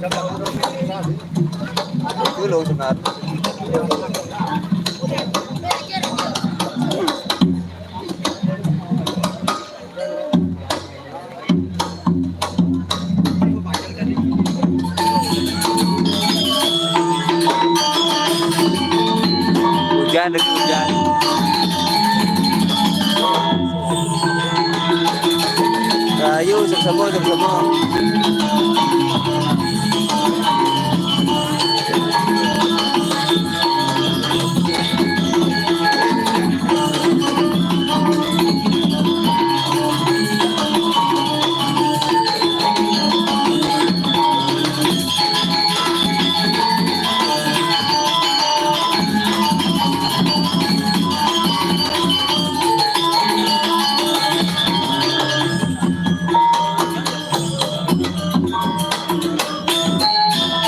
Dulu sebenarnya. Hujan lagi hujan. Ayo sama-sama sama-sama.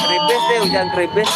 Keripis deh, hujan keripis.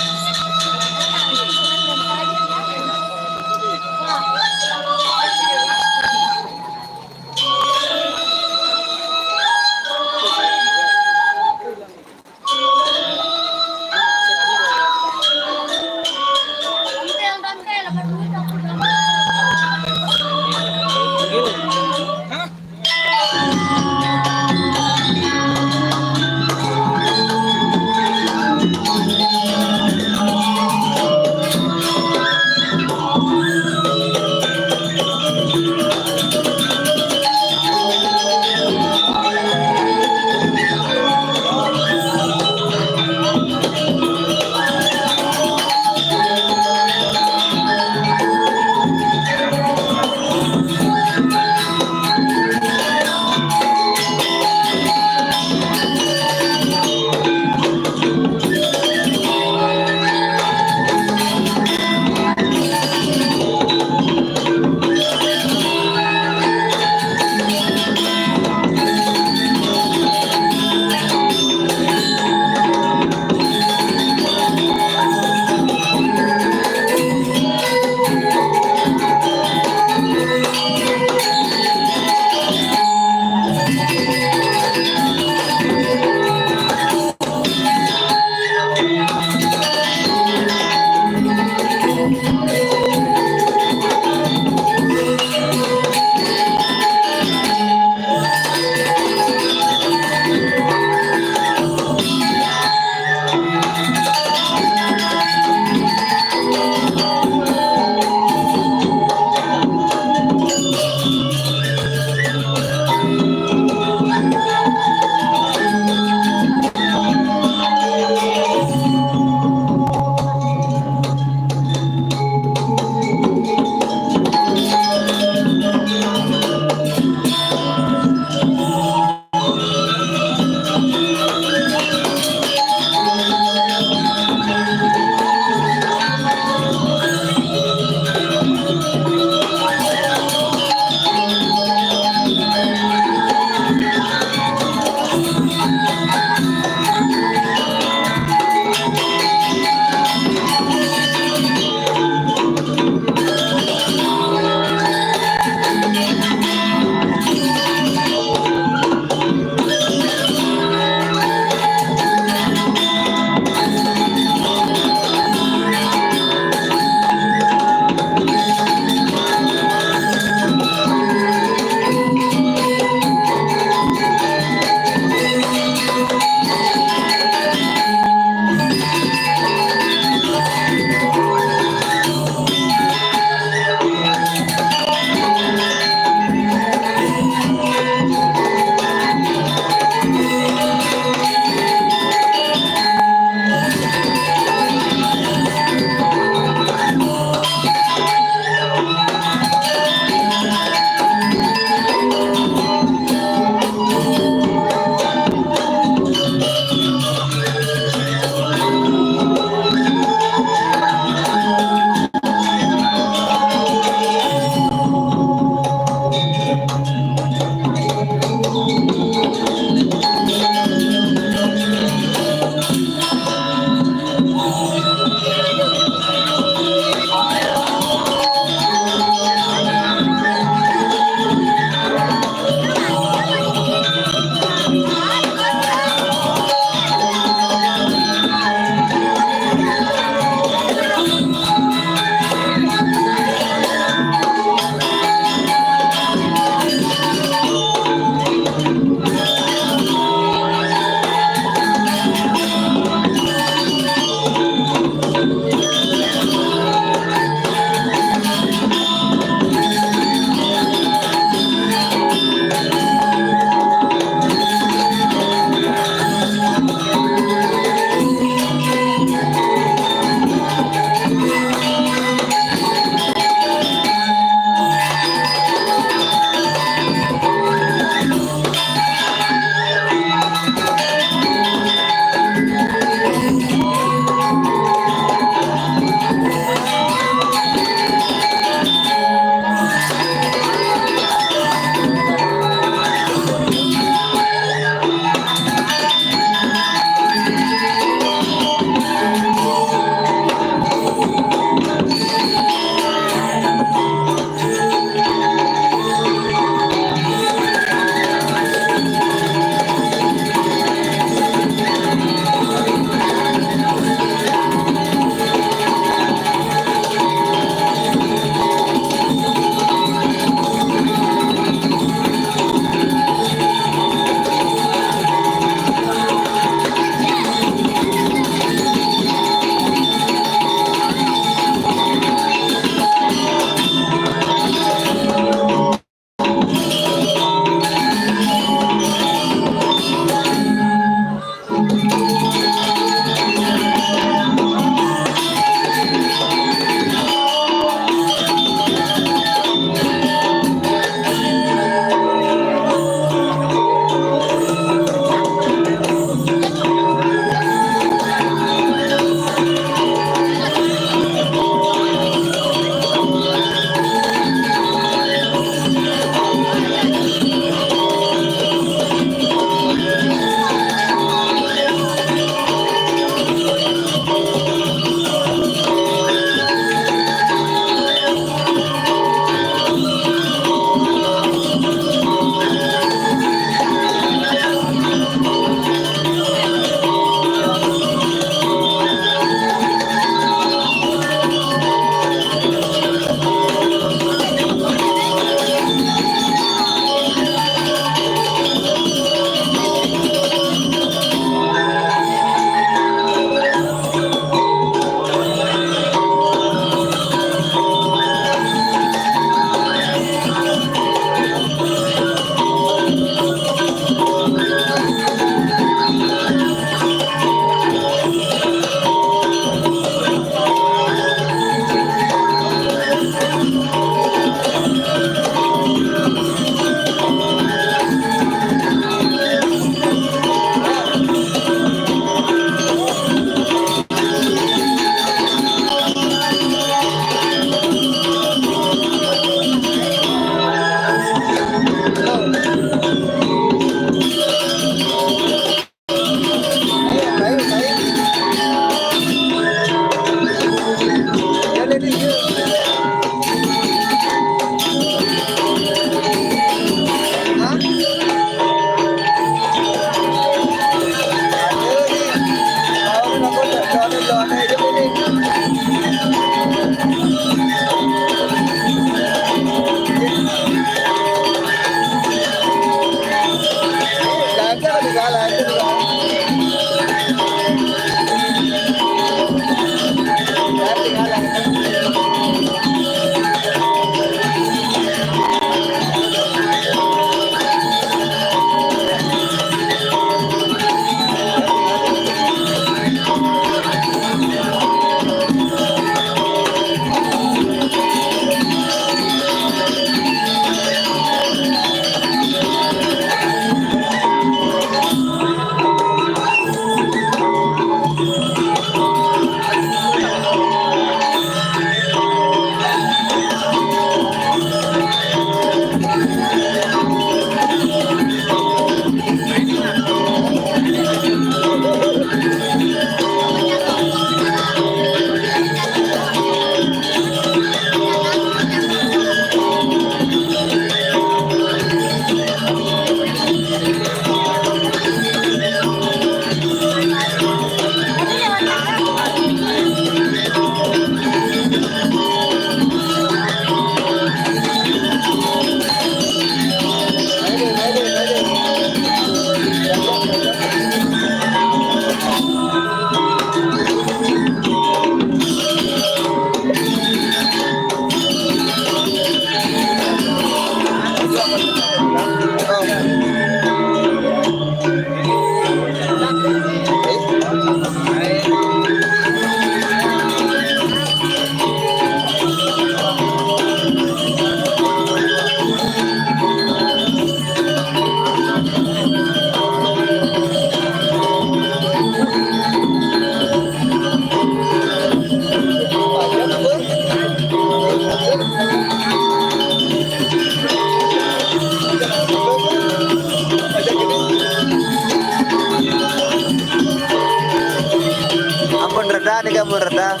Reda nih kamu reda.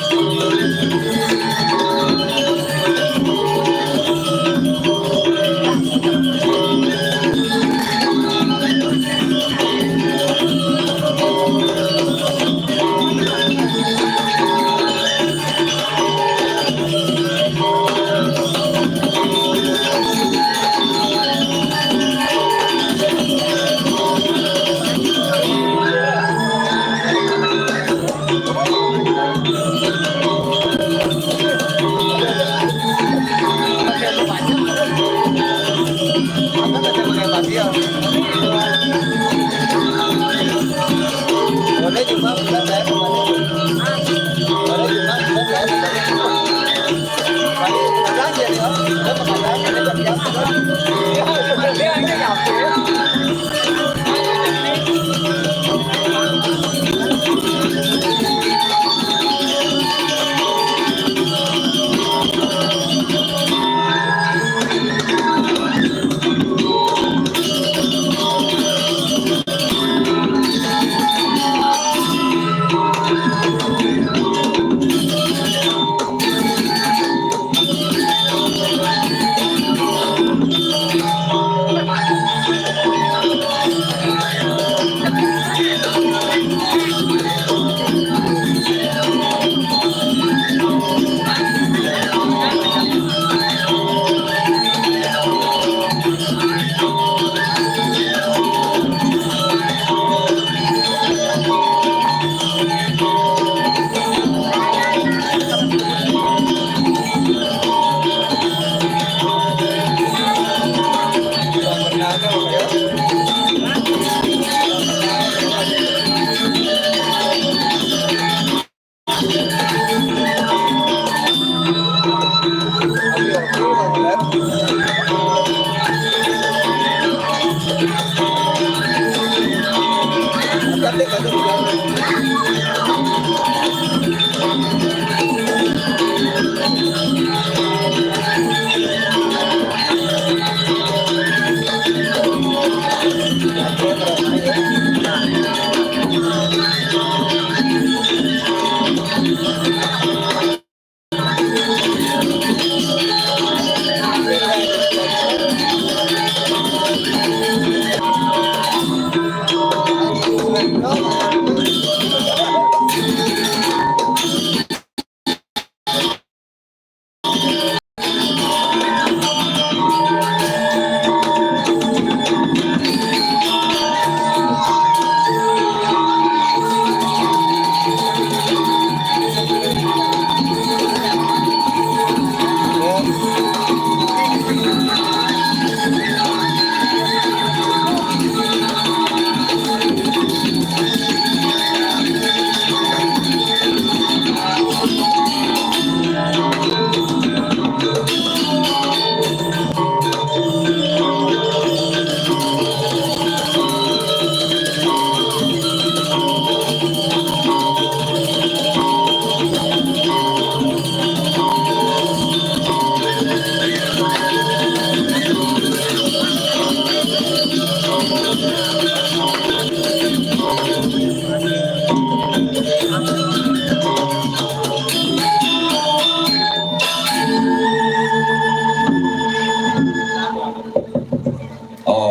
Boleh juga bukan saya boleh juga bukan saya tadi belanja ya udah pengadaan ada jam ya ini ya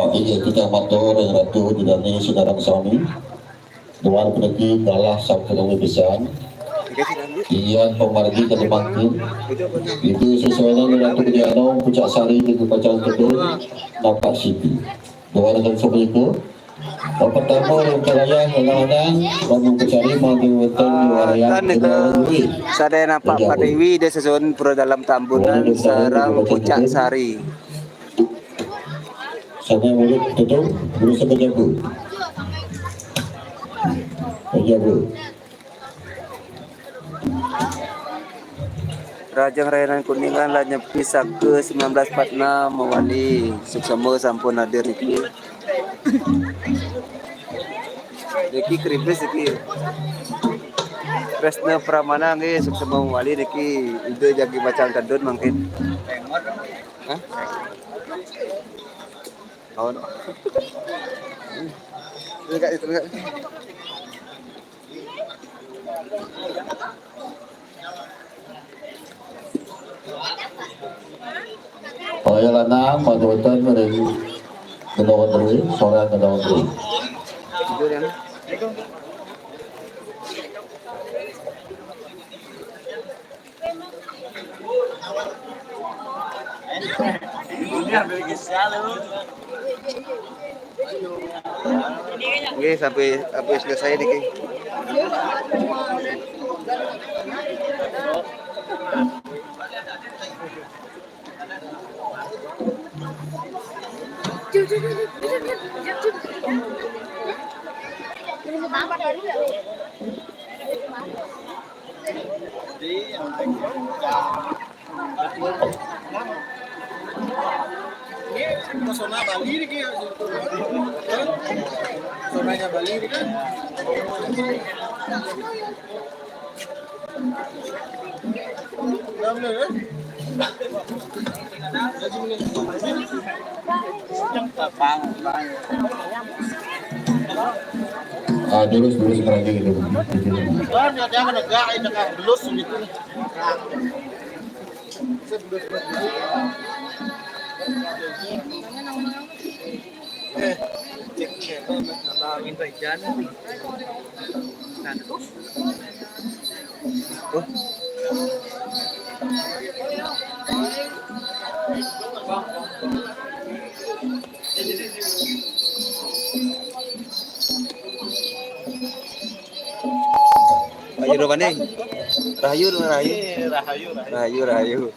Ini kita matur yang ratu dan ini saudara suami Tuan Peneki kalah sampai besar Ian pemargi ke depan itu sesuai dengan ratu kejadian puncak sari ke pacaran kedua nampak sipi Tuan dan suami itu pertama yang kerajaan mengenang bangun kecari maju weton juarayang saya nampak Pak Dewi dia sesuai pro dalam tambunan sarang puncak sari. Sampai mulut tutup, berusaha berjabu. Rajang Rayanan Kuningan lah nyepi ke 1946 mewali suksama sampun hadir iki. Iki kripis iki. Presna Pramana nggih suksama mewali iki ide jagi bacaan kadun mungkin. Hah? Tahun. Enggak itu enggak. Kaya lanang madutan dari kedawat dari sore kedawat dari. Tidur ya. Oke, sampai selesai nih, Ki. Pesona Bali nih kayak pesonanya Bali nih kan bener kan Lurus lagi gitu. kan dia menegak itu kan belus gitu cek nabangin baik jalan Oh, Ayo Romane. Rahayu. Rahayu.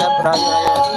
Siap Rahayu.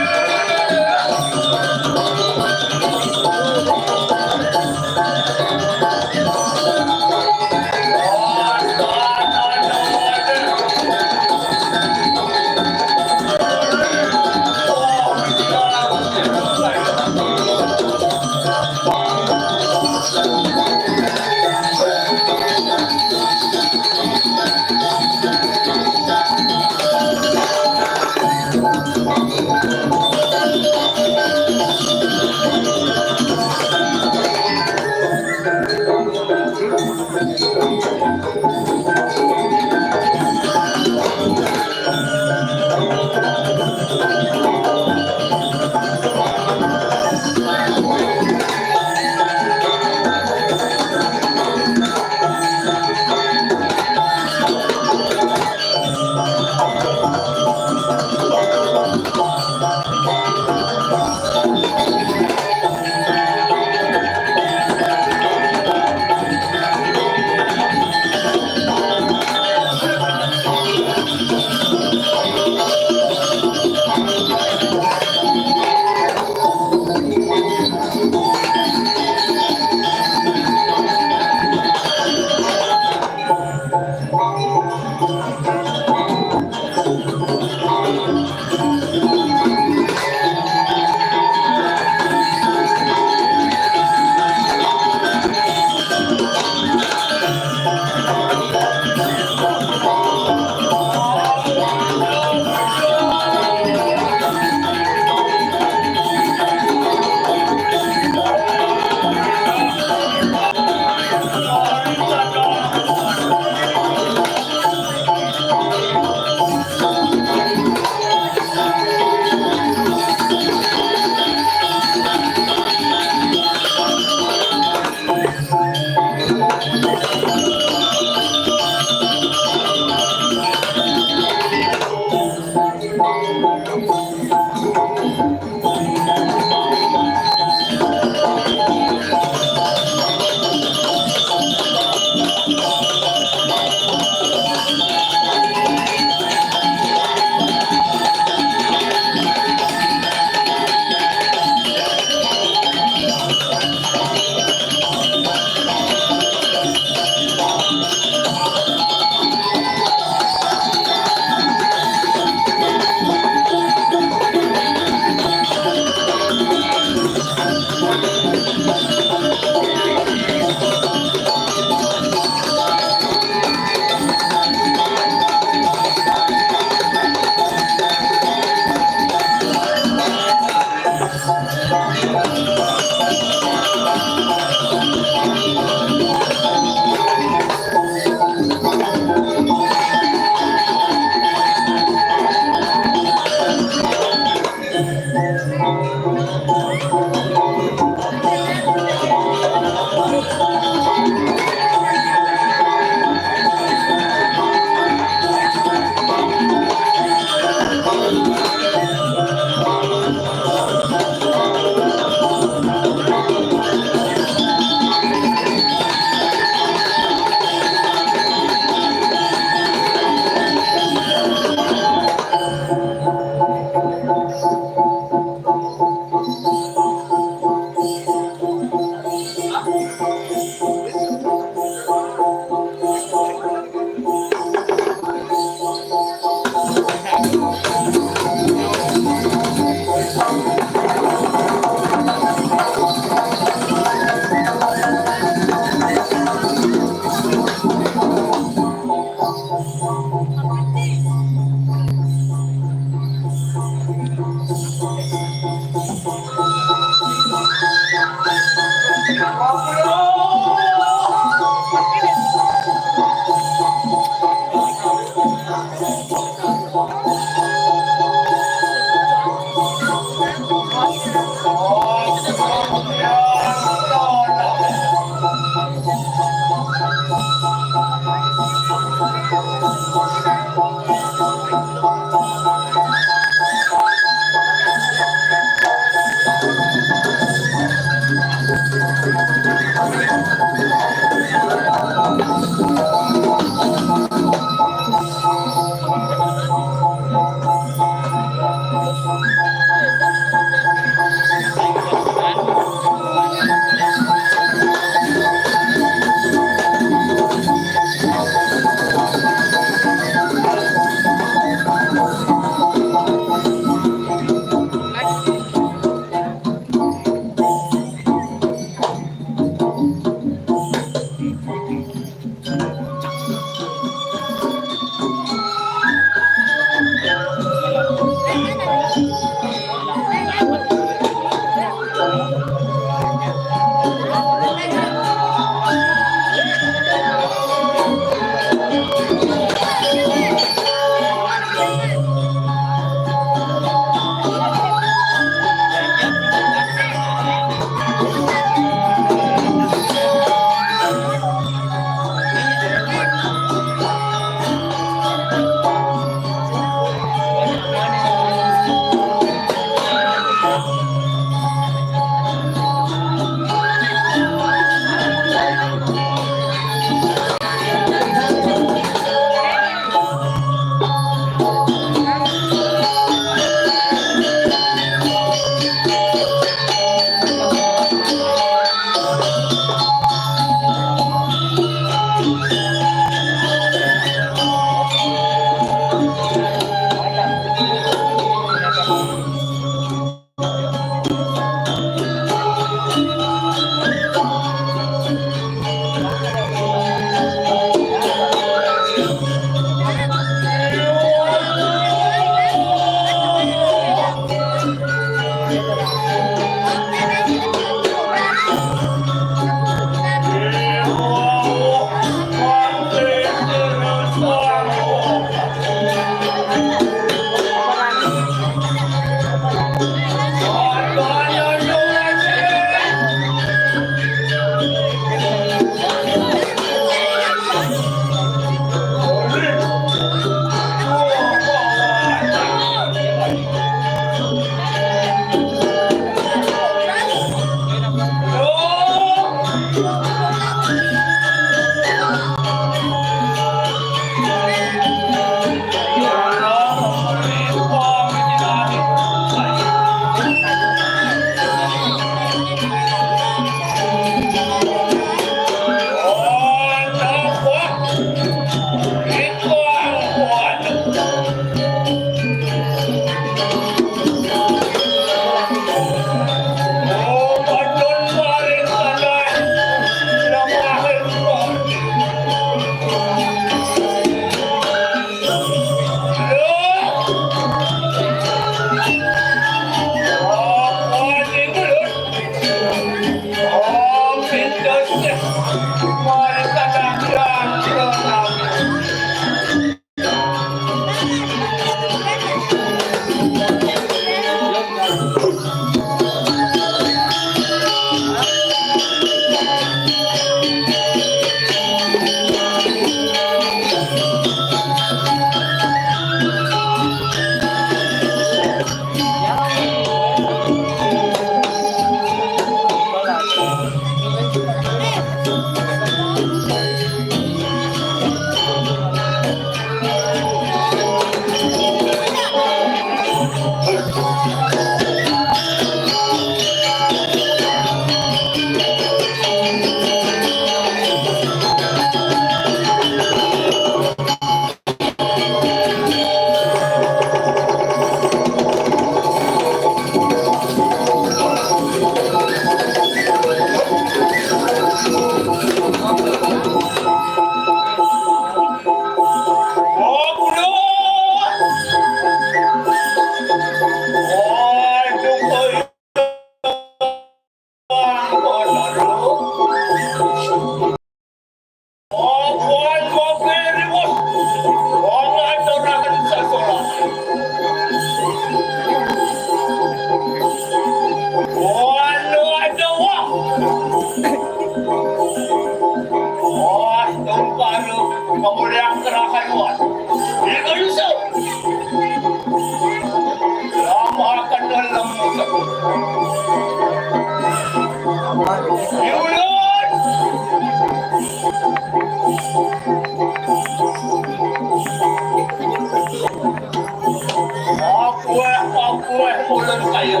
Ulan kayo.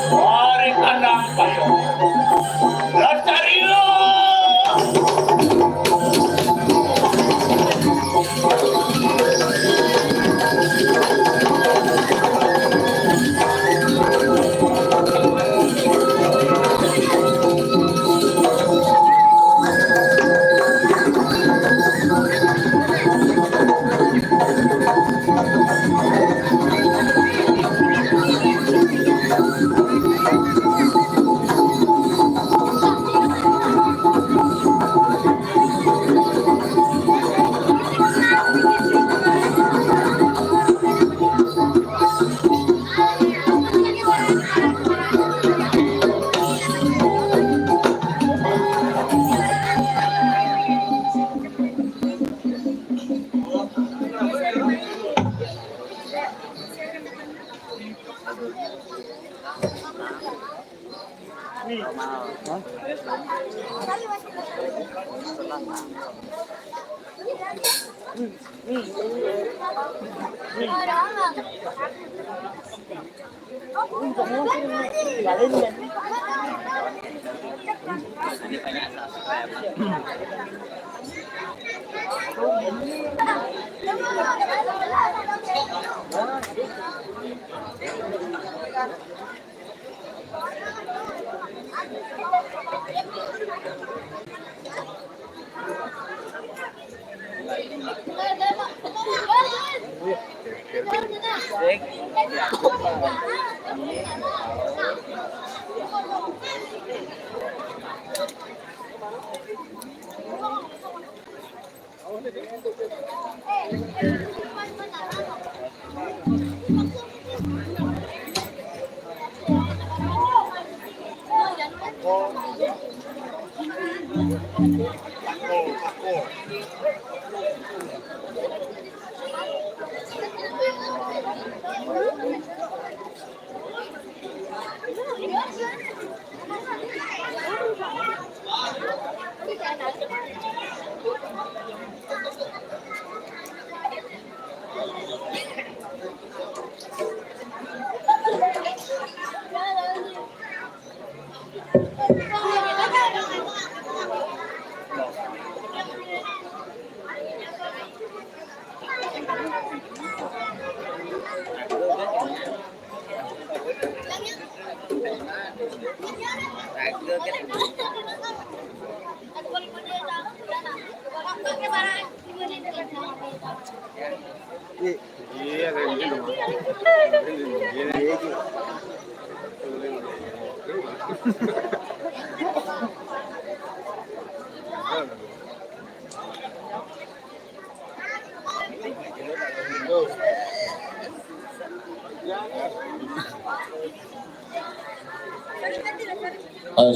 Mari ka lang kayo. Lotario!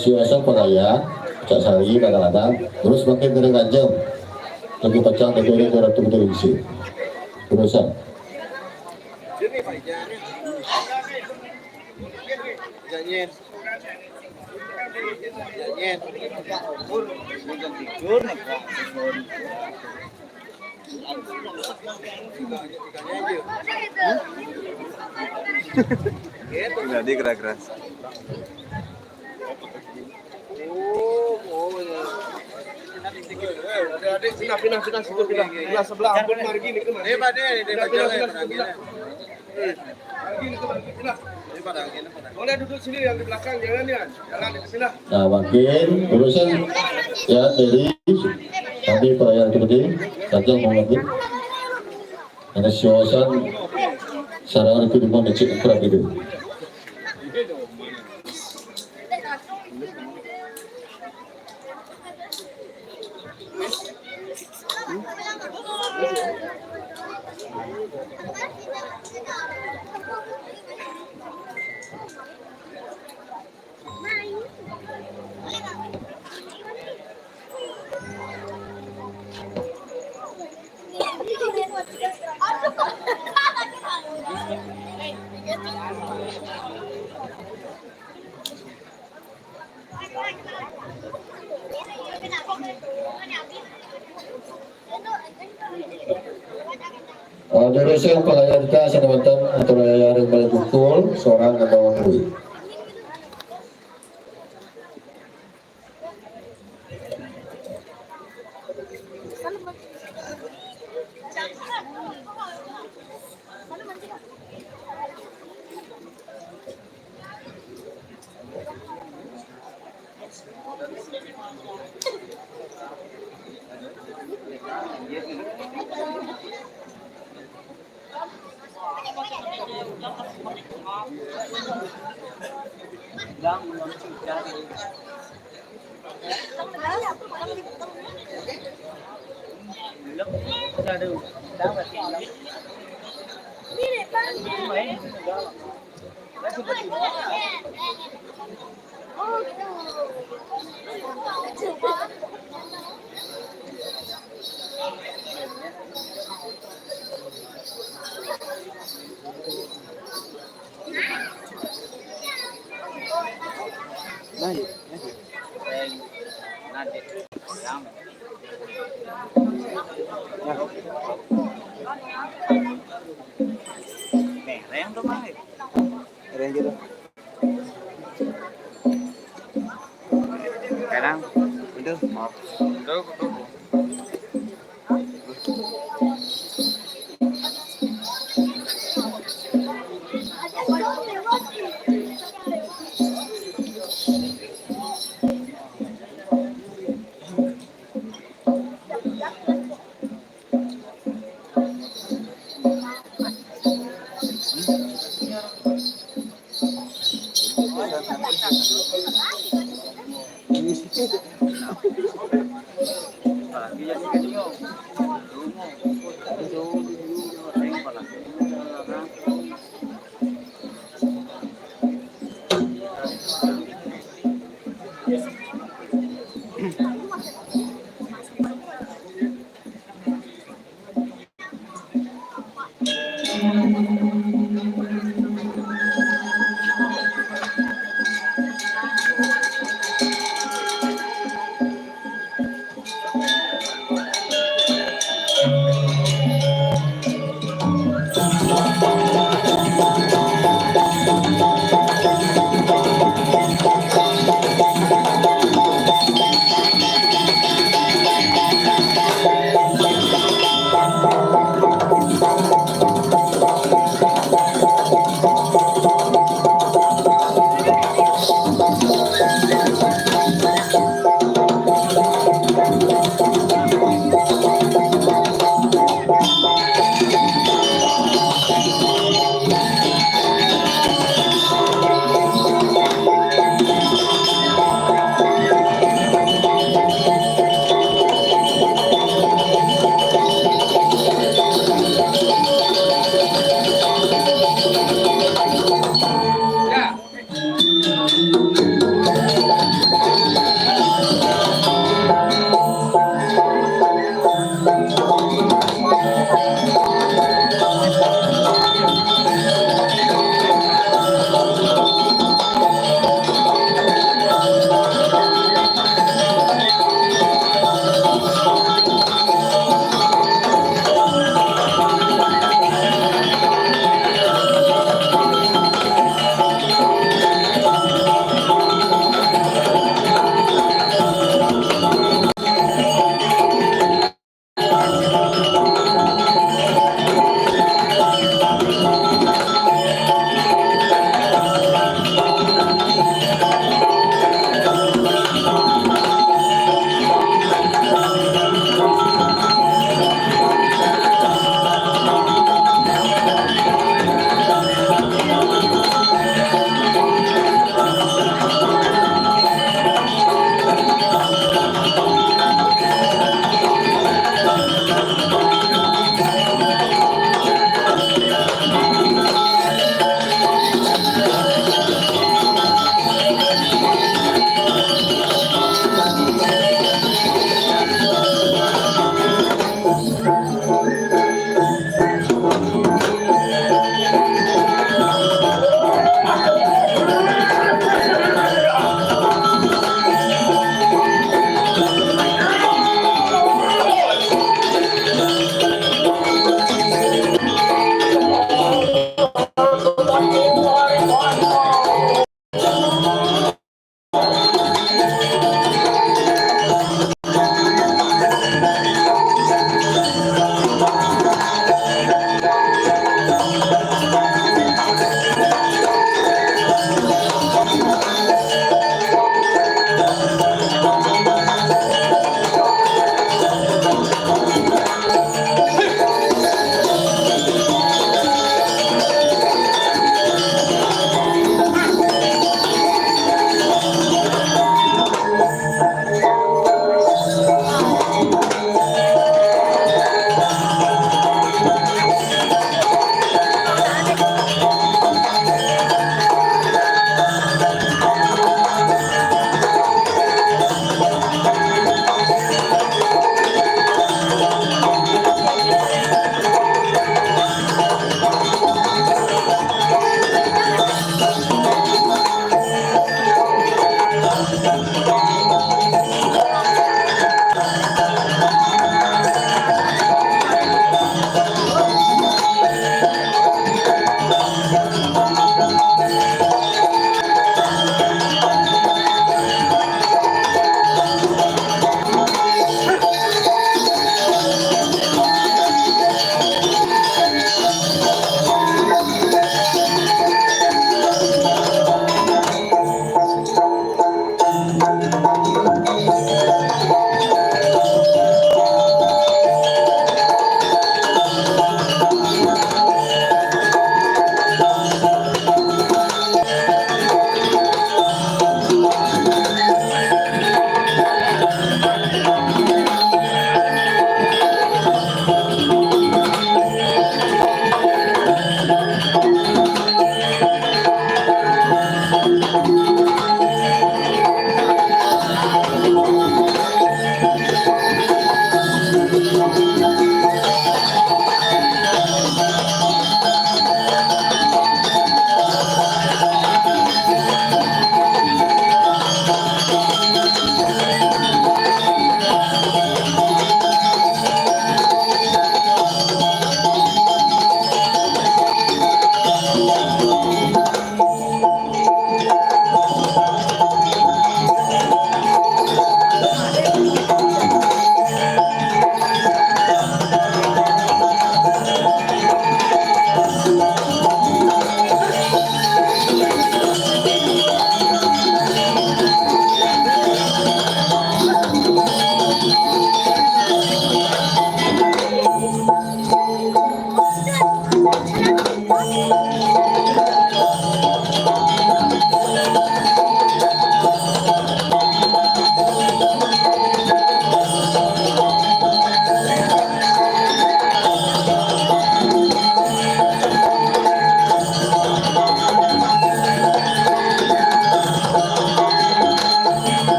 Siasa peraya Cak Sari kadang-kadang terus makin dari Kanjeng lagi pecah dari ratu televisi terusan Jadi keras-keras. Adik pindah sebelah ampun mari gini ke mana? Boleh duduk sini yang di belakang jangan ya. Jangan pindah. nah makin terusan ya dari nanti perayaan seperti Kanjeng mau makin ada siosan sarangan itu di mana cek kerap itu. Duration pelayanan kita sedangkan atau layar yang paling pukul seorang atau waktu. Yang tuh mah. Ranger. Kadang. Itu. Tuh.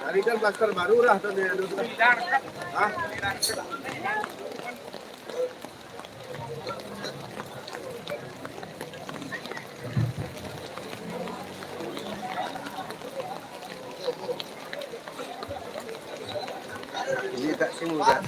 Hari kan masker baru lah tuh dia. Hah? Ini tak sih muda.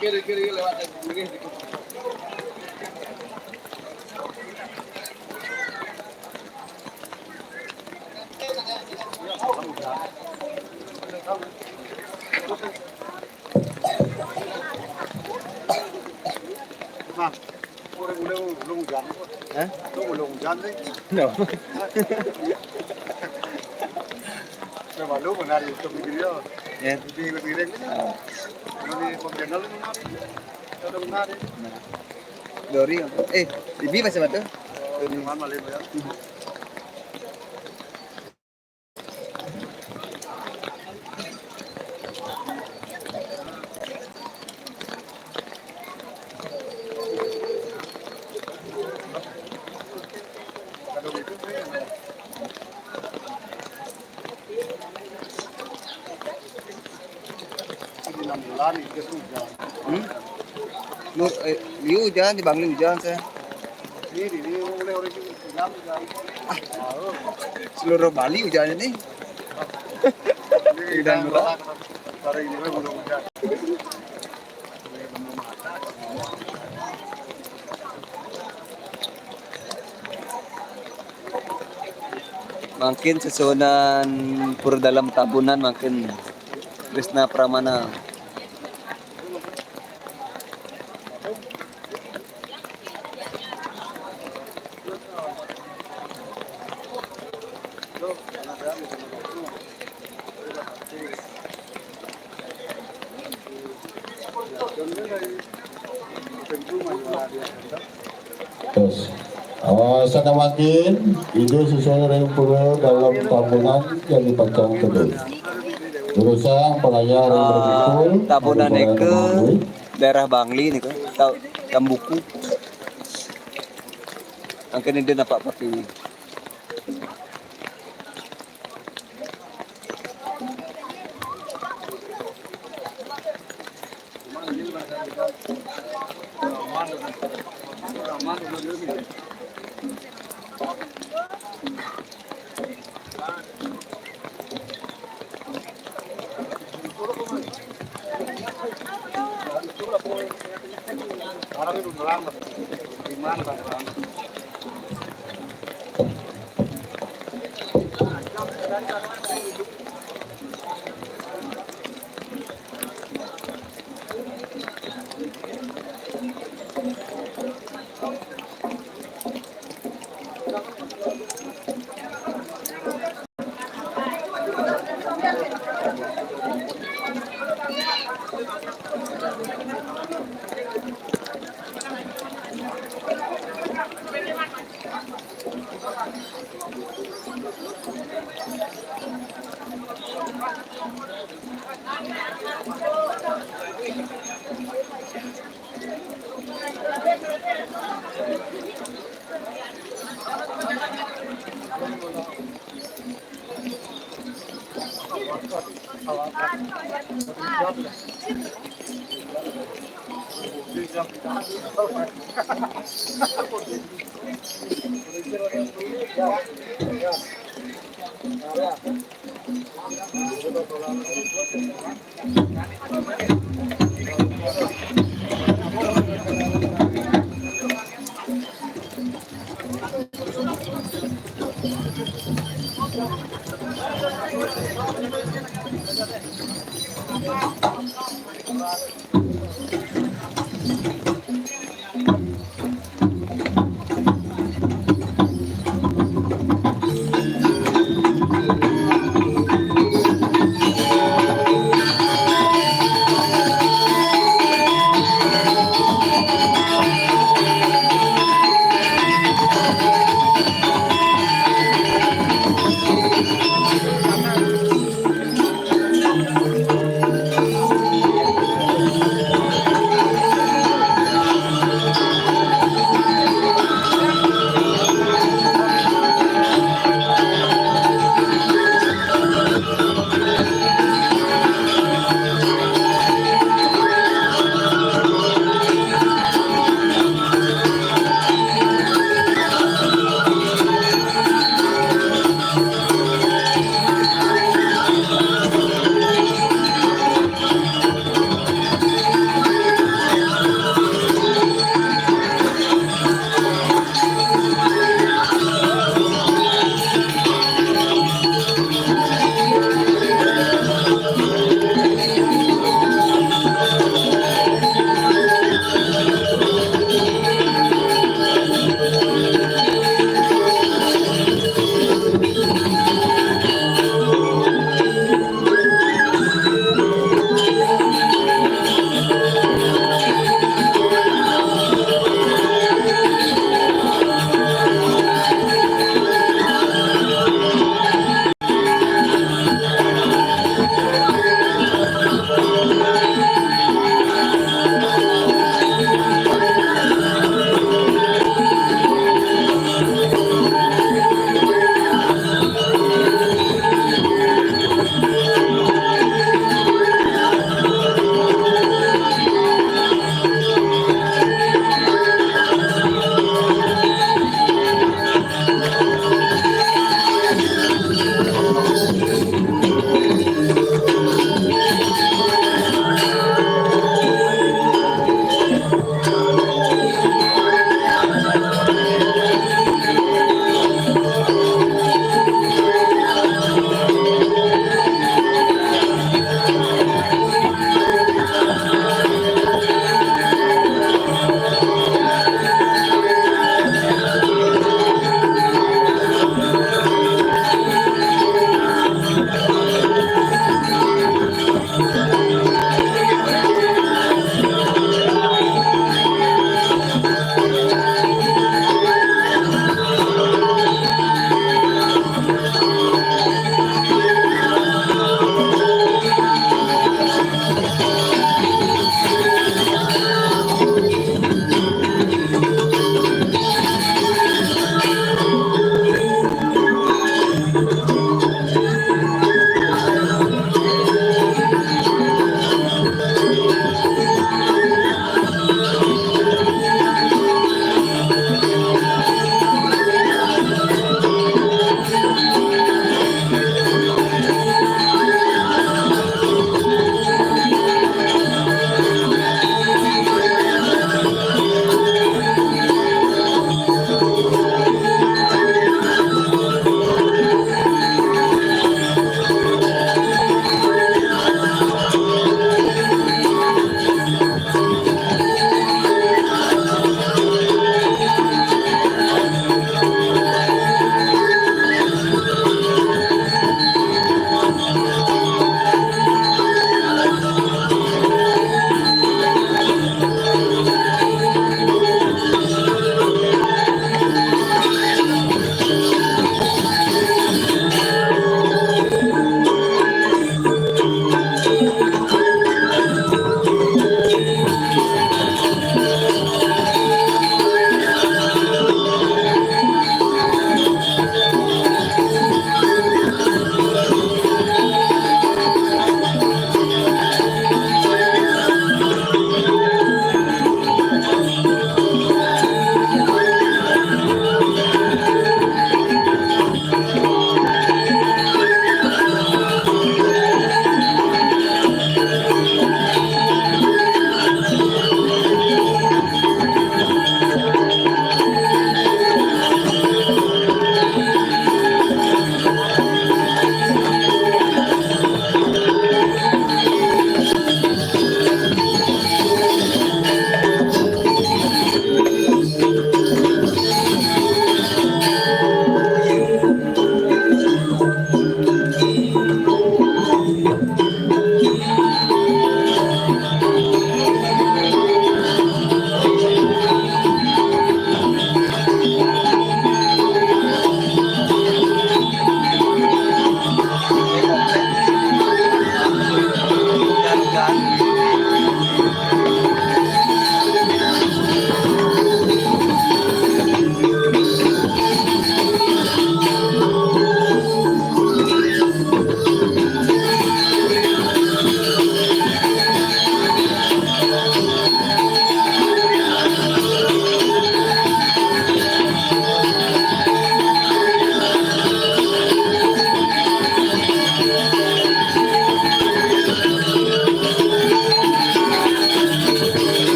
Kiri lewat kiri. Belum hujan. Hah? Belum hujan sih. No. Coba lu benar YouTube video. Ya. Lebih ring ini. Ini pembenal ini menarik. Ada menarik. Dori. Ibi masih ada? Cuman malah ya. 6 bulan itu sudah. Hmm? Di hujan, di Bangli hujan saya. Ini oleh orang itu jam kan. Seluruh Bali hujan ini. Ini dan murah. Hari ini belum hujan. Makin susunan pur dalam tabunan makin Krisna Pramana. Terus, sana makin itu sesuai dengan pura dalam tabunan yang dipajang kedua. Berusaha pelayar yang berkumpul. Tabunan ke daerah Bangli nih kan, Tambuku. Angkin ini nampak pakai. Orang itu lama. Gimana Bang?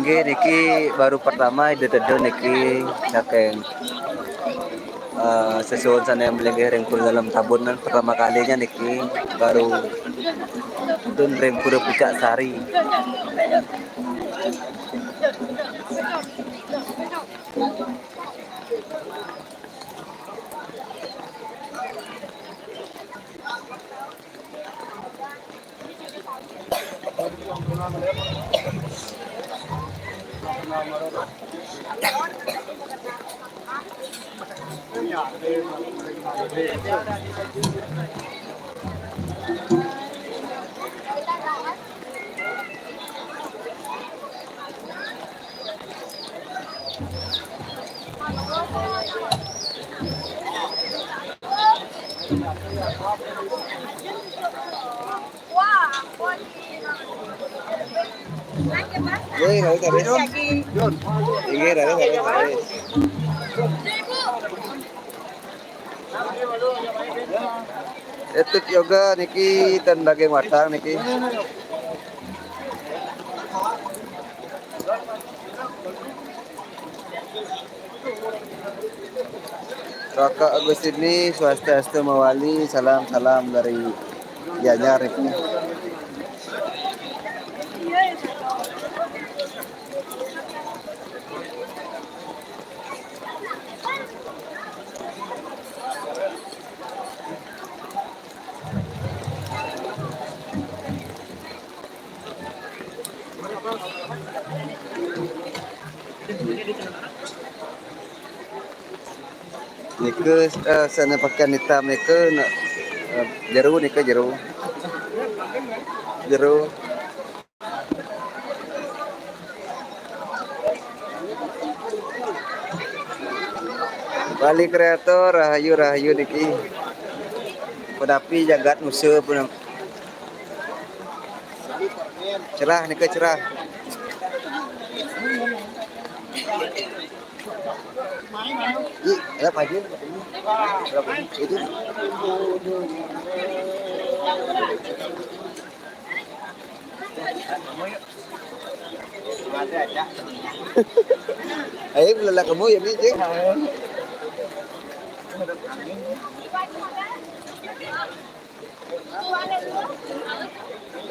Nggih niki baru pertama ide-ide niki saking sesuatu sana yang melengger rengkur dalam tabunan pertama kalinya niki baru dun rengkur pucak sari. Etik yoga niki dan daging watang niki. Raka Agus ini Swastiastu Mawali, salam-salam dari Gianyar niki. Nika sana pakaian hitam nika jeru nika jeru. Bali kreator rahayu niki. Pedapi jagat musuh pun cerah nika cerah. Berapa aja? Berapa itu? Ayo belum kamu ya nih cik.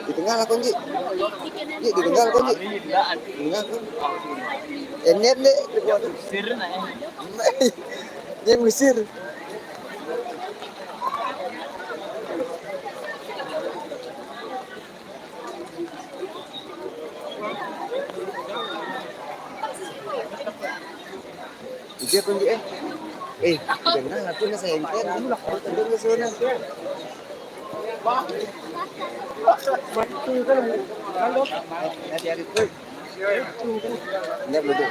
Di tengah lah kunci. Di tengah lah kunci. Tengah kan. Enet deh. Dia Mesir. Dia kunci jangan aku na sa enter. Tandang na sana. Hati-hati tuh. Enggak belum.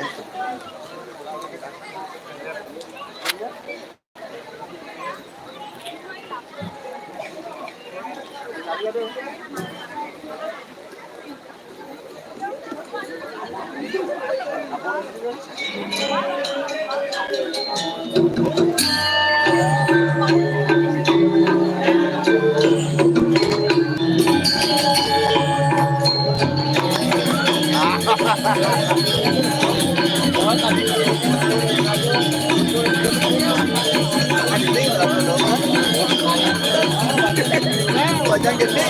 Wajah gede.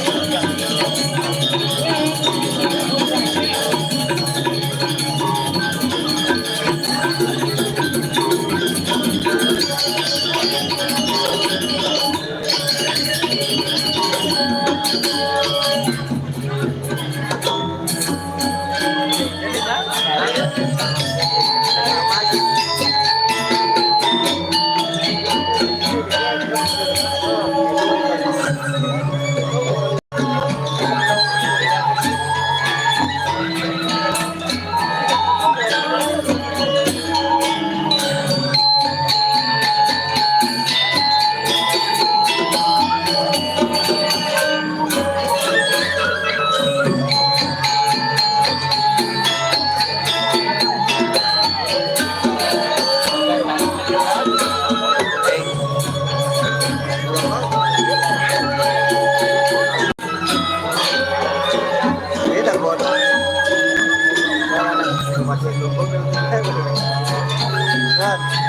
Berat.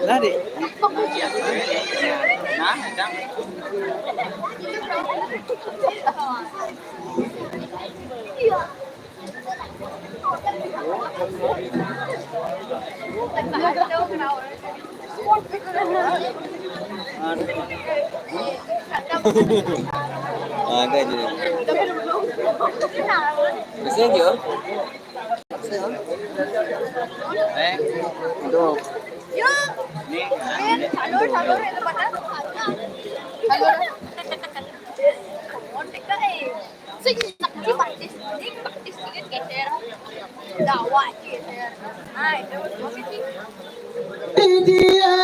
Nadi. Agak je. Bisa je. Dong. Ni, salur itu pada. Salur. Kontek eh. Sejenak di praktis sedikit geser. Dawa geser. Nah, itu positif. Dia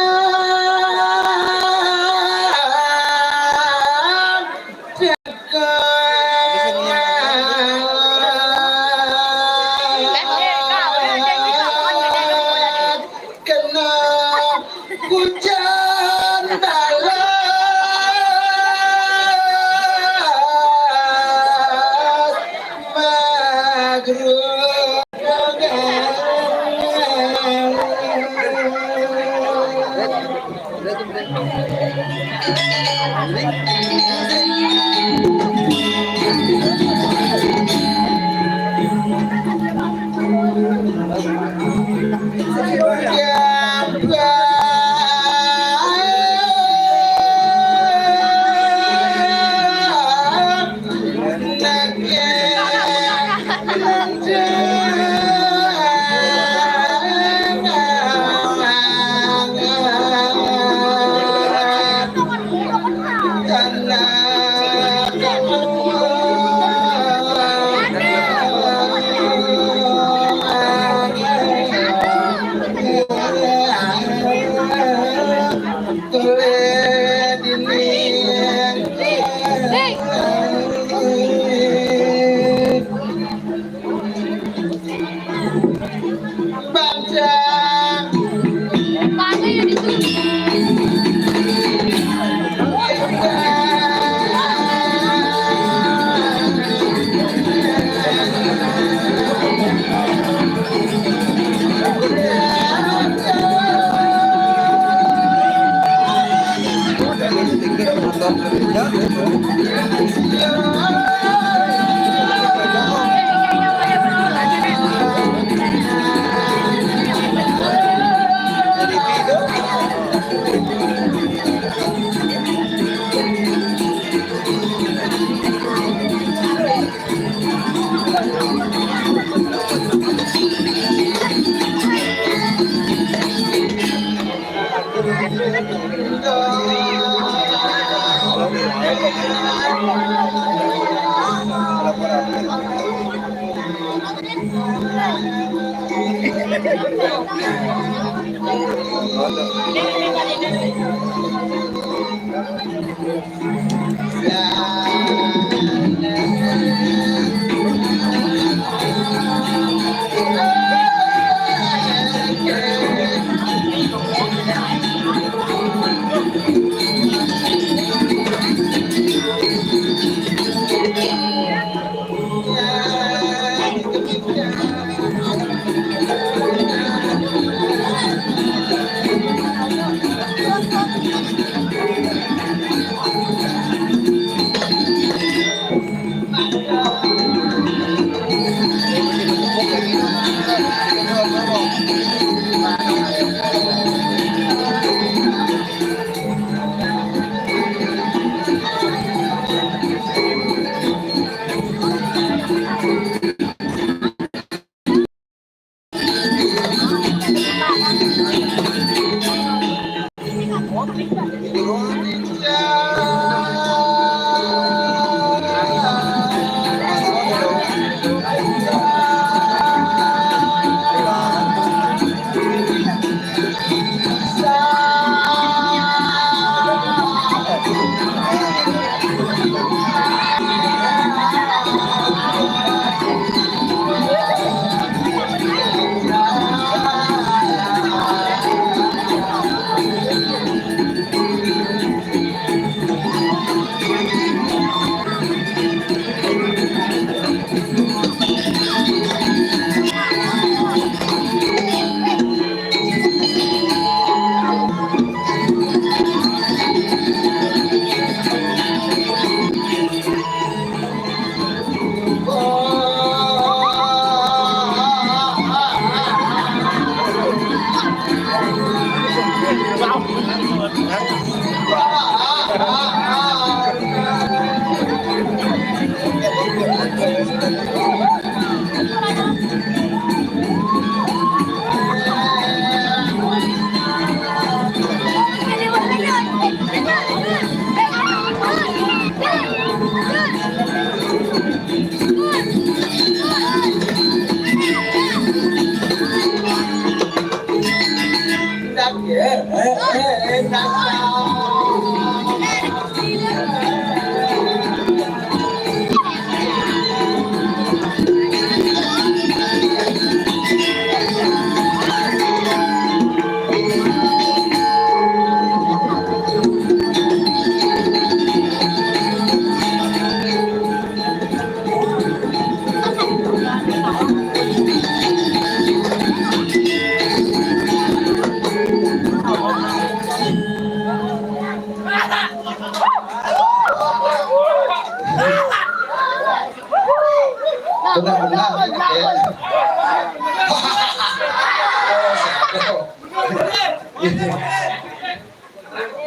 Benar-benar ya.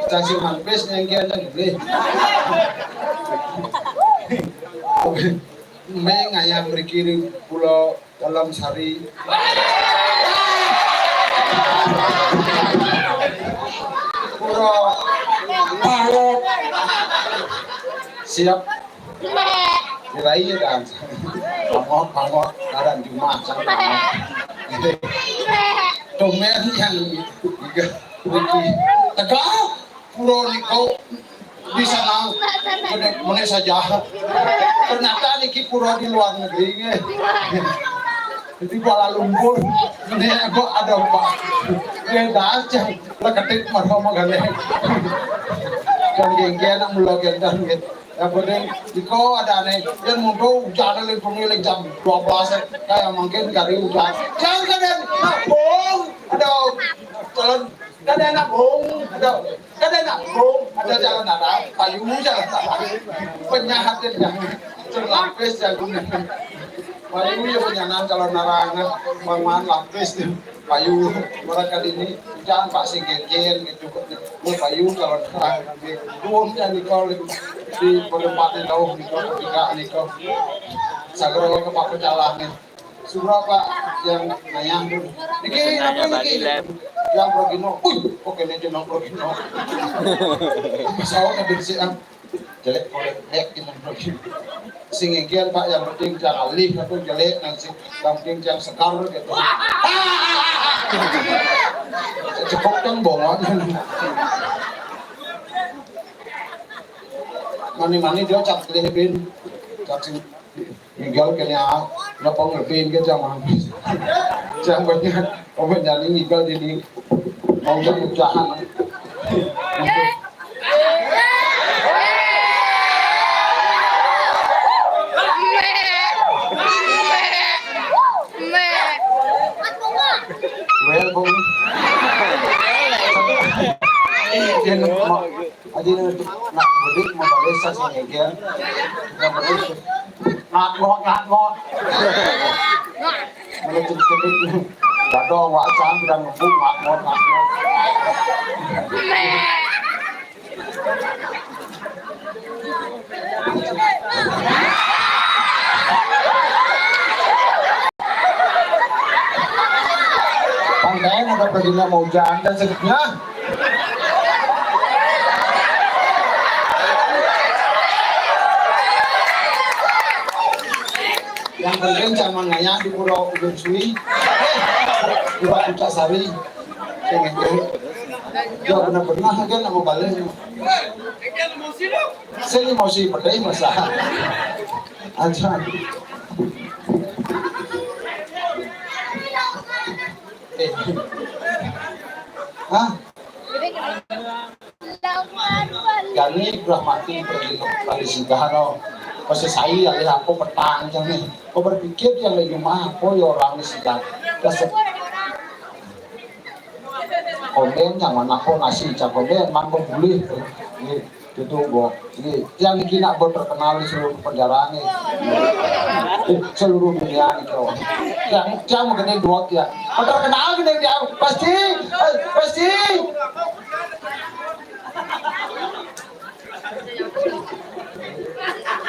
Casi mampis yang gede. Meng ayam berkirim pulau dalam sari. Pulau parot. Siap. Diraih dan panggot dan Jumat sampai domen yang begini tegak pulau Niko di sana boleh saja ternyata niki pulau di luar negeri jadi Kuala Lumpur ini aku ada pak dia aja leketik marah magale dan genggen mulai gendang gitu. Yang penting Diko ada nih dan muncul hujan lagi pemilik jam 12 kayak mungkin kali hujan jangan kadang nabung ada jalan kadang nabung ada jalan ada payu jalan ada penyahatin yang lapis jalan payu ya penyanaan calon narangan mangan lapis payu mereka ini jangan pak singkir gitu payu calon narangan dunia Diko di penempatan jauh Niko ketika Niko sagro ke Pak Pecalangan surah Pak yang nanya niki apa niki yang progino oke nih jenong progino pesawat kebersihan jelek kolek dengan progino singikian Pak yang penting jangan alih atau jelek nanti yang penting jangan sekar gitu cukup kan bongon mani dia cap lehbin cap tinggal kena napong lehbin ke jam banyak orang jadi tinggal jadi mau jadi usaha dia nak aja nak berdek mau balik sah dia yang berdek ngat ngot boleh cedek dado wacan dan ngebuk ngat ngot pantai ada pergi mau hujan dan sedikitnya yang penting zaman nanya di Pulau Ujung Sui di Batu Sari dia benar-benar kan mau balik saya mau sih pedai masalah aja kali udah mati pergi kali singkahano masih saya yang aku petang macam ni. Kau berfikir yang lagi mah apa ya orang ni sedang. Kasih konten yang mana aku nasi cak konten mampu boleh. Itu gua. Jadi yang ini nak berterkenal di seluruh penjara ni. Seluruh dunia ni kau. Yang mengenai dua dia. Terkenal gini dia pasti.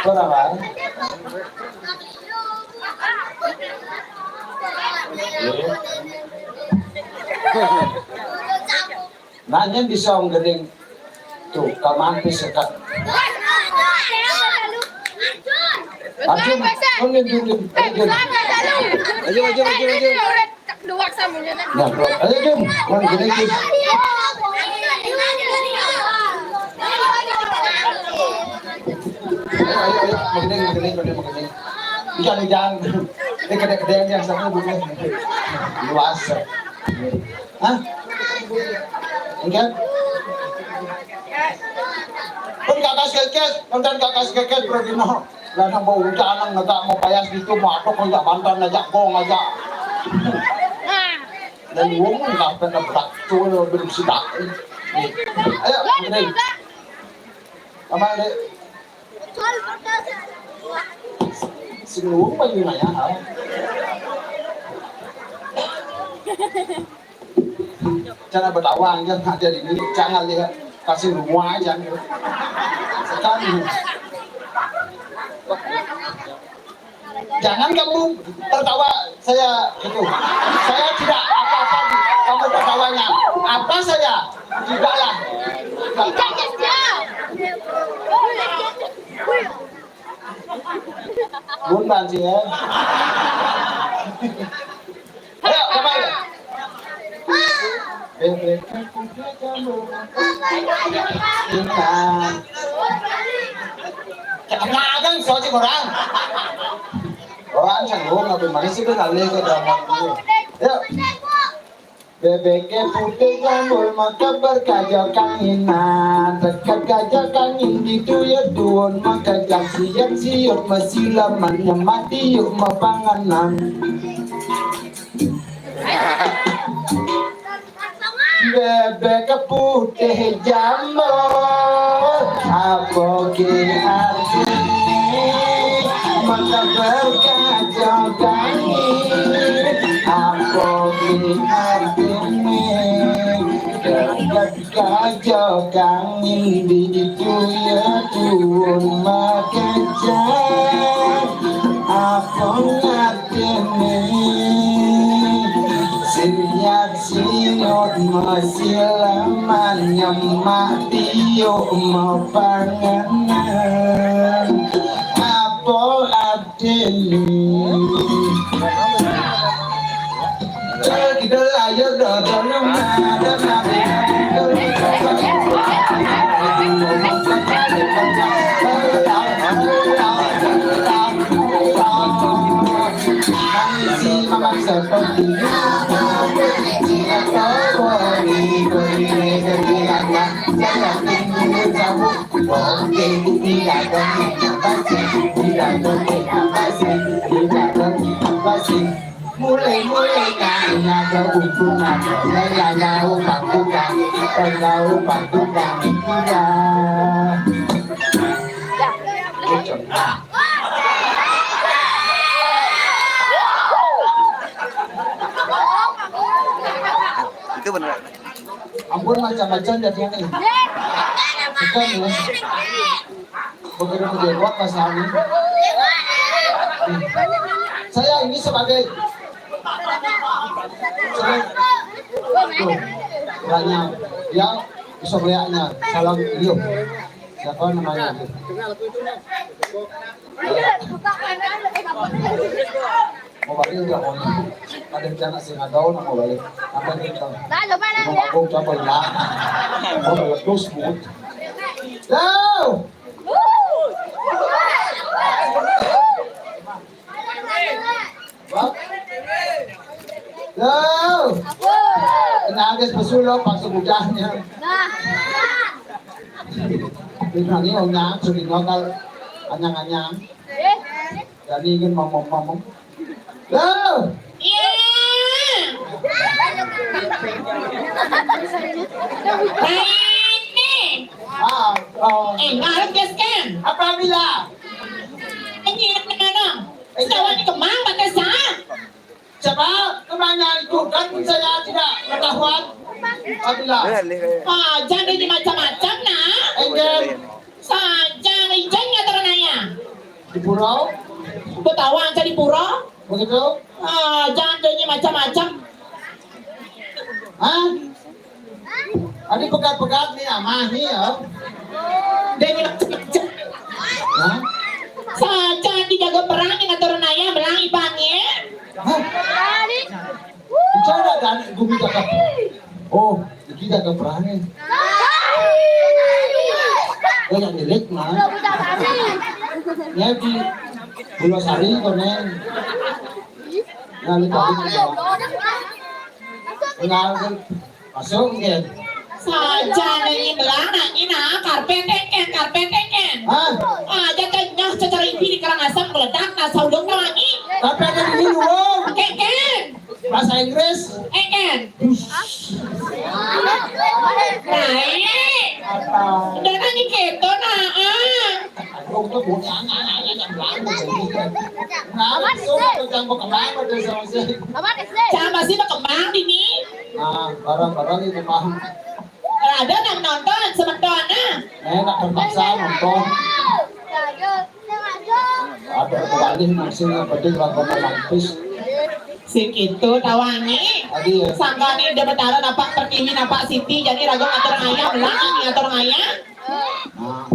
Kenapa? Nanya bisa ngedeng tuh kaman sekat. Maju. Ayo Jum, mana gede. Ayo, jangan ini kedek-kedek yang sama bukan luas. Hah? Enggak? Pun kakak sekekes Progino. Lanang bau hujan nggak mau payas gitu, matok nggak bantan ngajak gong ngajak. Dan wong nggak pernah berak tuh bersidak. Ayo, Apa deh? Sinuwang pa yun na yan, ha? Jangan berdakwah, jangan hadir ini, jangan lihat kasih rumah aja. Sekali. Jangan kamu tertawa saya itu. Saya tidak apa-apa kamu tertawanya. Apa saya? Tidaklah. Bukan sih ya. Ayo, apa ya? Kan soal orang. Orang yang ngomong apa mana sih kan alih ke dalam itu. Ayo. Bebeknya putih jambul maka berkaja kanginan dekat kaja kangin gitu ya tuan maka jam siap masih lamannya mati yuk mau panganan. Bebek putih jambul apa ke arti maka berkaca kangin apa ke arti berkaca kangin itu ya tuan maka apa ngerti siap sinut masih lamanya mati yuk mau panganan apa adil kita layar dalam ada nabi memang seperti mulai nanya hubungan nanya pangkukan Itu benar. ampun macam-macam jadinya nih. Bukan ya. Begitu berdialog Mas Hani. Saya ini sebagai banyak yang sobrianya salam beliau. Siapa namanya itu? Mau balik enggak mau? Ada rencana sih nggak tahu mau balik. Apa nih bang? Mau aku coba ya. Mau meletus bu. Go! Go! Nangis pesulok pasuk udahnya. Ini orang sudah nongol anyang-anyang. Jadi ingin ngomong-ngomong. Go! Ngarep guys kan? Apabila Ini ano? Sawan ni kemang bagasa. sebab kemana itu kan saya tidak ketahuan. Apabila Jangan di macam-macam na. engel Jangan ijannya teranaya. di pulau Betawang jadi pura. begitu. Jangan di macam-macam. Hah? Ini pegat-pegat nih amah nih ya. Dengan macam-macam. Hah? Jangan dijaga perang dengan teranaya belang ibangnya. Hah? Bicara dan gumi jaga. Oh, ini jaga perangnya. Oh yang milik mah. Ya di Pulau Sari konen. Nah, lihat tadi tinggal masuk ya. Jangan ini belang na karpet eken. Hah? Jatanya secara ini di Karangasem meledak na saudong lagi. Tapi ada di luar. Eken. Bahasa Inggris. Eken. Nah, Apa? udah nanya gitu nah. có buồn ăn chẳng láng mà ngã số chẳng có cầm láng mà tôi sao sih Siapa sih berkembang di sini? barang-barang itu mah Ada yang nonton sebentar nah. enak terpaksa nonton ada kembali maksudnya penting lagu romantis Segitu tawangi. tadi ya Sangka nih udah bertaruh napak pertiwi napak siti jadi ragu ngatur ayam belang ngatur ayam. nah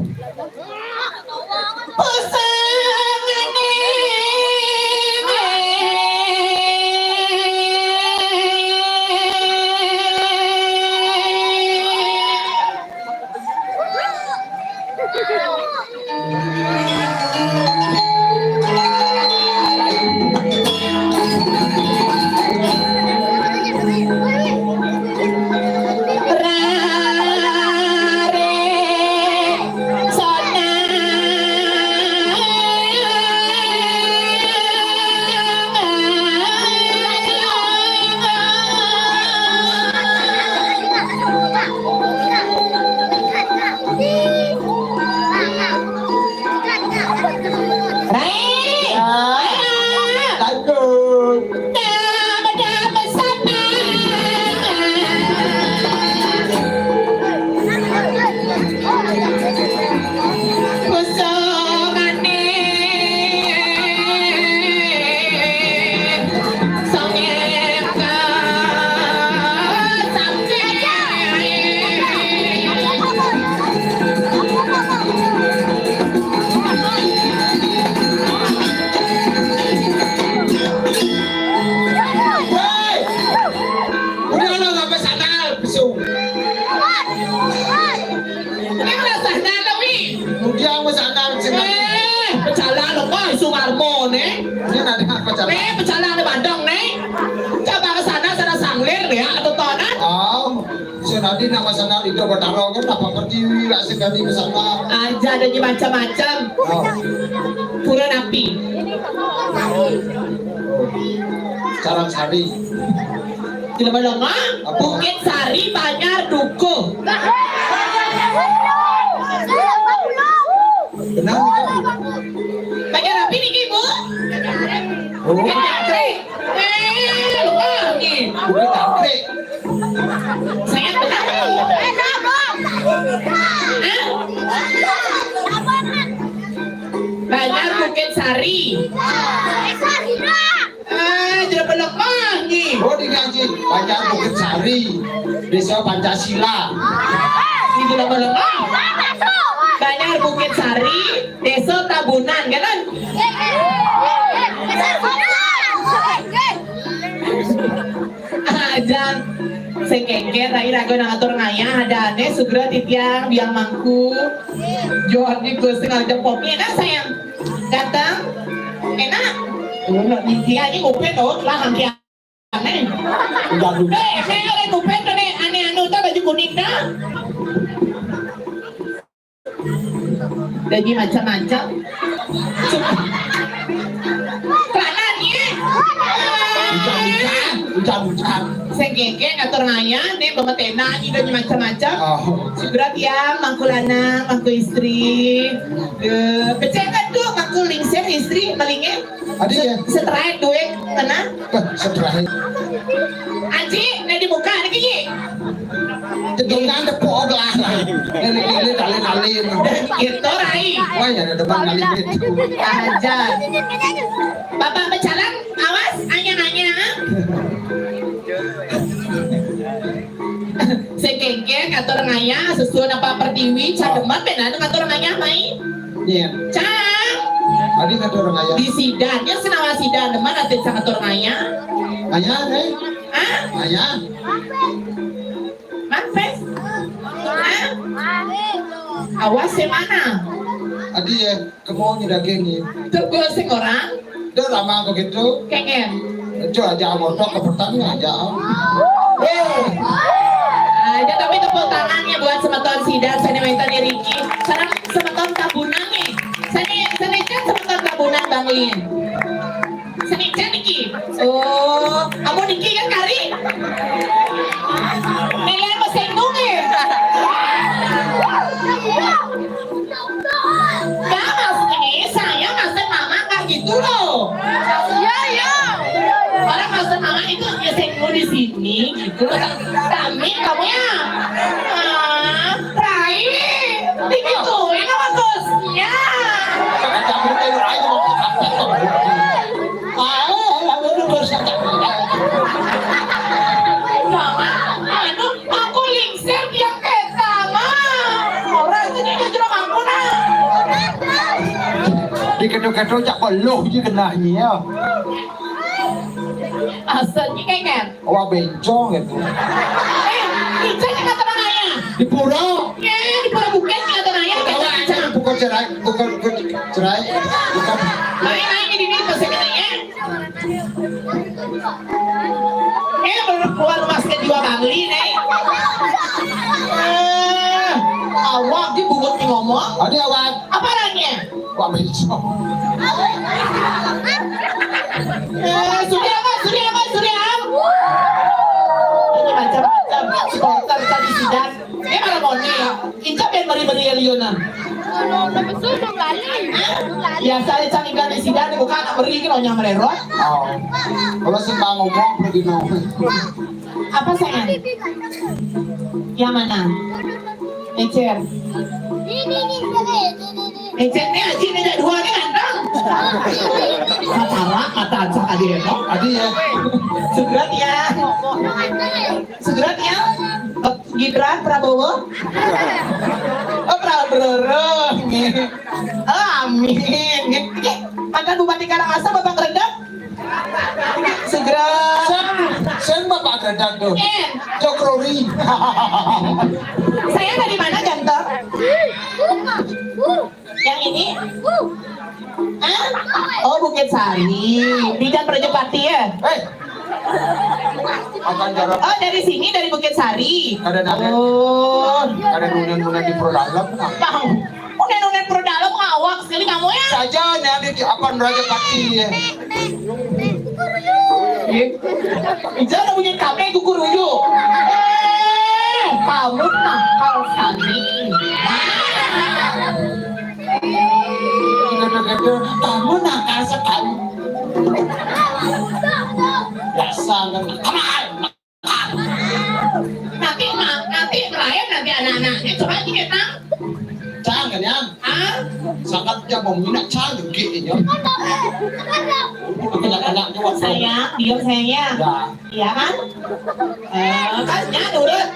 Berjalan di Bandung nih. Coba ke sana sanglir ya atau tonan. nanti nama sana itu bertaruh kan apa pertiwi asik ganti ke sana Aja ada macam-macam. Pura napi. Sarang Sari. Tidak melongo. Bukit Sari Banjar Dukuh. Benar Banyak napi nih ibu. Bukit Anggrek. Bukit Anggrek. Saya benar. Banjar Bukit Sari. Tidak melongo nih. Oh digaji Banjar Bukit Sari. Desa Pancasila. Ini tidak melongo. Banjar Bukit Sari, Desa Tabunan, kan? Ajan sekengker rai rago nangatur ngaya ada aneh segera titiang biang mangku jual di kusing aja popi enak sayang datang enak dia ini kupet tuh lah hampir aneh saya ada kupet tuh nih aneh anu tuh baju kuning dah jadi macam-macam kelanannya hujan segege ngatur ngaya nih pemetena ini dan macam-macam segera dia mangku lanang mangku istri pecengan tuh mangku lingsir istri malingnya adik ya seterai duit kena setelah aji nih di muka nih gini Tengah ada pok lah, ini kali gitu rai wah ya ada depan kali itu aja bapak berjalan awas anya-anya sekengke ngatur ngaya sesuai apa pertiwi cademat benar ngatur ngaya mai iya cang adik ngatur ngaya di sidannya senawa sidan deman nanti ngatur ngaya ayah nih ah ayah mapes awas mana adik ya kemau nih daging tegur sing orang dia lama begitu kengen itu aja motor ke pertanian aja aja tapi tepuk tangannya buat semeton sidan saya minta nih Riki sekarang semeton tabunan nih saya kan semeton tabunan Bang Lin saya kan Niki oh kamu Niki kan kari nilai mesin nunggu gamas itu loh. Iya, iya. Orang masa mama itu SMU di sini gitu. Kami kamu ya. Rai. Digituin sama bosnya. Campur kayu aja mau lalu lu dosa Mama, anu aku lingser yang ketama. Orang itu dia jeruk aku nah. di kedua-kedua cak peluh je kenanya. Asalnya kengen. Wah bencong gitu. Ica yang kata nanya. Di pura. Ya, di pura bukit yang kata nanya. Bukan cerai, bukan cerai, bukan. Main-main di sini pasti katanya. Baru keluar basket juga bangli nih. Awak dia bubut nih ngomong. Ada awak. Apa orangnya? Wah bencong. Suriam. Ini macam-macam supporter tadi sidang. Ini malah mau nih. Inca biar beri-beri Leonan. Biasa cari ikan di sidang di bukan beri kita nyamar erot. Oh. Kalau si Bang ngomong pergi ngomong. Apa sayang? Yang mana? Ecer. Ecer ni aji ni dah dua ni ganteng. Mata acak adi ya. Adi ya. Segera ya. Gibran Prabowo. Oh Prabowo. Amin. Mantan Bupati Karangasem Bapak Rendang. Segera. Sen bapak gedang tuh. Jokrori. Saya dari mana ganteng? Yang ini? Hah? Oh Bukit Sari. Bidan Prajapati ya? Akan jarak. Oh dari sini dari Bukit Sari. Ada nanya. Oh. Ada nunan di Prodalem. Bang. Unen Prodalem ngawak sekali kamu ya? Saja nih di apa Rajapati ya. Jangan punya kape kukuruyu. Kamu nakal sekali. Gede-gede, kamu nakal sekali. Biasa kan nakal. Nanti merayakan nanti anak-anaknya coba kita. Jangan ya. Sangat dia mau minat canggih gitu ya. Anak-anaknya waktu. Sayang, diam sayangnya. Ya. Iya kan? Kasnya nurut.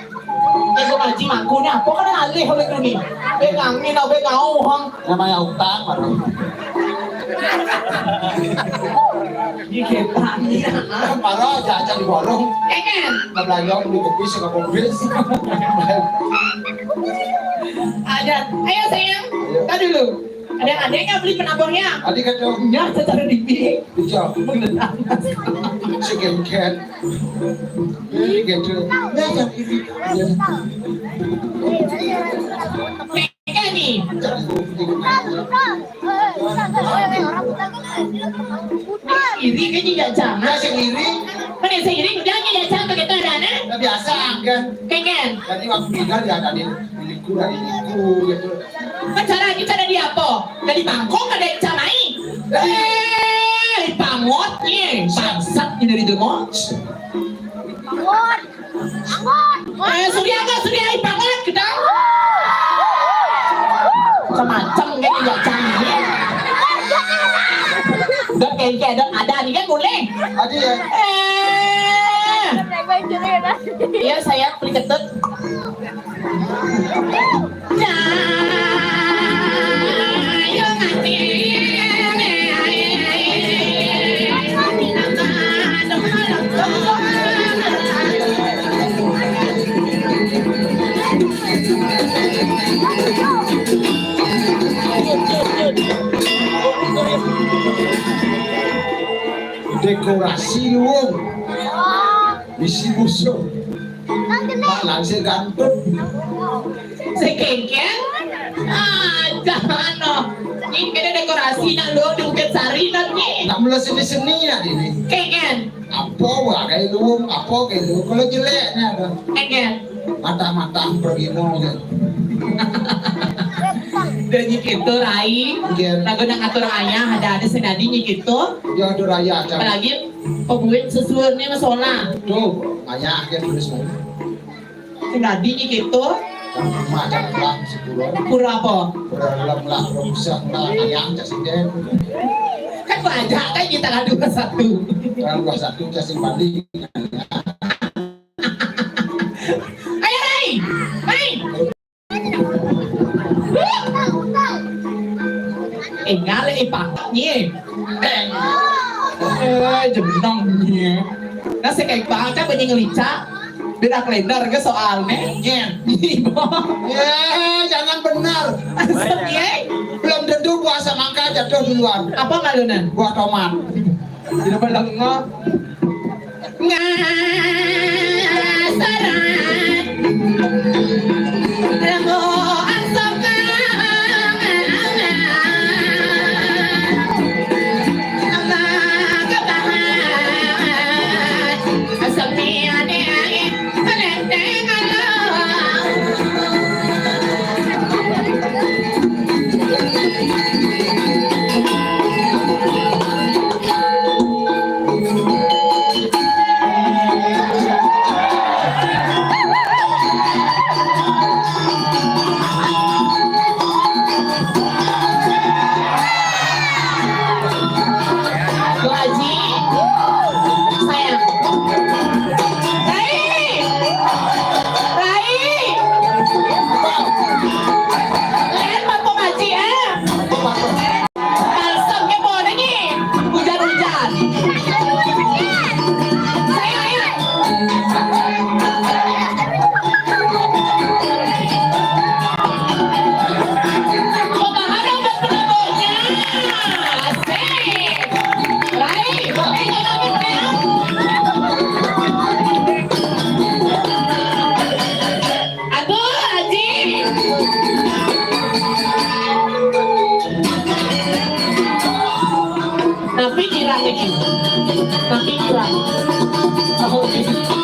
Aku ngaji mangku nih, aku kan alih oleh ini. Pegangin, pegau, hong. Namanya utang, baru. Di ketangnya. Parah jajan di warung. Kengen. Belanja beli kopi suka kopi. Ada. Ayo sayang. Tadi dulu. Ada adiknya beli penampungnya. Adik kata, Ya, secara dipilih. bijak. Chicken cat. Ini gitu. Ya yang ini. Kengen nih. Iri kan tidak jangan. Ya sendiri. Mana seiring jangan tidak jangan begitu ada Nah, biasa kan. Kengen. Jadi waktu tinggal ya tadi milikku dari iku gitu. Kan cara di apa? Dari Bangkok ada yang camai. Pamotnya. Bangsat ini dari demot. Surya, pangot kita. Macam-macam kan tidak canggih. Udah kayak ada nih kan boleh. Adi ya. Iya saya beli ketut. Dekorasi wong. Isi busuk. Langsung gantung. Sekengken? Jangan loh. Ini kena dekorasi nak lo di Bukit Sari nanti. Nak mula seni-seni nak ini. Kengen? Apa wah kayak lu, apa kayak lu. Kalau jeleknya ada. Kengen? Mata-mata pergi mau kan. Dan gitu Rai, lagu nak atur ayah ada senadi gitu. Ya ada raya aja. Apalagi pembuat sesuatu ni masalah. Tuh, ayah kan tulis mau. Senadi gitu. Macam lah sepuluh. Pura apa? Berdalam lah, rusak lah, ayah jasiden. Kan banyak kan kita ngadu ke satu. Kalau gua satu jasin balik. Ayo Rai, main. Ngale ipaknya. Jemnong nya. Nah saya kayak baca banyak ngelica. Beda kalender ke soalnya. Jangan benar. Belum tentu puasa mangka jatuh duluan. Apa malunan? Buah tomat. Tidak pernah ngok. Ngasaran. Remo asapkan.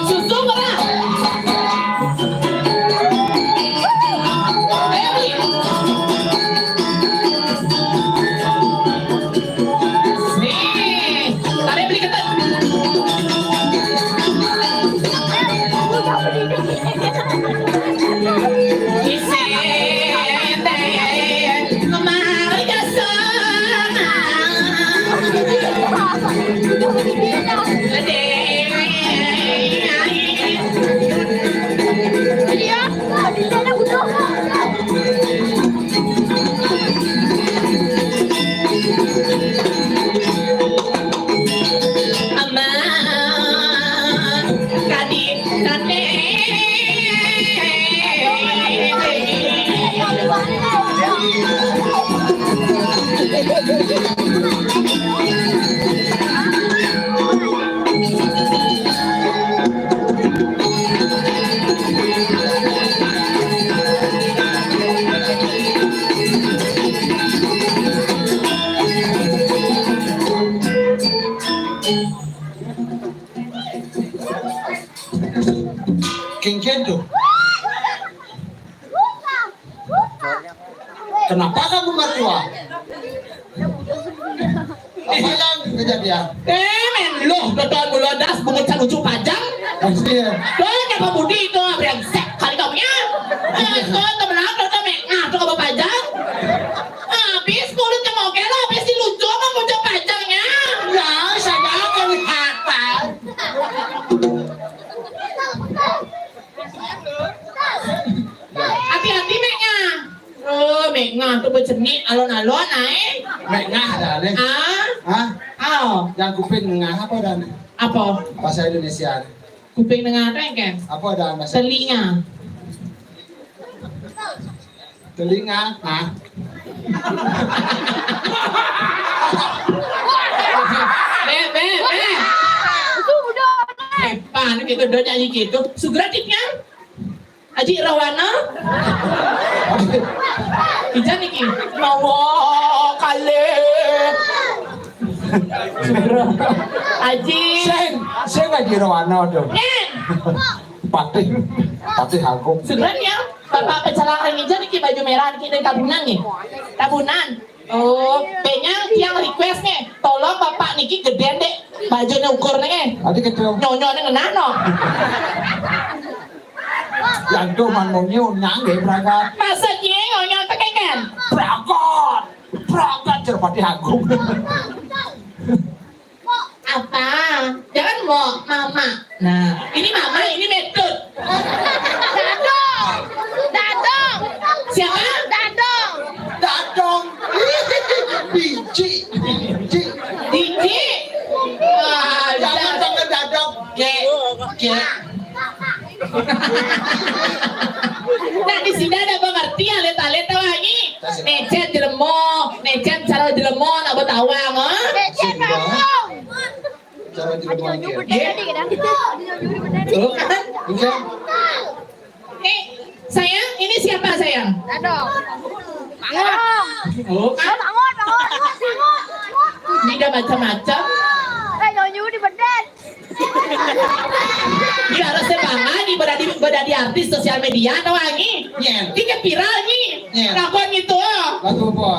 Susu berapa? Nih, tadi beli ketan. King tuh. Kenapa kamu mertua? Apa yang kejadian? Men loh, betul mulut das bungut lucu panjang. Kenapa budi itu brengsek kali kamu ya? Itu temen aku temen tuh kamu panjang. Habis mulutnya mau kira habis dilucu sama muncul panjangnya. Ya, saya akan apa? Hati-hati meknya. Oh, meknya tuh bercenit alon-alon naik. Mengah dah nih. Hah? Yang kuping mengah apa dan? Apa? Bahasa Indonesia. Kuping dengar kan? Apa dan bahasa? Telinga. Telinga. Hah? Be. Pan gitu do nyanyi gitu. Sugratiknya. Aji Rawana. Ijan iki mawa kale. Aji. Sen Aji Rawana dong. Nen. Patih aku. Sugranya. Bapak pecalang hijau niki baju merah niki dari tabunan nih. Tabunan. Oh, kayaknya yang request nih, tolong bapak niki gede deh bajunya ukur nih. Adi kecil. Nyonyone ngenano. Yang tuh manungnya unyang deh berangkat. Masa dia nyonyo tekengan? Berangkat cerpati agung. Apa? Jangan mau mama. Nah, ini mama, ini metode. Dadong. Dadong. Siapa? Dadong. Dadong. Biji. Didi. Wah, Jangan dadong. Ke. Nah di sini ada pengertian leta-leta wangi. Necet necet cara jelemon apa tawang, Becek kampung. Cara Aduh, jelema nyuruh iki. berdiri kan? Nyuruh berdiri. Oke. Sayang, ini siapa sayang? Dadong. Bangun. Oh, Bangun. ini ada macam-macam. Nyuruh di beden. Ini harusnya bangga nih berada di artis sosial media atau wangi. Nyen. Ini kan viral nih. Iya. Lakon gitu. Lagu apa?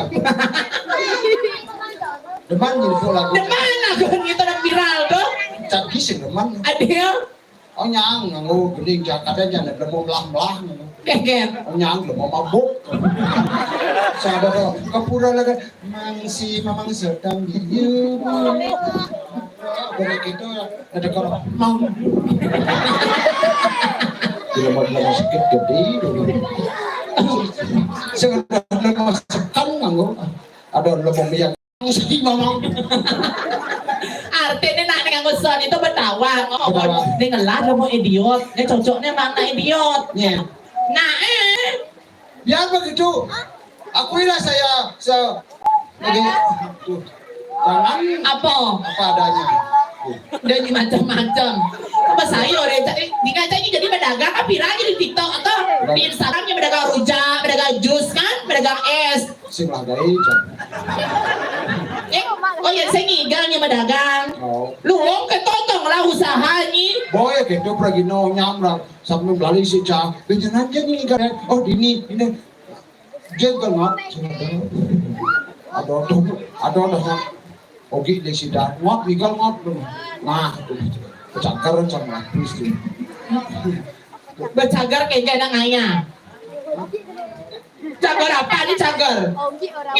Deman gitu lagu. Deman lakon gitu dan viral tuh. Cagi sing deman. Adil. Oh nyang nganggo gening Jakarta jangan ada mau belah-belah. Keken. Oh nyang mau mabuk. Sabar kapura lagi mangsi mamang sedang diu. Dari gitu ada kalau mau. Dia mau sakit gede dulu. Sekarang masukkan nganggo ada lemong yang mesti mamang. Artinya nak nganggo son itu bertawang. Oh, dia ngelah lo mau idiot. Dia cocoknya mana idiot. Nya. Nah, Ya begitu. Akuilah saya lagi tuh. Tangan apa? adanya. Udah di macam-macam. Apa sayur ya? Dikacanya jadi pedagang kan viral aja di TikTok atau di Instagramnya pedagang rujak, pedagang jus kan, pedagang es. Sing lah dari Oh ya saya ngigalnya pedagang. Oh. Lu ke totong lah usahanya. Boy gitu pergi no nyamrak sampai balik si cang. Beneran aja nih kan. Oh ini jaga nggak? Ada. Oke di sini ngot legal ngot. Nah, cagar sama istri. Bercagar kayak ada ngaya. Cagar apa nih cagar? Ogi orang.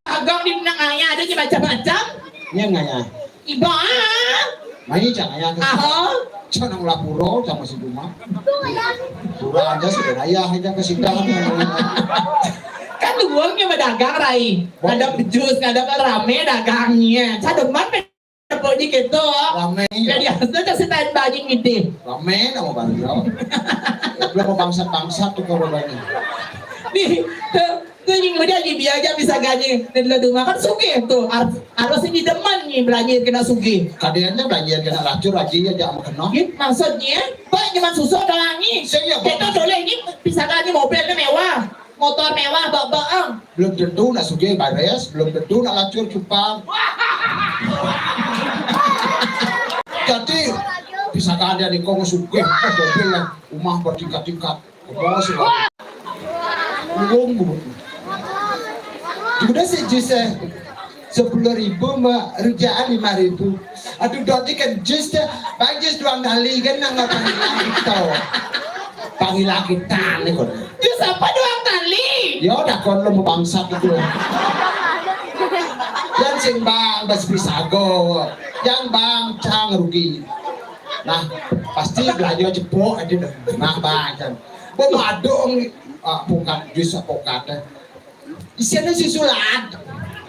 Dagang di ngaya ada macam-macam. Ini nganya. Iba. Mai jangan ya. Jangan lapuro sama si Duma. Pura aja sudah ayah aja ke sidang. Kan uangnya berdagang Rai. Ada jus, ada rame dagangnya. Cademan pokoknya gitu. Rame. Jadi harusnya kasih tahan bajing gitu. Rame nama bangsa. Belum bangsa tuh kalau banyak. Nih, yang muda lagi biaya bisa gaji dan lo makan suge tuh. Harus ini demen nih belanja kena suge. Kadernya belanja kena racun rajinnya jangan kena. Maksudnya, Pak cuma susu doang nih. Saya Kita boleh ini bisa gaji mobilnya mewah. Motor mewah, bapak. Belum tentu nak suge bares, belum tentu nak lacur cupang. Jadi bisa ada di kong suge, mobil lah, rumah bertingkat-tingkat. Bawa sih. Belum. Sudah sejus 10.000 mbak, rujaan 5.000. Aduh berarti kan jus bagus 2 kali kan nggak panggil kita nih kon. Jus apa 2 kali? Ya udah kon lo mau bangsat itu. Yang sing bang bas pisago, yang bang cang rugi. Nah pasti belanja jepok aja deh. Nah bang kan, pemadong bukan jus apokat. Isinya susulan,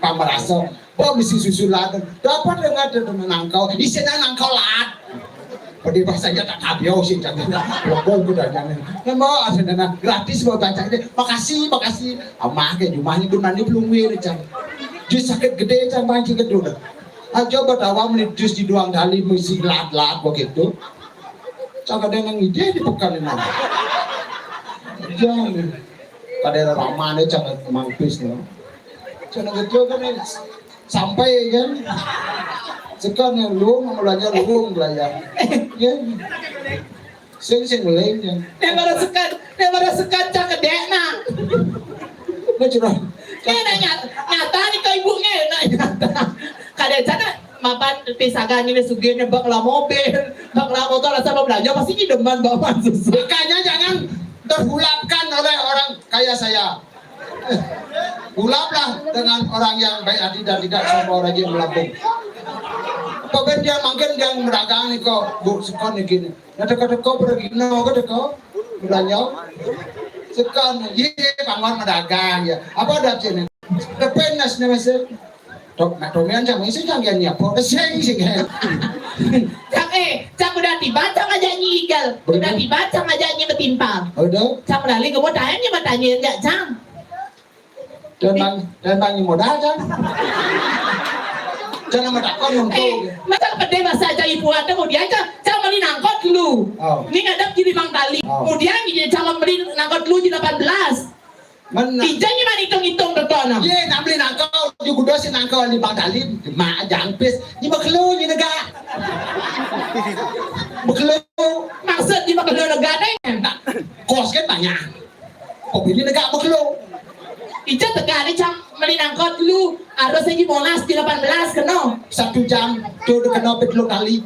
pamerasa. Misi susulan. Dapat dengan nangkau, isinya nangkau lat. Pada bahasanya tak kabio sih jangan lobong udah jangan mau ada dana gratis mau baca ini makasih amah kayak jumahnya tuh nanti belum wir cang jus sakit gede cang banci kedua aja batawa menit jus di 2 kali mesti lat begitu cang ada yang ide di pekan ini jangan pada ramane cang mangpis no cang gitu kan sampai kan sekarang lu mulanya lu belajar ya sing lain ya Baru sekan Daripada sekacang kedekna. Macam Nyata nih ke ibunya nyata. Kadang sana mapan pisagan ini sugihnya bakla mobil, bakla motor rasa belanja pasti ini demen bawa susu. makanya jangan terhulapkan oleh orang kaya saya. Hulaplah dengan orang yang baik hati dan tidak semua orang yang melambung. Pokoknya dia makin yang meragang nih kok bu sekon nih gini. Nanti kau pergi no kau belanja. Sekarang, ye bangun medagang ya. Apa ada sini? Kepenas nih masih. Dok, nak domian jangan isi jangan nyiap. Sing sing. Cak udah dibaca aja nyigal, udah dibaca aja nyi betimpang. Udah. Cak lali kamu tanya bertanya enggak cang. Dan bang modal kan. Jangan medakon untuk. Masa pede bahasa aja ibu ada kemudian cang beli nangkot dulu. Ini ngadap jadi bang tali. Kemudian dia cang beli nangkot dulu di 18. Mana? Ijanya mana hitung-hitung betul. Ye, nak beli nangkau, juga dosi nangkau di bang tali, mak jangpis, ni maklu ni negara. Maklu. Maksud di bakal negara Nak kos kan banyak. Kok pilih negara maklu? Ija tegak cang beli nangkot dulu. Harusnya di Monas di 18 kena. 1 jam, tu udah kena 10 kali.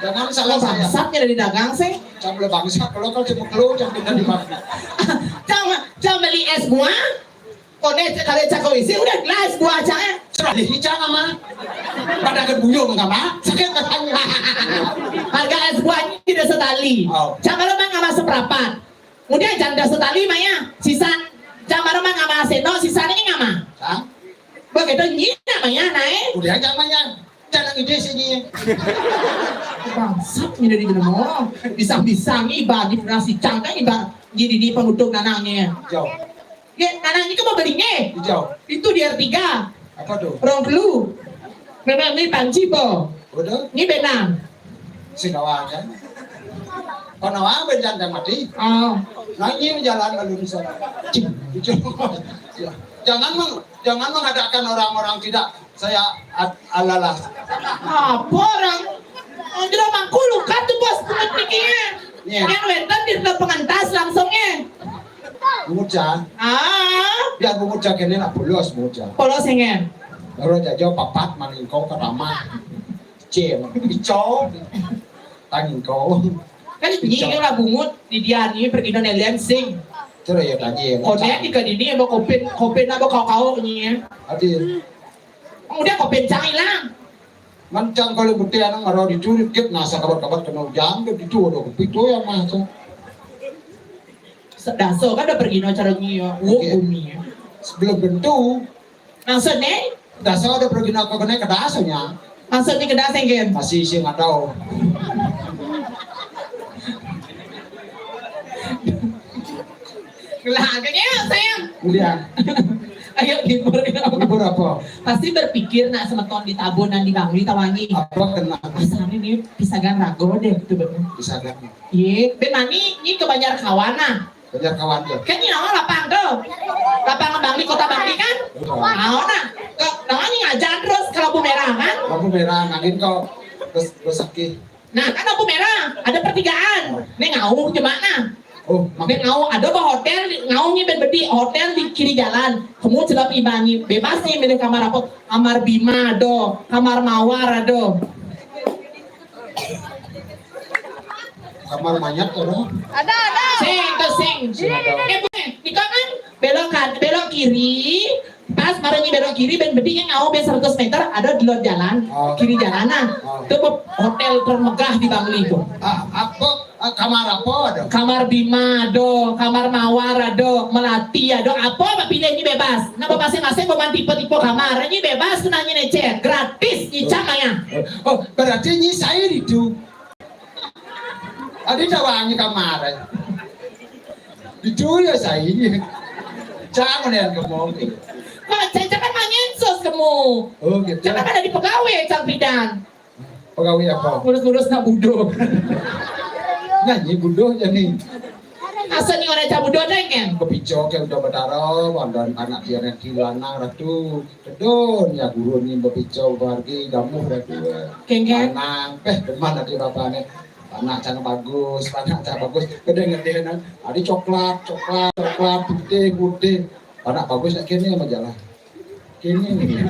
Jangan salah saya. Bangsatnya dari dagang sih. Jangan bangsa, kalau kau cuma maklu, jangan pindah di mana. Cang beli es buah. Kone kalau cak isi udah gelas buah cang. Serah di hijau nama. Pada kebuyung nggak mah? Sakit katanya. Harga es buahnya tidak setali. Cang kalau mah nggak masuk seprapat. Kemudian janda setali mah ya. Sisa cang kalau mah nggak masuk seno, sisanya nggak mah. Begitu nyi namanya naik. Udah namanya. Jangan ide sini. Bangsat ini dari mana? Bisa-bisa nih bagi nasi cang kan jadi di penutup nanangnya. Jauh. Ya nanangnya kan mau belinya. Hijau. Itu di R3. Apa tuh? Rong dulu. Memang ini panci po. Udah. Ini benang. Sinawa kan. Kalau awak berjalan mati. Oh. Nanti jalan lalu sana. Jangan mengadakan orang-orang tidak saya alalah. Apa orang? Anjir mangku luka tuh bos pikirnya. Yang wetan di pengantas langsungnya. Bumuca. Biar bumuca kene nak polos bumuca. Polos yengen. Baru jajo papat maningko kerama. Cem, bico. Tangingko. Kan ini lah bungut di dia ini pergi nonton lensing. Terus ya tanya. Konek di kedini mau kopen apa kau ini. Hadir. Kemudian kopen cang hilang. Mancang kalau bukti anak marah dicuri kit nasa kabar-kabar kena jam ke itu ada itu ya masa. Daso kan udah pergi nonton caranya. Bumi. Sebelum bentuk. Maksudnya? Daso udah pergi nak kena ke dasarnya. Maksudnya ke dasar game. Masih sih nggak tahu. Gelaganya sayang. Kemudian. Ayo libur ya. Libur apa? Pasti berpikir nak semeton di tabunan di Bangli tawangi. Apa kena? Asalnya ini pisagan rago deh itu bener. Pisagan. Iya, ben mani ini ke Banjar Kawana. Banyak kawan tuh. Kan ini nama lapang tuh. Lapangan Bangli, kota Bangli kan? Mau nah. Kok namanya ngajar terus ke lampu merah kan? Lampu merah angin kok besaki. Nah kan lampu merah ada pertigaan. Ini ngauh gimana? Oh, Ben ngau ada apa hotel ngaunya ben bedi hotel di kiri jalan. Kamu celap ibani bebas nih milih kamar apa? Kamar Bima do, kamar Mawar do. kamar mayat ada? Ada. Sing. Ini kan belok kiri. Pas marahnya belok kiri ben bedi yang ngau ben 100 meter ada di luar jalan, kiri jalanan. Itu hotel termegah di Bangli itu. Apa? Kamar apa ada? Kamar Bima do, kamar Mawar do, Melati do, apa pilih ini bebas. Nah masing-masing mau tipe-tipe kamar, ini bebas tuh nanya necet, gratis nyicam ya. Oh, berarti ini saya itu. Ada jawabannya kamar. Itu ya saya. Jangan yang ngomong. Kok saya kan manyensos kamu. Oh gitu. Jangan ada di pegawai cang bidan. Pegawai apa? Ngurus-ngurus nak budo. Nyanyi budo jadi. Asal ni orang cang budo dengan. Kepicok yang udah berdarah, dan anak dia yang kilana ratu. Kedon ya guru ni kepicok pergi damu ratu. Kengken. Nang, mana di bapaknya? Anak cara bagus, anak cara bagus. Gede-gede kan, ada coklat, putih. Anak bagus nak kini majalah. Kini nih.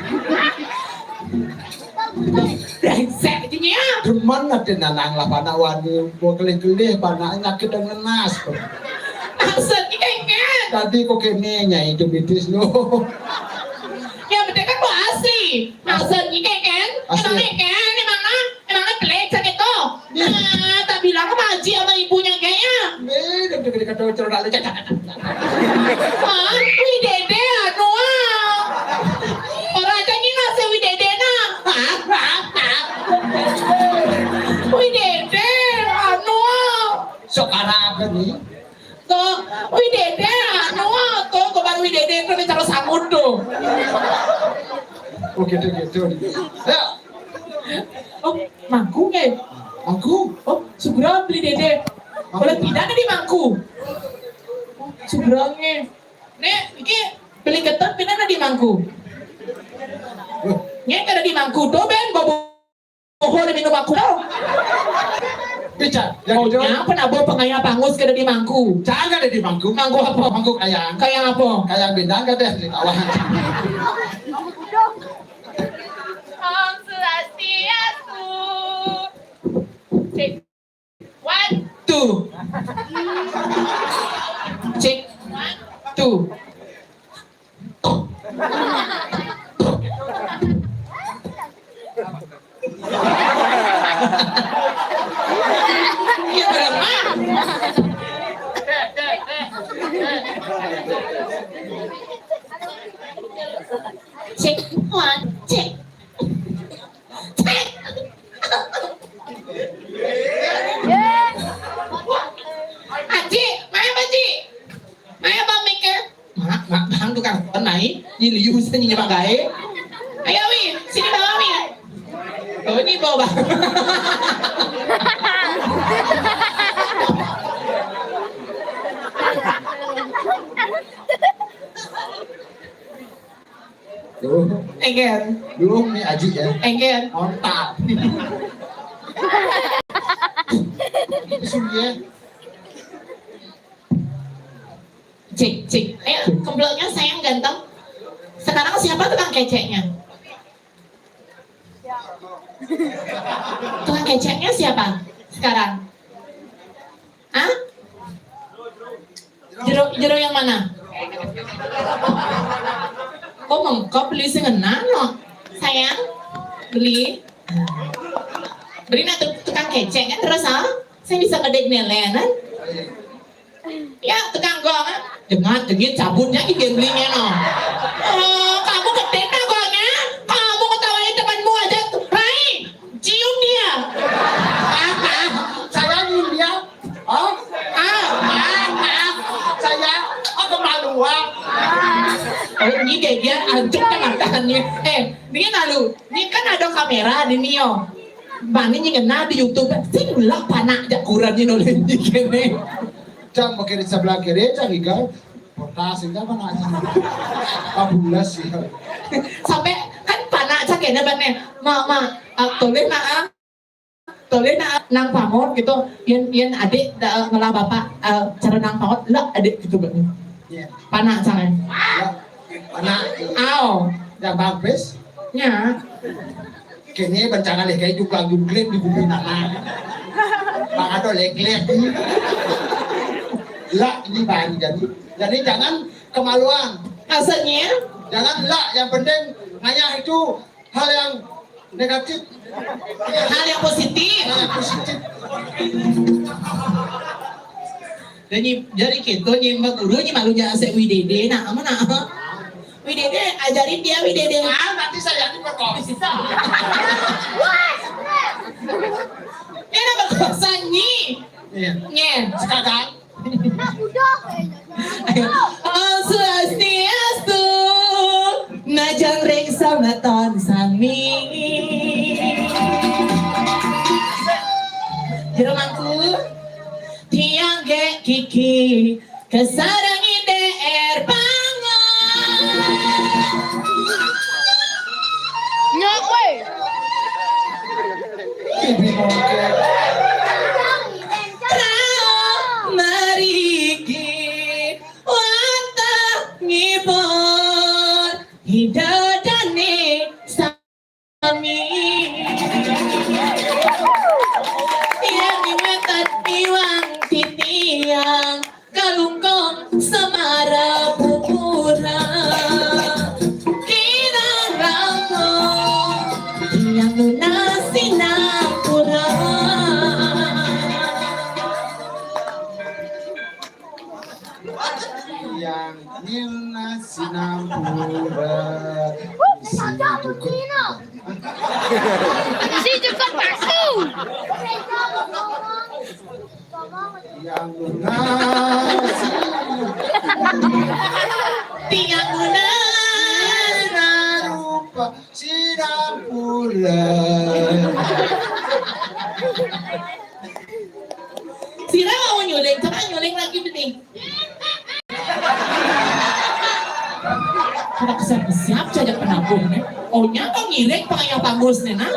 Brengsek jadinya. Cuman nanti nanang lah panak wani, buat kelih-kelih panak nyakit dan ngenas. Maksudnya kayaknya. Tadi kok kini nyai diabetes lo. Ya betul kan bu asli. Maksudnya kayaknya. Asli. Emangnya pelecet itu. Tak bilang ke Maji sama ibunya kayaknya. Udah kata cerita lu cacat. Hah? Wih dede anu orang aja ini nasi wih dede na. Wih dede anu Sekarang apa nih? tuh wih dede anu tuh kemarin wih dede itu nih cara sanggup tuh. Oh gitu. Ya, Oh mangku ya? aku. Oh segera beli dede. Boleh tidak nih di mangku? Seberangnya. Nek, ini beli ketan pindah di mangku. Nek ada di mangku tuh ben bobo minum aku tau. Bicara. Oh, apa nak bawa pengaya pangus ke di mangku? Jangan ada di mangkuk. Mangku apa? Mangkuk ayam. Kayak apa? Kayak bintang kan deh di bawah. Om Swastiastu. Cek. One. Tuh. Cek. Tuh. Ya berapa? Cek. One. Cek. Cek. Aji, mana Aji? Mana Bang Mika? Mak, bang tukang naik, ini liu sini bagai. Ayo Wi, sini bawa Wi. Oh ini bawa. Tuh, Engger, belum nih Aji ya. engger. Ontak. Sudah. Cek. Ayo, kembloknya sayang ganteng. Sekarang siapa tukang keceknya? Tukang keceknya siapa sekarang? Hah? Jero yang mana? Kok beli sengenan loh? Sayang, beli. Beli nak tukang keceknya terus ah? Saya bisa ngedek nelenan. Ya tukang gong jangan degit cabutnya ini belinya no. Oh, kamu gede gongnya, kamu ketawain temanmu aja tuh. Hai, cium dia. Saya ini dia. Oh, saya kemaluan. Oh ini dia anjing kan tangannya. Ini lalu, ini kan ada kamera di Nio. Bang ini kena di YouTube. Sing lah panak jak kurangnya nolin di kene. Jam kiri sebelah kiri, cari gal. Potas enggak mana aja. 14 sih. Sampai kan panak cak kene banget. Mama, toleh na nang pamot gitu. Yen adik ngelah bapak cara nang pamot lah adik gitu banget. Iya. Panak cak. Anak. Aw, Yang bagus. nya. Kini bencana leh kayak jungklang-jungkling di bumi nana. Bang ada lek-lek. Lah ini bahan jadi jangan kemaluan. Maksudnya? Jangan lah, yang penting hanya itu hal yang negatif. Hal yang positif. Hal yang positif. Jadi gitu nyimak gurunya malunya asek widede nak mana? Widede ajarin dia widede. Nanti saya ini berkomis. Ini ada berkosan nih. Iya. Nyen. Sekarang. Om Swastiastu, najang reksa maton sami. Jermanku, tiang ge kiki, kesarangi DR pangan. Nyok weh. Ibu mungkin. hidadane sami yang dimekat iwang titiang kalungkong samara pupura kirang ramo yang lunasi napura. Yang nilna sinampura Si cepat masuk. yang lunasi Tiang lunas rupa sinampura. sila mau nyuling, coba nyuling lagi nih. Kada siap saja penabung nih. Ohnya kau ngiring pakai yang bagus nih nah.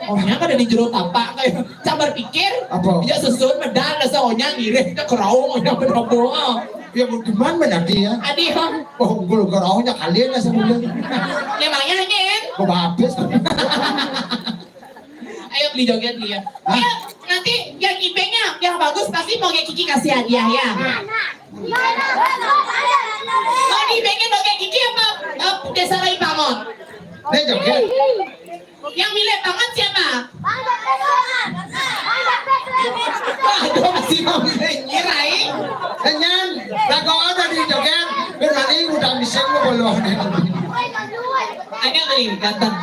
Ohnya kada di jero tapak kayak sabar pikir. Apa? Dia susun medal rasa ohnya ngiring ke keraung ohnya penabung. Ya gimana berarti ya? Adi ha. Oh, gue keraunya kalian lah sebelum Memangnya ngin. gue habis. Ayo beli joget dia. Ayo nanti yang ipengnya yang bagus pasti mau kayak Kiki kasih hadiah ya. Oh di ipengnya mau kayak Kiki apa? Desa Rai Pangon. Nih joget. Yang milih banget siapa? Aduh masih mau milih nyirai. Kenyan, lagu ada di joget. Berani udah bisa gue belum. Ayo nih ganteng.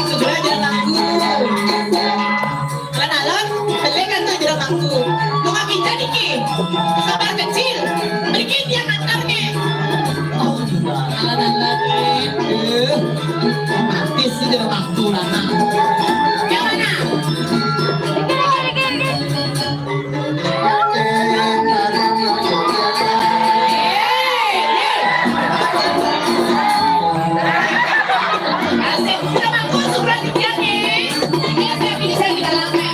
Segera jalanku. Kenalan, belikan tuh jalanku. Lu nggak bisa Niki. Sabar kecil. Niki dia ngantar nih. Oh, kenalan lagi. Mati sih jalanku lama. Yang mana? Asik, jalanku sudah dijamin. Ini saya bisa di dalamnya.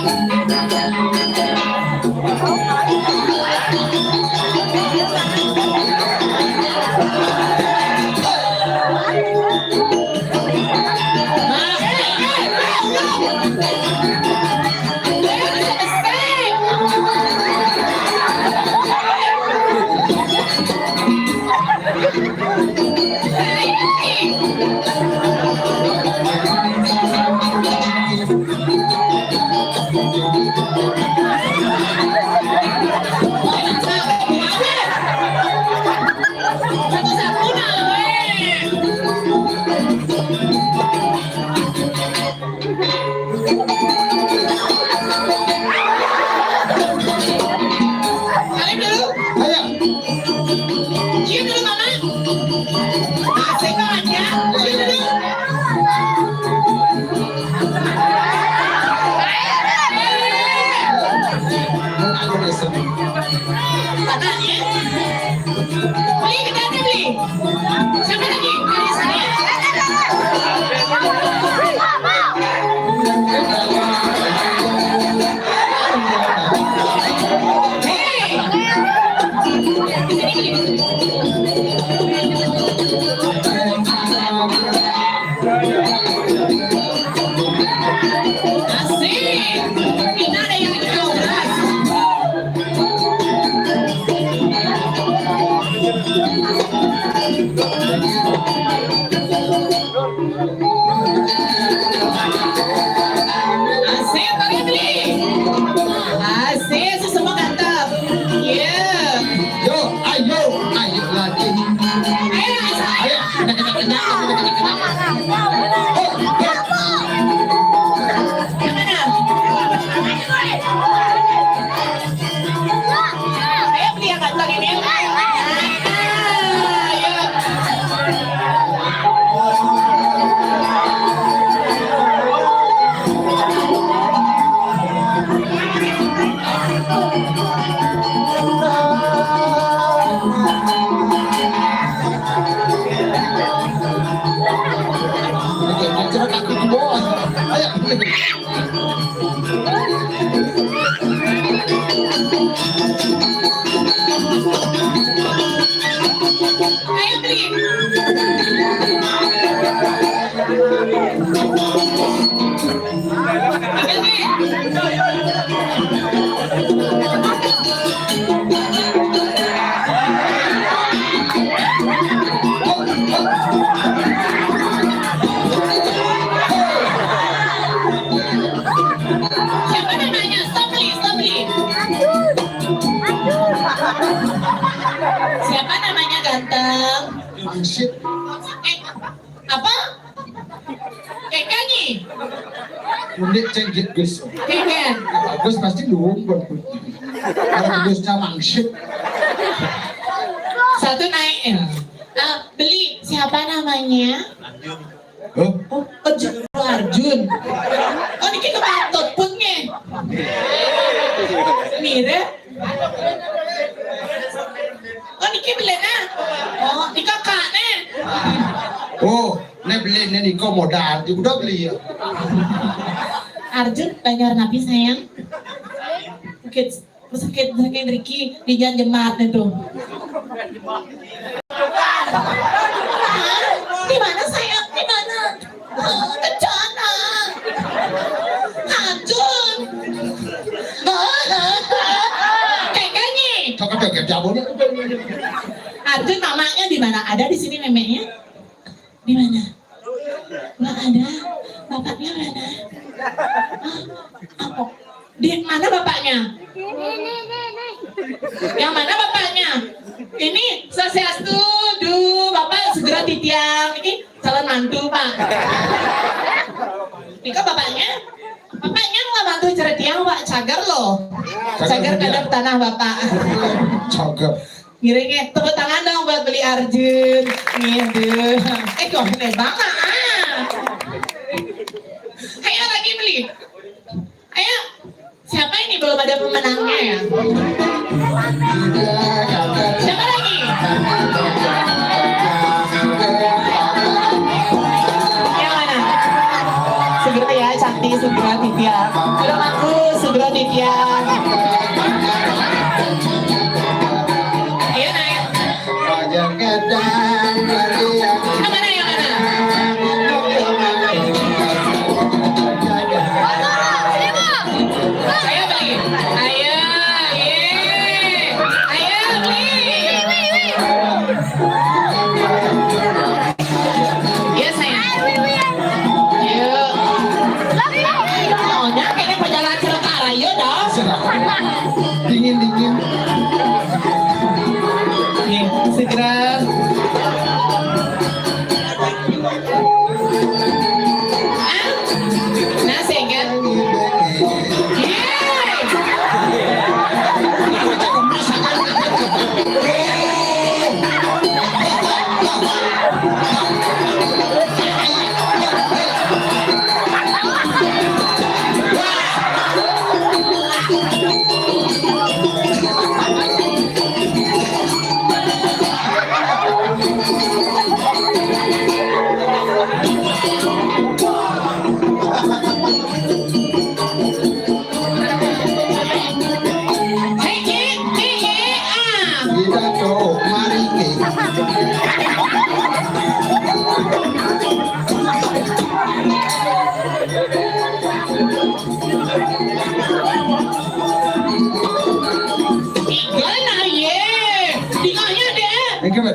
Ayo beli. Siapa namanya? Stop beli, stop beli. Siapa namanya ganteng? Mangsip. Apa? Kekangi. Unik cenggit Gus. Keken. Gus pasti lumbur. Kalau Gusnya mangsip. Satu naik. Beli. Siapa namanya? Oh, Oh, Arjun. Oh, ini kita patut punnya. Mirip. Oh, ini kita beli na. Oh, ini kakak na. oh, ini beli ini kok modal, udah beli ya. Arjun, banyak napi sayang. Sakit Ricky di jalan jemaat itu. Di mana sayang? Di mana? Kencana. Arjun. Kayaknya. Kakak kayak jabonnya. Arjun mamanya di mana? Ada di sini memeknya? Di mana? Nggak ada. Bapaknya mana? Apa? Di mana bapaknya? Yang mana bapaknya? Ini Swastiastu, Bapak segera titiang. Ini calon mantu, Pak. Ini kan bapaknya? Bapaknya nggak bantu cari tiang, Pak. Cagar loh. Cagar kadap tanah Bapak. Cagar. Ngiringnya, tepuk tangan dong buat beli Arjun. Gitu. Kok gede banget. Ayo lagi beli. Ayo. Siapa ini belum ada pemenangnya ya? Siapa lagi? Yang mana? Segera ya, cantik, segera Titya. Sudah mampu, segera Titya. Ayo naik. Yang mana, yang mana? Ayo beli. Ayo, ye. Ayo beli. Iya sayang. Ayo. Maunya kayaknya perjalanan Cilengkara ayo dong. Dingin dingin. Nih, segera. Nah, sehingga.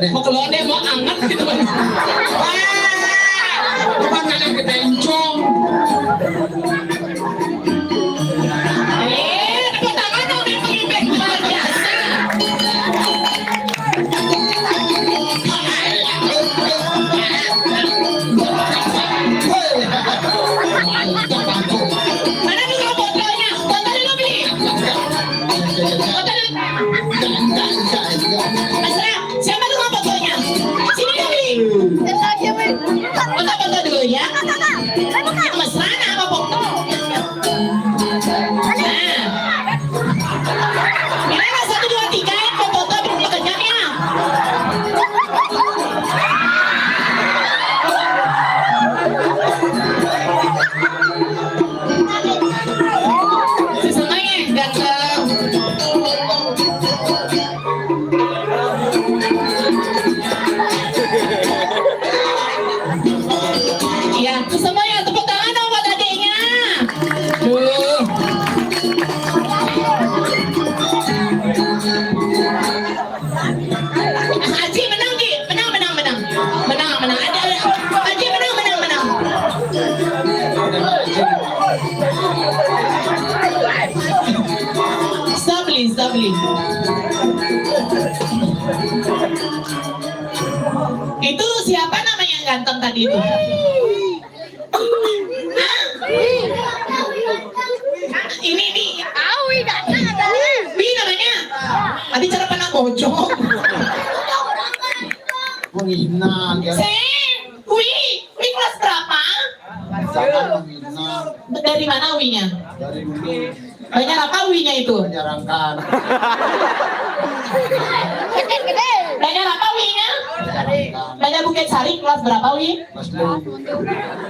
Mau keluar deh, mau anget gitu. Wah, bukan kalian ketencong. tepuk tangan dong nih pengibek luar biasa. Mana dulu botolnya? Botol dulu beli. Botol dulu. Asra, siapa dulu botolnya? Sini dulu beli. Botol dulu ya. Stop, Lee. Itu siapa namanya yang ganteng tadi itu? Ini Awi datang ada. Wi namanya. Tadi cara pandang bojong. Menghina ya. Wi kelas berapa? Jangan menghina. Dari mana Winya? Dari dulu Banyak apa Winya itu? menyarankan. Gede. Banyak apa Winya? Banyak Bukit Sari kelas berapa Wi? Mas Lu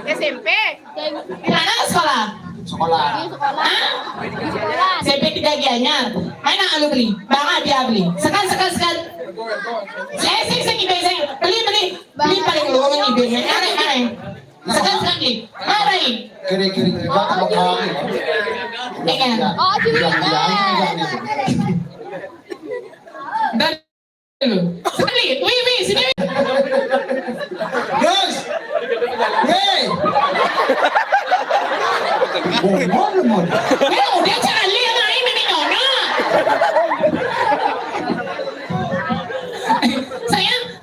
SMP. Di mana sekolah? sekolah. Di sekolah. Di sekolah. SMP 3 Gianyar. Mana alu beli? Bang dia beli. Sekan. Saya beli paling luang ibe. Mana? Sekan beli. Mana ini? Kiri juga kalau kau. Ingat. Oh, juga. Dan dulu. Sekali. Wi sini. Terus. Hei. Mon. Udah jangan lihat main ini nyonya.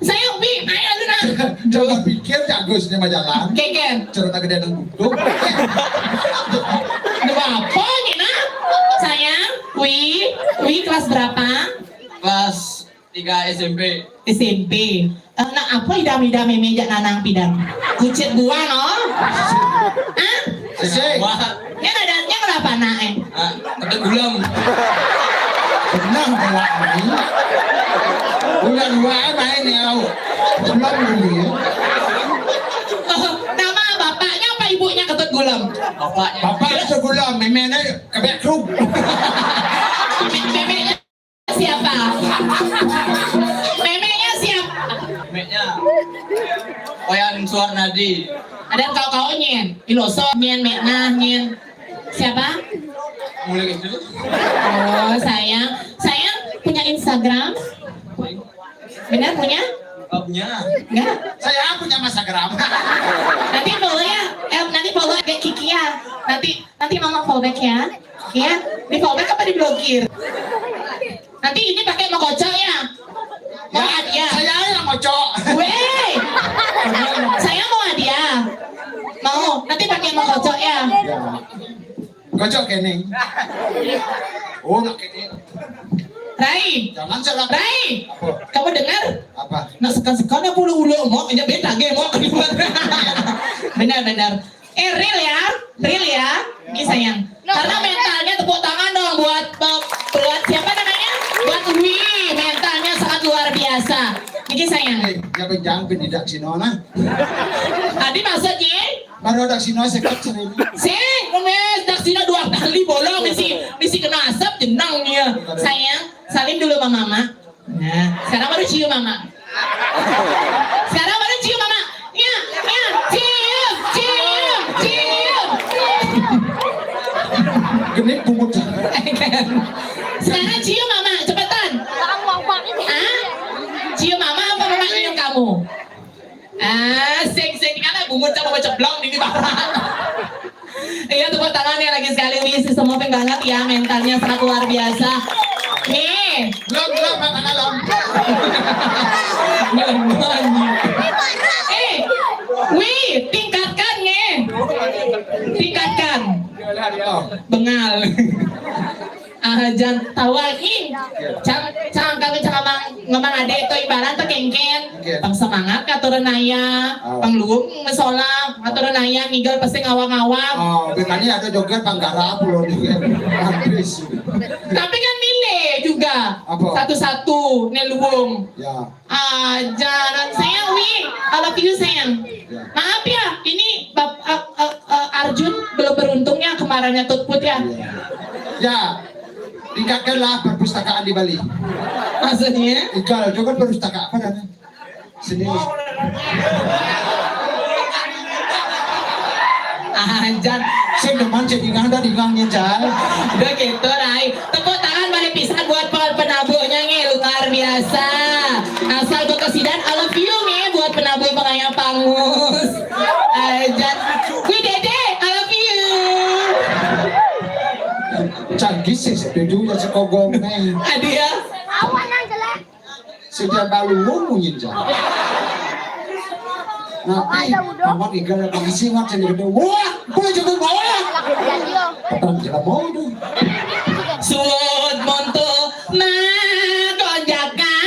Saya Wi, ayo lu nak. Coba pikir jagusnya majalah. Keken. Cerita gede dan duduk. Apa nih nak? Sayang, Wi kelas berapa? Kelas 3 SMP. SMP. Nah apa idam meja nanang pidam? Kucit gua no? Hah? Asik. Wah, Yang kenapa nak? ada gulam. Tenang pelak ini. Bulan dua main ya. Bulan dulu ya. Nama bapaknya apa ibunya ketut gulam? Bapaknya. Bapaknya segulam, memenya kebek krub. Memenya siapa? Memenya siapa? Memeknya Wayan Suwarnadi. Ada kau nyen, iloso nyen, meknah nyen. Siapa? Mulai gitu. Oh sayang punya Instagram? Benar punya? Punya. Enggak? Saya punya Instagram. Nanti follow ya, nanti follow kayak Kiki ya. Nanti mama follow back ya. Ya, di follow back apa diblokir? Nanti ini pakai mau kocok ya. Mau hadiah. Saya yang ngocok. Wey, saya mau hadiah. Mau, nanti pakai mau kocok ya. Ya. Ngocok kening. Oh, nak kening. Rai, Jangan salah. Rai, Apa? kamu dengar? Apa? Nak sekan apa ulu mau aja beta ge mau benar. Real ya, ini sayang. Karena mentalnya tepuk tangan dong buat siapa namanya? Buat Wi, mentalnya sangat luar biasa. Ini sayang. Ya benjang pendidak sinona. Tadi maksudnya, Baru ada sino sekat seribu. mes daksina 2 kali bolong misi kena asap jenang dia. Sayang, salim dulu sama mama. Nah, sekarang baru cium mama. Ya, cium. Genit pungut. Sekarang cium mama, cepetan. Uang ini. Cium mama apa mama cium kamu? Sing karena bungut sama ceblong ini barang. Iya tepuk tangannya lagi sekali Wisi semua penggalat ya mentalnya sangat luar biasa. Nih, Belum makan alam. Tingkatkan bengal. Jangan tawagin. Jangan kami ngomong adek itu ibarat kengken. Pang semangat katurun naya, pang luung mesola, katurun naya nigel pasti ngawang-ngawang. Oh, betanya ada joget panggara pulau nih. Habis. Tapi kan milih juga. Apa? Satu-satu neluung. Ya. Jangan sayang Wi, I love you sayang. Ya. Maaf ya, ini Arjun belum beruntungnya kemarinnya tutput ya. Ya. Tingkatkanlah perpustakaan di Bali. Maksudnya? Igal, juga perpustakaan apa kan? Sini. Jangan. Saya deman cedingan dah digangnya cal. Udah gitu Rai. Tepuk tangan balik pisan buat penabuhnya nih luar biasa. Asal bekesidan I love you nih buat penabuh pengayang pangus. Jangan. Wih Dede I love you. canggih sih setuju ya sekogong nih. Adia. Awan ang jelek. Sudah balu mungkin jangan. Nanti mama tinggal pengisi mak sendiri tuh. Wah, boleh jadi wah. Jadi yo. Tetap tidak mau tuh. Suwud monto na konjakan.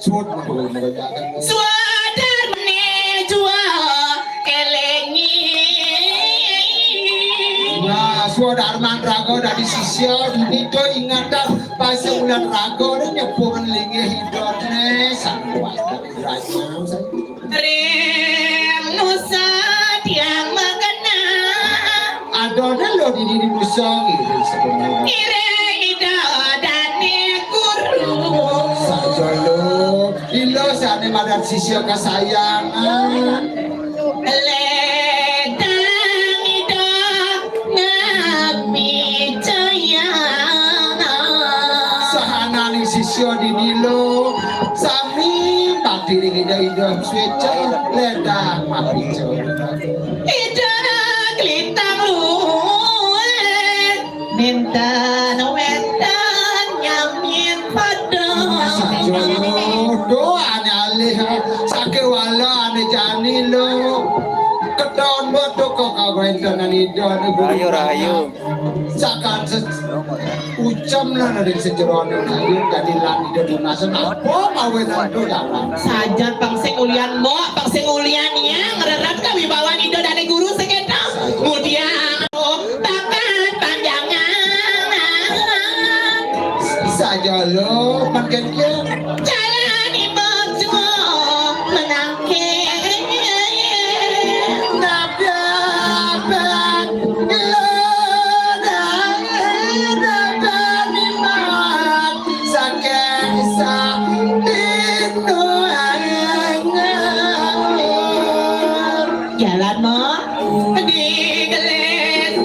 Suat mah boleh mengerjakan. Suadar ne jua kelengi. Nah, suara Arman Rago dari sisial ini tuh ingatan pas ulan Rago dan nyepungan lingi hidupnya sangat dari raja. Rem nusa tiang magana. Adonnya lo di diri musa gitu sebenarnya. Ire ida dane guru. Saja lo, ilo sana madat sisial kesayangan. Ledang ida ngapi caya. Sahana ning sisio di nilo sami patiri ida swece ledang mapico Ida klitang luwe. Minta nawetan nyamin padang. sajolo doa ane alih sake wala ane jani lo kedon bodo kok kawain kanan ida Rahayu, rahayu. sakan ucam lah dari sejeroan rahayu jadi lan ida dunasan apa kawinan do dalam Sajan pangsing ulian mo, pangsing ulian ya ngererap kawibawan Indo dari guru seketa. Kemudian bakat panjangan. saja lo makin Jalan ibu menangke. Jalan mo di gelet.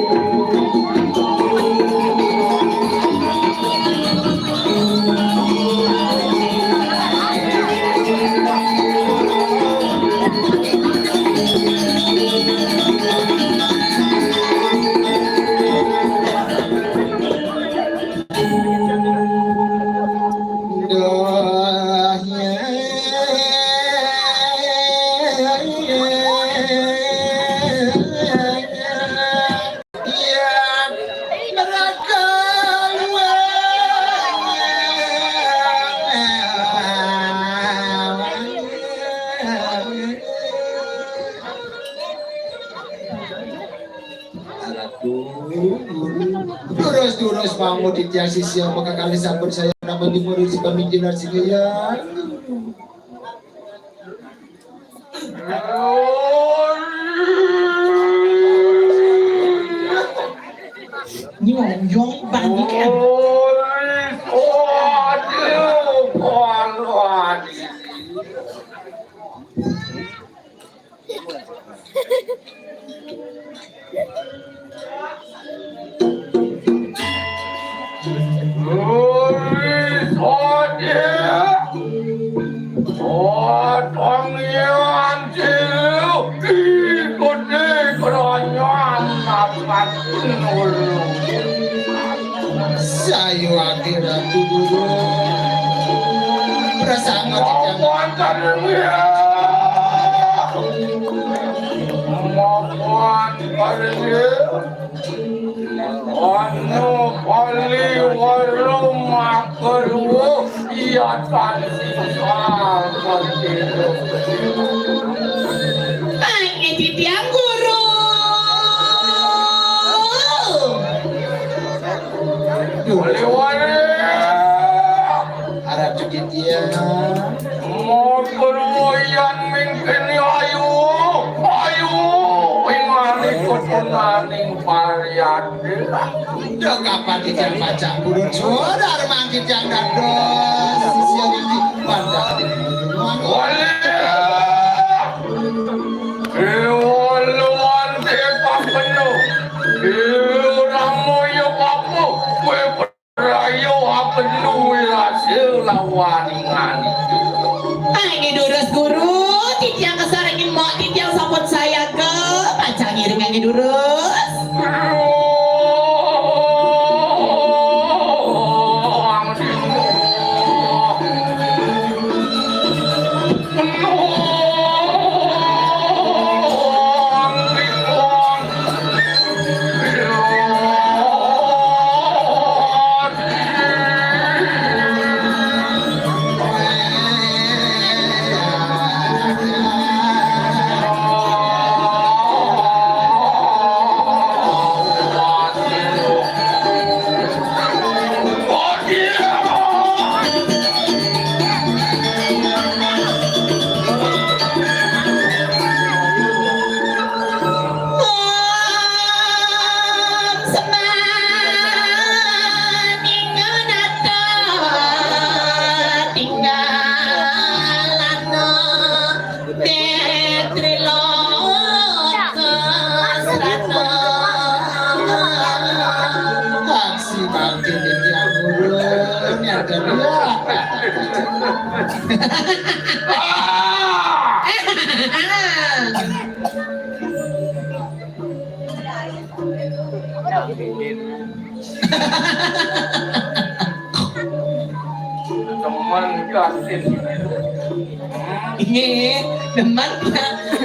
Durus mau ditiasi siapa kali sabar saya bagi murid si pemikiran si gaya. Nyonjong panik kan. Saya akhirat dulu perasaan Pakai titiang guru. Arab juga dia Mau keruyan mungkin ayu ingani kutunaning pariade udah kapan kita baca burung suara mangkit yang dados siang ini pandang di wale ewaluan tepa penuh orang moyo kapu kue perayo penuh hasil lawan ingani Ini durus guru, titiang kesarengin mau titiang sapot saya ke baca ngiring ini durus. Teman kasih. Ini teman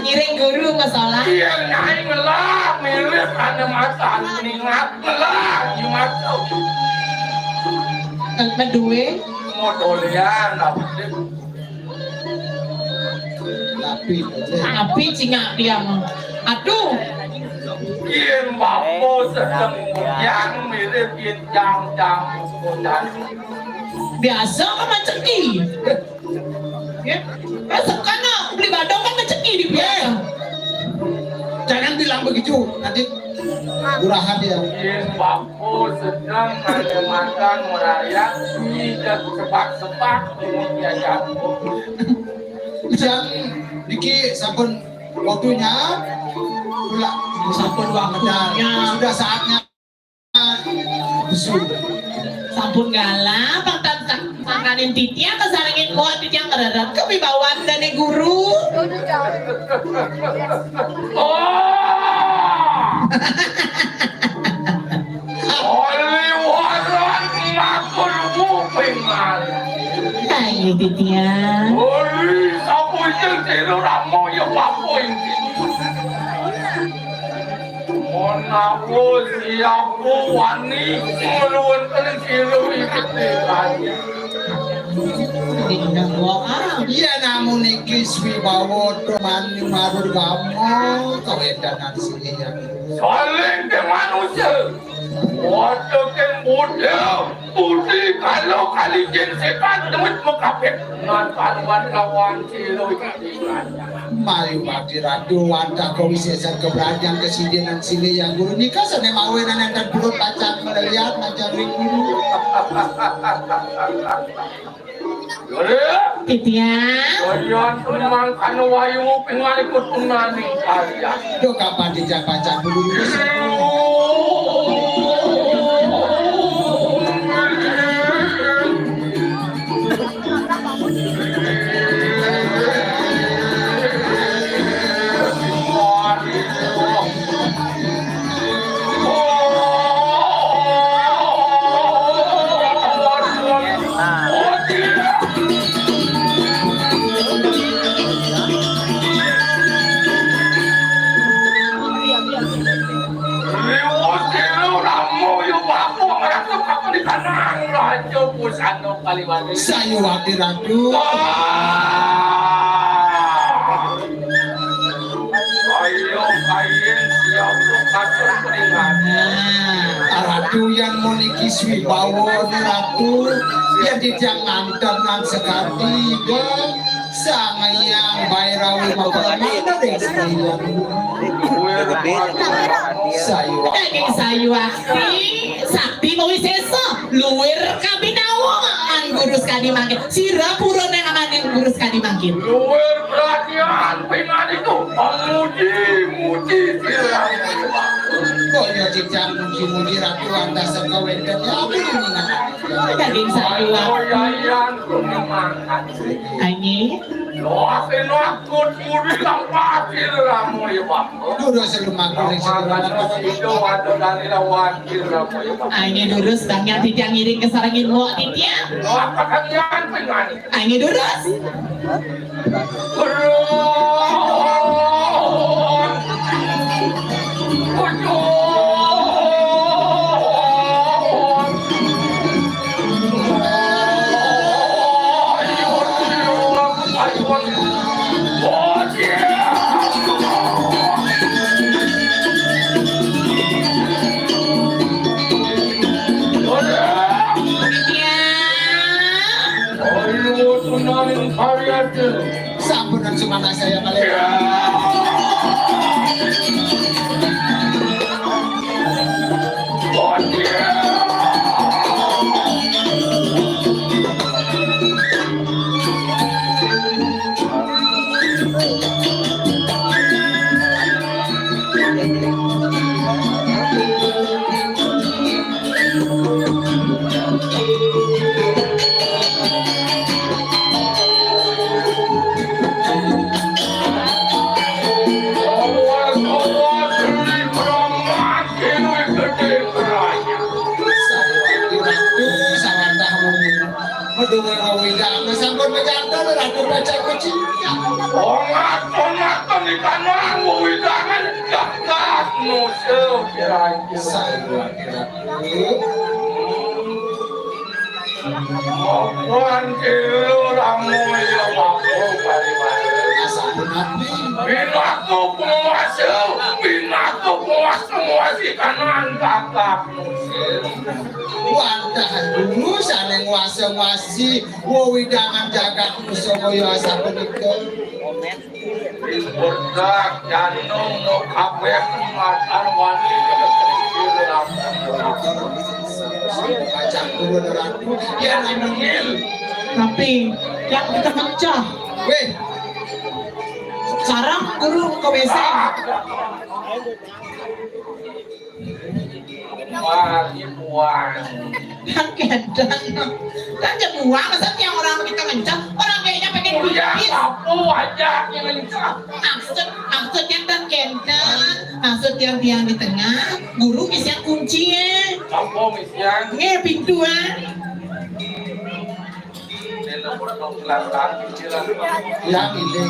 ngiring guru masalah. Iya nyai ngelak mirip ada masa ningat ngelak gimana? Kedua Modolian tapi cingak dia mah. Aduh, Yên bapo sedang yang mirip yang dan biasa kan maceki. Ya, karena beli badong kan maceki di biasa. Jangan bilang begitu, nanti murahan dia. Yên bapo sedang ada makan merayap tidak sepak-sepak dengan jatuh. Yang Diki sampun waktunya pula sampun waktunya sudah saatnya besul. Sampun galah, tangkanin titiang kesarengin kuat titiang ngererat kewibawaan dan guru. Oleh waran makul muping Ayo titiang. Oi, sapu yang tiru ramo ya bapo yang Monaku siapu wani muluan kalian tiru ikut lagi. Tinggal doa. Iya namun iki swibawa teman marur kamu kawedanan sini ya. Saling ke manusia. Waktu ke muda, putih kalau kali jensekan temen mengkapit. Nanti lawan tiru ikut Mayu bakti ratu wanta kau wisesa keberanian kesidinan sini yang guru nikah sana mawenan yang dan perut pacar melihat macam guru. Titiang. Kalian memang kanu wayu pengalikut unaning kalian. Do kapan dijak pacar dulu Sayu waktu ratu. Ayo kain siap kasar peringatan. Ratu yang memiliki swibawa ratu yang dijang dengan sekali dan sama yang bayrawi mapamana deh Sayu sakti mau wisesa luwer kabinawaan guru sekali makin. Sira pura neng amaning guru sekali makin. Luar perhatian pengen itu muji sirah. Kok ya cicak muji-muji ratu anda sekawendel ya apa ini? Daging sayur. Yayan kumakan. Ini. Loakin wakut muri lampatin ramu ya Pak. Dulu sebelum aku Itu ada dari lawakil ramu ya Pak. Ini dulu sedangnya tidak ngiring ke sarangin mau tidak. Loakan yan pengen. Ini dulu. Sampunan semana saya balik. Sampun menjatuh ratu baca kucing. Ongat ikan mangu widangan jagat musuh kira-kira. Mohon kilo ramu ya waktu bari-bari. Binaku puas semua si kanan kakak musuh. Wadah dulu sana nguasa-nguasi widangan jagat musuh kaya sampun itu. Berdak jantung no kabeh makan wani kedekir ramu. Baca guru ratu ya namanya. Tapi yang kita pecah. Weh, Sekarang guru ke WC. Mari buang. Kan kedang. Kan buang masa yang orang kita kencang, orang kayaknya pengen Ya pipis. apa aja yang mencak. Maksud yang dan kentang, maksud yang tiang di tengah, guru bisa kunci ya. Apa misian? Nge pintuan. yang ini.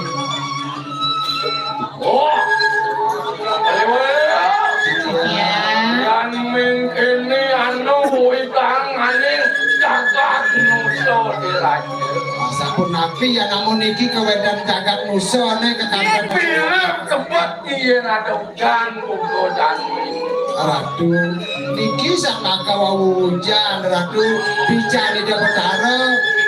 Oh, Ya. yang ini anu wikang aning jagat nuso diraja. Sampun nabi ya namun niki kewedan jagat musuh nih ketampan. Pilih cepat ingin ada hujan kuku dan Ratu niki sama kawawu hujan ratu dicari dia betara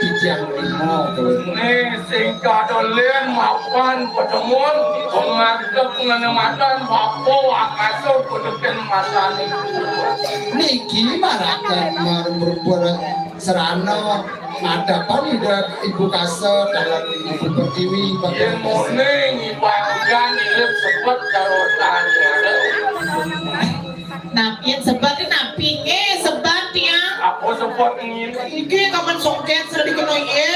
di tiang lima. ini singkat dolen maupun pertemuan mengadep mengematan bapo akaso kudukin matan Niki marakan berbuat serana ada apa nih ibu kasar dalam ibu pertiwi yang morning ibadah ilip sepet karotan Nah, yang sebat ini napi sebat ya. apa sepet ingin Iki kapan songket sudah dikenoi ya.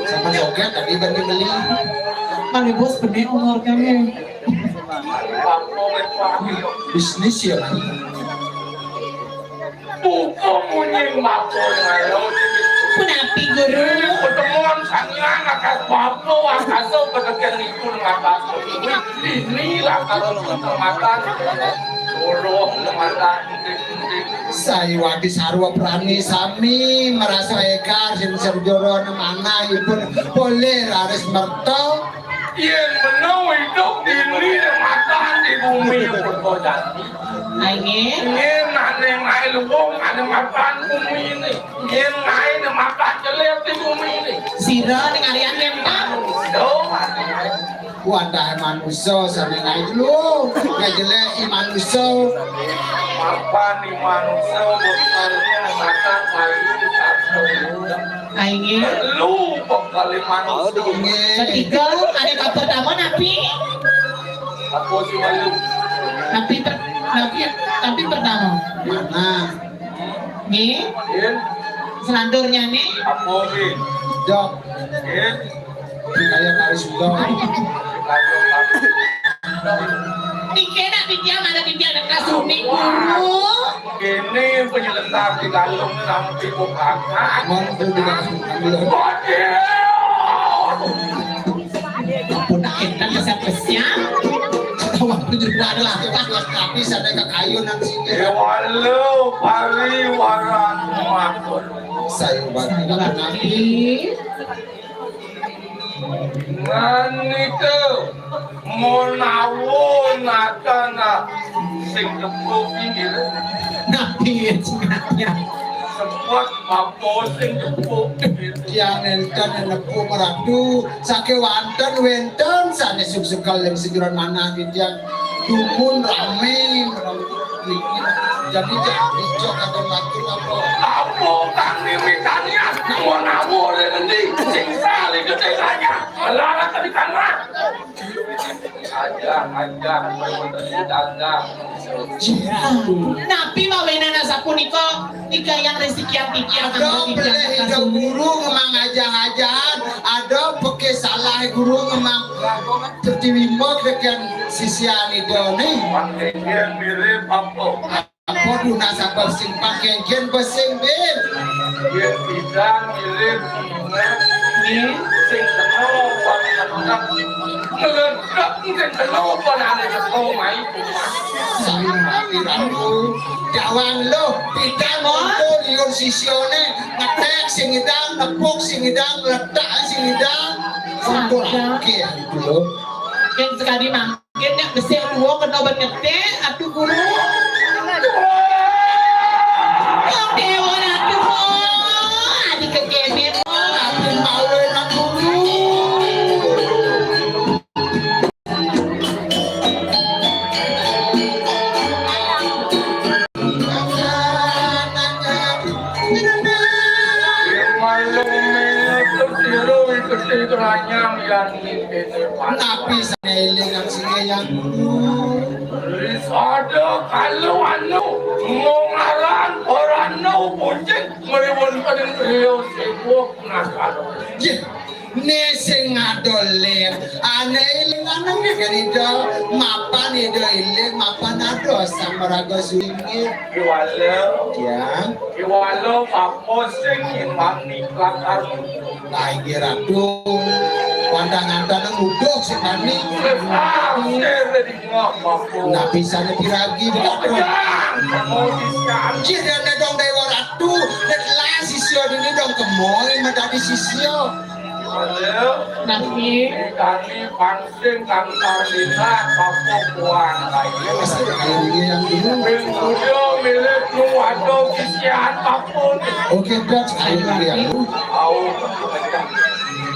sama joget tadi ganti beli. Kali bos benih umur kami. bapo berpagi Bisnis ya kan. buko munying bapo ngayon Punapi guru. pertemuan sangian akan bapo akaso kudukin itu ngatas ini lah kalau matan Urung mata Saya wadi sarwa prani sami merasa ekar sin serjoro mana pun boleh harus merto. yang menau hidup di ini mata di bumi berkodan Ayo. ini nane ngai lubung ada makan bumi ini yang ngai mata jelek di bumi ini Sira dengan harian yang tak. do wadah manusia sampai ngai dulu nggak jelek manusia Apa nih manusia besarnya mata kayu satu. Aing Lu kali manusia. ketiga ada yang pertama napi Aku cuma lu. napi pertama mana nih In, selandurnya nih aku in. dok In, kayak harus dok dikena dia mana dia ada kasumi guru ini penyelenggara di dalam sampai bukan. mampu dikasih udah kita kesepesnya waktu juga adalah tapi sadar ke kayu nanti Walau pariwaran makun. saya bagi napi Nganito monawon natana sing tepuk pinggir napi cinganya sempat mampu sing tepuk pinggir yang enten nepu meratu sake wenten sana suk-sukal yang sejuran mana yang dumun rame jadi hijau atau laki apa Apo kang nimitanya monawon nanti sing sali gedenya melara tadi kana aja napi mawena nasa puniko ika yang rezeki yang tiga ada boleh hidup guru ngemang aja-ajahan ada pakai salah guru ngemang tertiwimo dengan sisian itu nih Pakainya mirip apa? apa duna sabab sing pakai gen besing bin Dia tidak mirip nih sing kenal pada meledak sing kenal pada ada ketemu mai saya mati ramu jawang lo kita ngumpul liur sisione ngetek sing idang nepuk sing idang letak sing idang untuk oke itu lo yang sekali makin yang besar dua kena bernete atuh guru oh dewa atuh adik kegemet tapi mau enak dulu tapi saya eling sing yang dulu ada kalau anu mengaran orang no puncing meriwon kadang beliau sibuk nakal Ye, ne sing adolen ane iling anang ganito mapan ido iling mapan ado samaraga sulingi ya Iwalo paposing imam niklakar lagi ratu pandangan tanang udok si kami na bisa nepiragi begitu jika na dong dewa ratu netlah sisio ini dong kemoy madadi sisio napi kami pangsing kantor dina papuan pasti kayak ini yang dulu Pintuyo milik nu waduh kisihan papun oke dok sekali lagi ya Au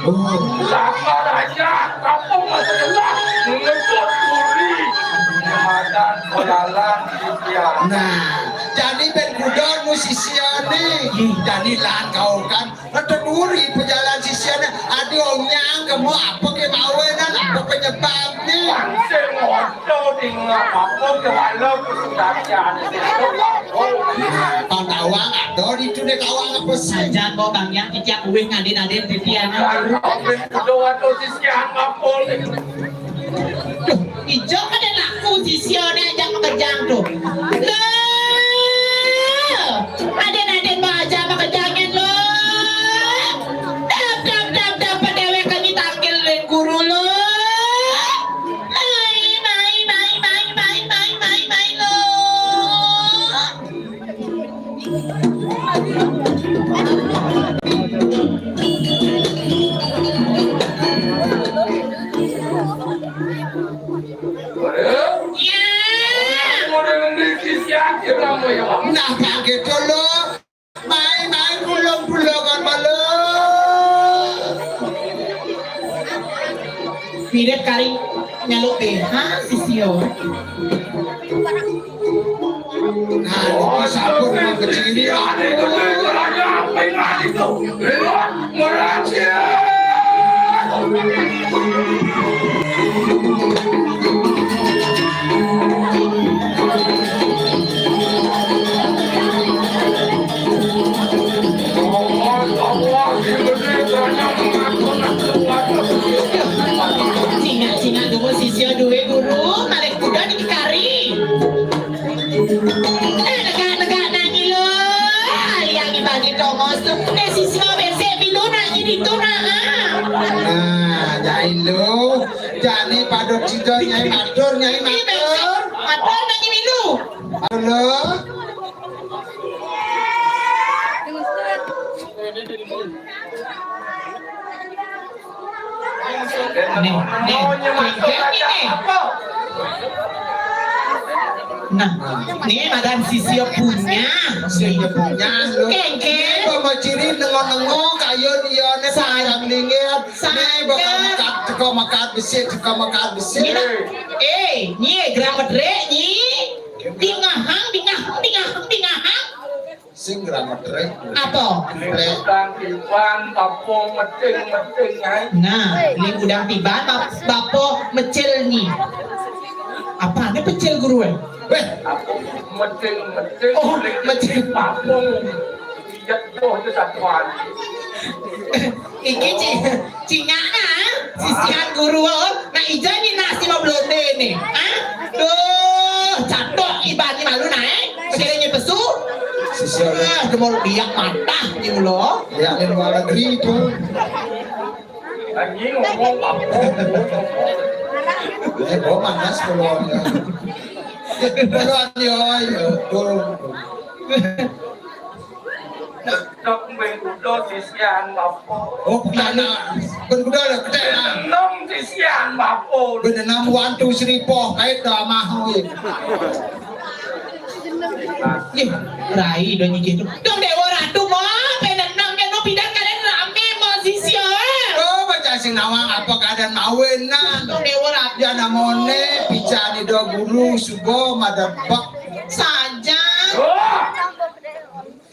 oh lakar aja kapung adalah mengebut duri Ramadan kolalan kisihan nah jadi ben kudon musisiane jadi lan kau kan duri pejalan sisiane aduh nyang kamu apa ke mawenan apa penyebabnya pangsing waduh tinggal papun kewalau kesudahan pantawang ada di tunek awang apa sih saja kok bang yang tidak uwing ngadin-adin titian Pintuyo waduh kisihan papun ijo ada laku sisione aja makejang tuh aden-aden mau aja makejangin lo dap padewe kami takil guru lo mai lo Kemudian di sisi Mirip kari nyaluk BH sisio. Nah, ini sabun yang kecil ini. Ada gede geranya pengen itu. Lihat meracik. Cina dulu sisio duwe guru narik kuda di kari. Negak nangi lo. Yang dibagi tomos tuh. Sisio bese bilu nangi itu Nah, nyai lu, jani padot cido nyai matur. Matur nangi bilu. Halo. Nah, ini madam sisio punya. Sing punya lu. Kengke. Pemaciri nengo-nengo kayu dione sayang dingin. Nih bakal makat besi. Nyi gramadre nyi. Dingahang. Sing gramadre. Apa? Udang tiban, tapung, meting nyai. Nah, ini udang tiban, bapo mecil nih. Apa? Ini pecil guru Aku meting, Oh, meting. tapung. Jatuh itu satuan. Iki cingana, sisihan guru. Nah, ija ini nasi mau blonde nih. Duh, catok ibani malu naik. Sekiranya pesu. Demol biak matah nih lo. Ya, di luar negeri itu. Anjing ngomong tapung. Bawa manas keluarnya. Keluarnya, Dok bengkudo sisian bapo. Oh, kana. Kuda lah, kena. Enam sisian bapo. Benenam wantu seripoh kait dah mahu. Rai do gitu. Dong dewa ratu mo, penenang kan no pindah kalian rame mo sisio. Oh, baca sing nawang apa keadaan mawin na. Dong dewa ratu Ya namone picani do guru subo madabak. saja.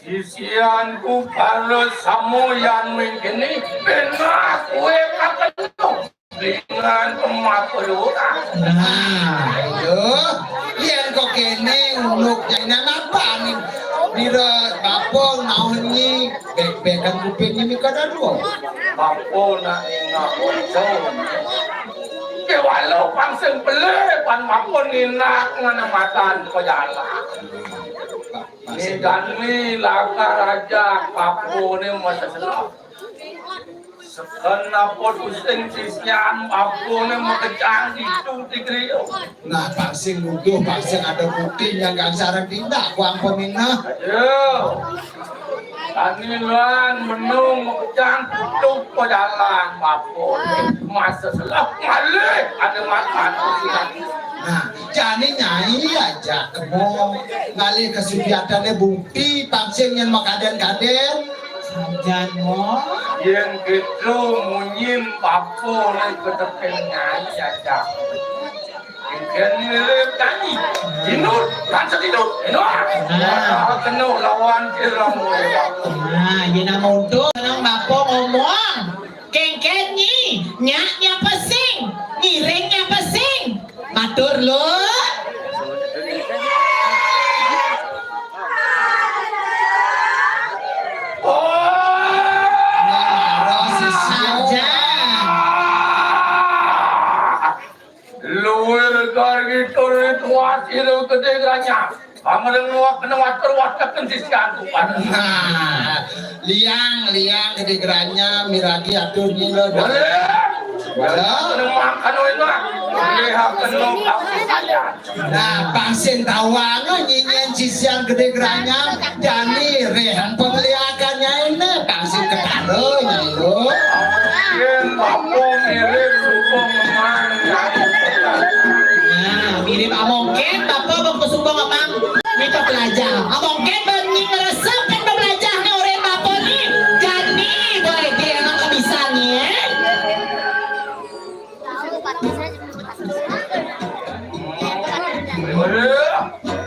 Sisianku baru samuyan begini benar kue ketemu dengan pemakuran. Nah, ayo. Yen kok kene uluk jana apa nih? Dira bapong naungi bek-bekan kupingnya mi kada dua. Bapo na inga ojo. Ke walau pangseng bele pan bapo nina nganamatan ko jala. Ni gani laka raja bapo ni masasalah. Sekena potusing sisyan bapo ni makejang itu tigriyo. Nah, pangsing nuduh, pangsing ada bukti yang gak sarang tindak kuang peminah. Ayo. Kanilan menung makejang tutup ko jalan bapo. Masasalah malih ada makan usinan. Nah, jani nyai aja kemo ngalih kesudiatannya bukti pangsing yang makaden-kaden. Saja mo. Yang itu munyim bapo ni ketepennya aja. Mungkin mirip tani. Jinut, kan setidut. Kena lawan kiramu. Nah, yana mundo nang bapo ngomong. Kengken ni, nyaknya pesing, ngiringnya pesing. Matur lo. Luar gargi turut kuat itu kedegranya. Amal nuak nuak terwat kekensisian tuan. Nah, liang gede geranya miragi atur nilo. Makan itu lihat kenal saya. Nah, pangsing tawang nyinyen sisian gede geranya jani rehan pemeliakannya ini pangsing ketaro nyilo. Yen bapo mirip suku memang. Nah, mirip amongken, bapak bang sumbang abang. Kita belajar. Amongken bani ngeresep kan belajar nih orang bapak nih. Jadi boleh dia nggak bisa nih.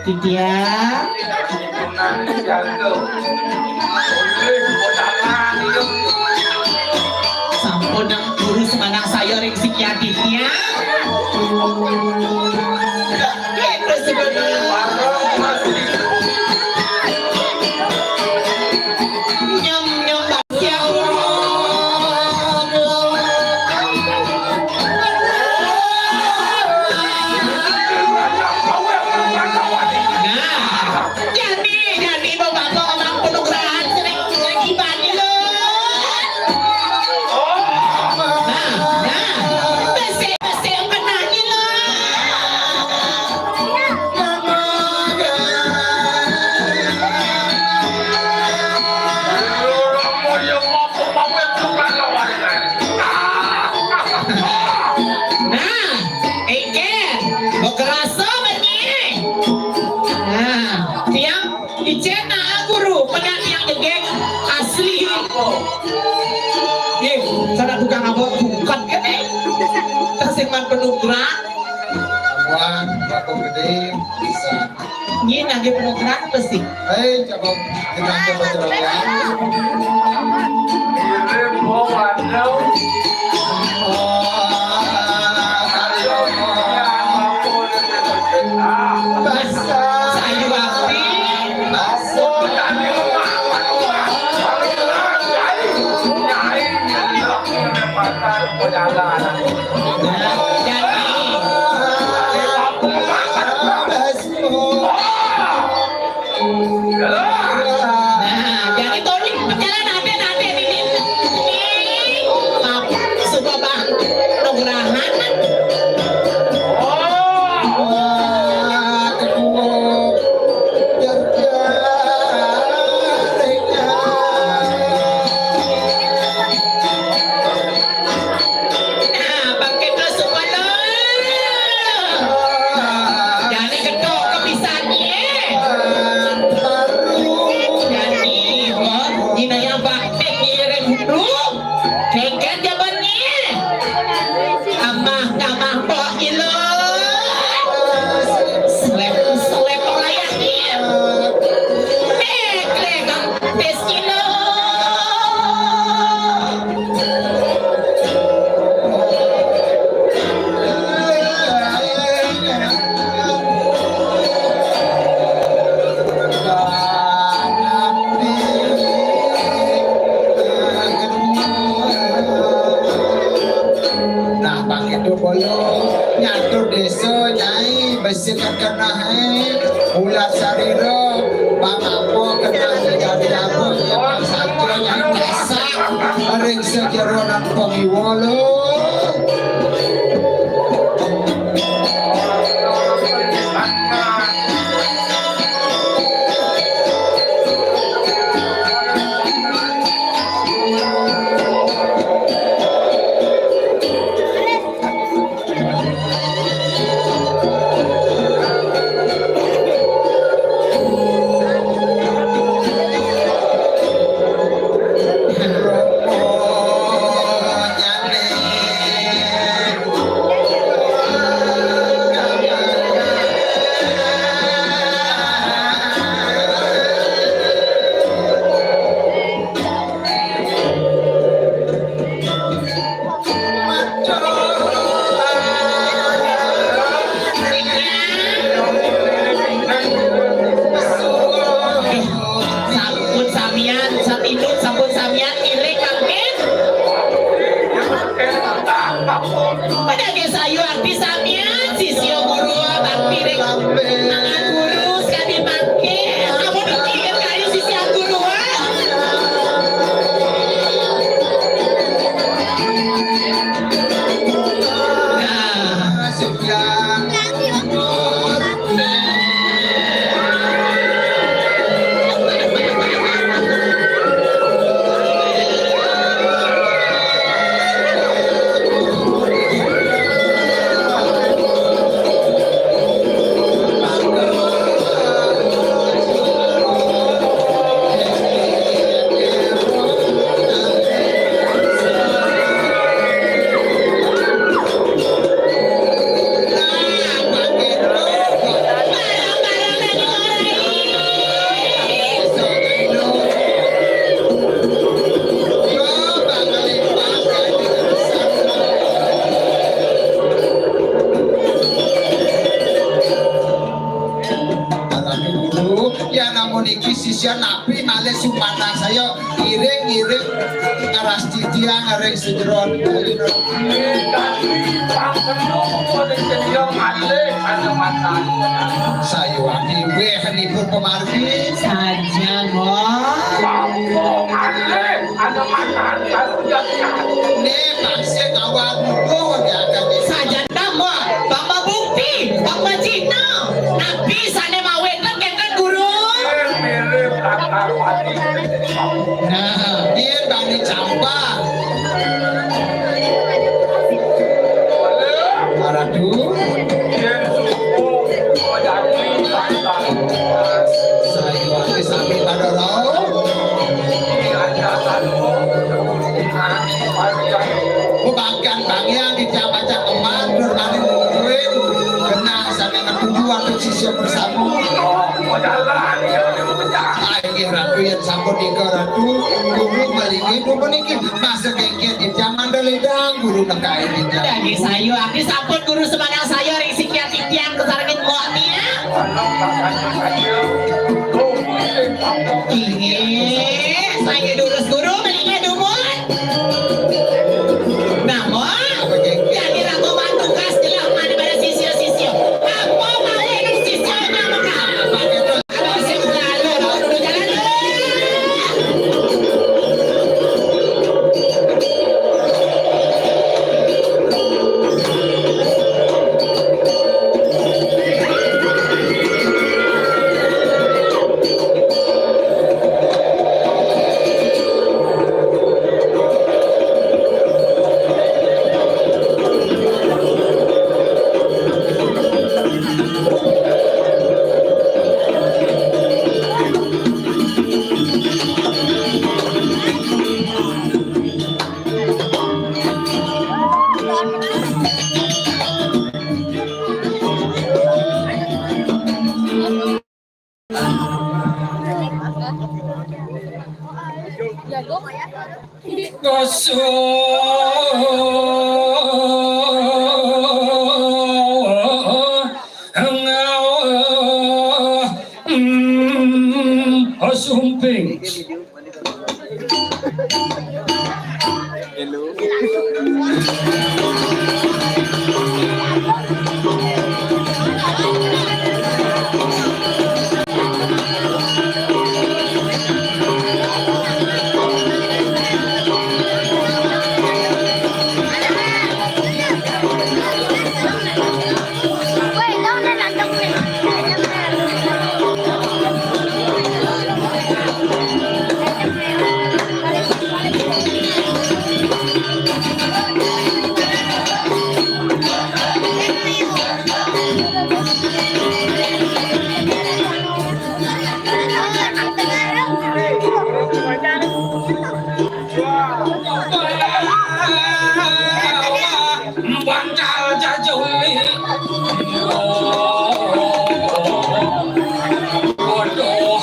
Titia. Sampun nang guru semanang saya ring sikia Titia. Gitu sebenarnya. Nyam bakya jadi bapak orang penugrahan sering ibadi lo. Besi yang kenanya lo. Kerasa begini. Tiang icena guru penyanyi jegek asli. Sana tukang abot bukan kan? Tersimpan penugrahan. Abang, batu gede bisa. Ini lagi penugrahan pasti. Hei, coba kita coba terang. Saya bakti. Jadi Tony berjalan nanti ini. Suka bang penugrahan. Pakai terus semua lo. Jadi kedok kebisaannya. Jadi ini yang bakti ngirim dulu. Kengket jabannya. Amah pok ilo. Selep layaknya. Lekang tes ilo. Nah, bang itu bolong nyatur desa nyai besi terkena ulat sariro bang apa kena jadi apa ya bang satu yang kesak ring sejeronan pengiwolo. Sampun samian ilek kaget. Pada ge sayu arti samian sisio guru bakti rek. Mangan guru sekali make. Kamu pikir kayu sisi guru Bang sisia napi malih sumana saya iring-iring aras titiang areng sejeron saya wani weh nipun pemargi Saja mo. ne pasien awal mugo ya kan Saja tamo. Bamba bukti. Bamba Cina. Nabi sane mawetan kenten guru. nah dia bani campak Maradu saya wani sami padorau bahkan bangnya di macam teman bermani duit kena sampai ketujuan untuk siswa bersama ayo ratu yang sampun di ratu guru maliki guru niki masa kengket di zaman dalidang guru nekai di Jadi sayo aki sampun guru semangat saya ring sikian titiang kesarengin muaknya. Saya durus guru melingnya dumut. Namun, jadi ratu bantu kas jelas mana pada sisio-sisio. Apa mau yang sisionya muka? Kalau saya lalu dulu jalan dulu. Jago ya. Sumping. Hello. Wait, đâu nên là trong này. Bantal jajuli. Bodoh.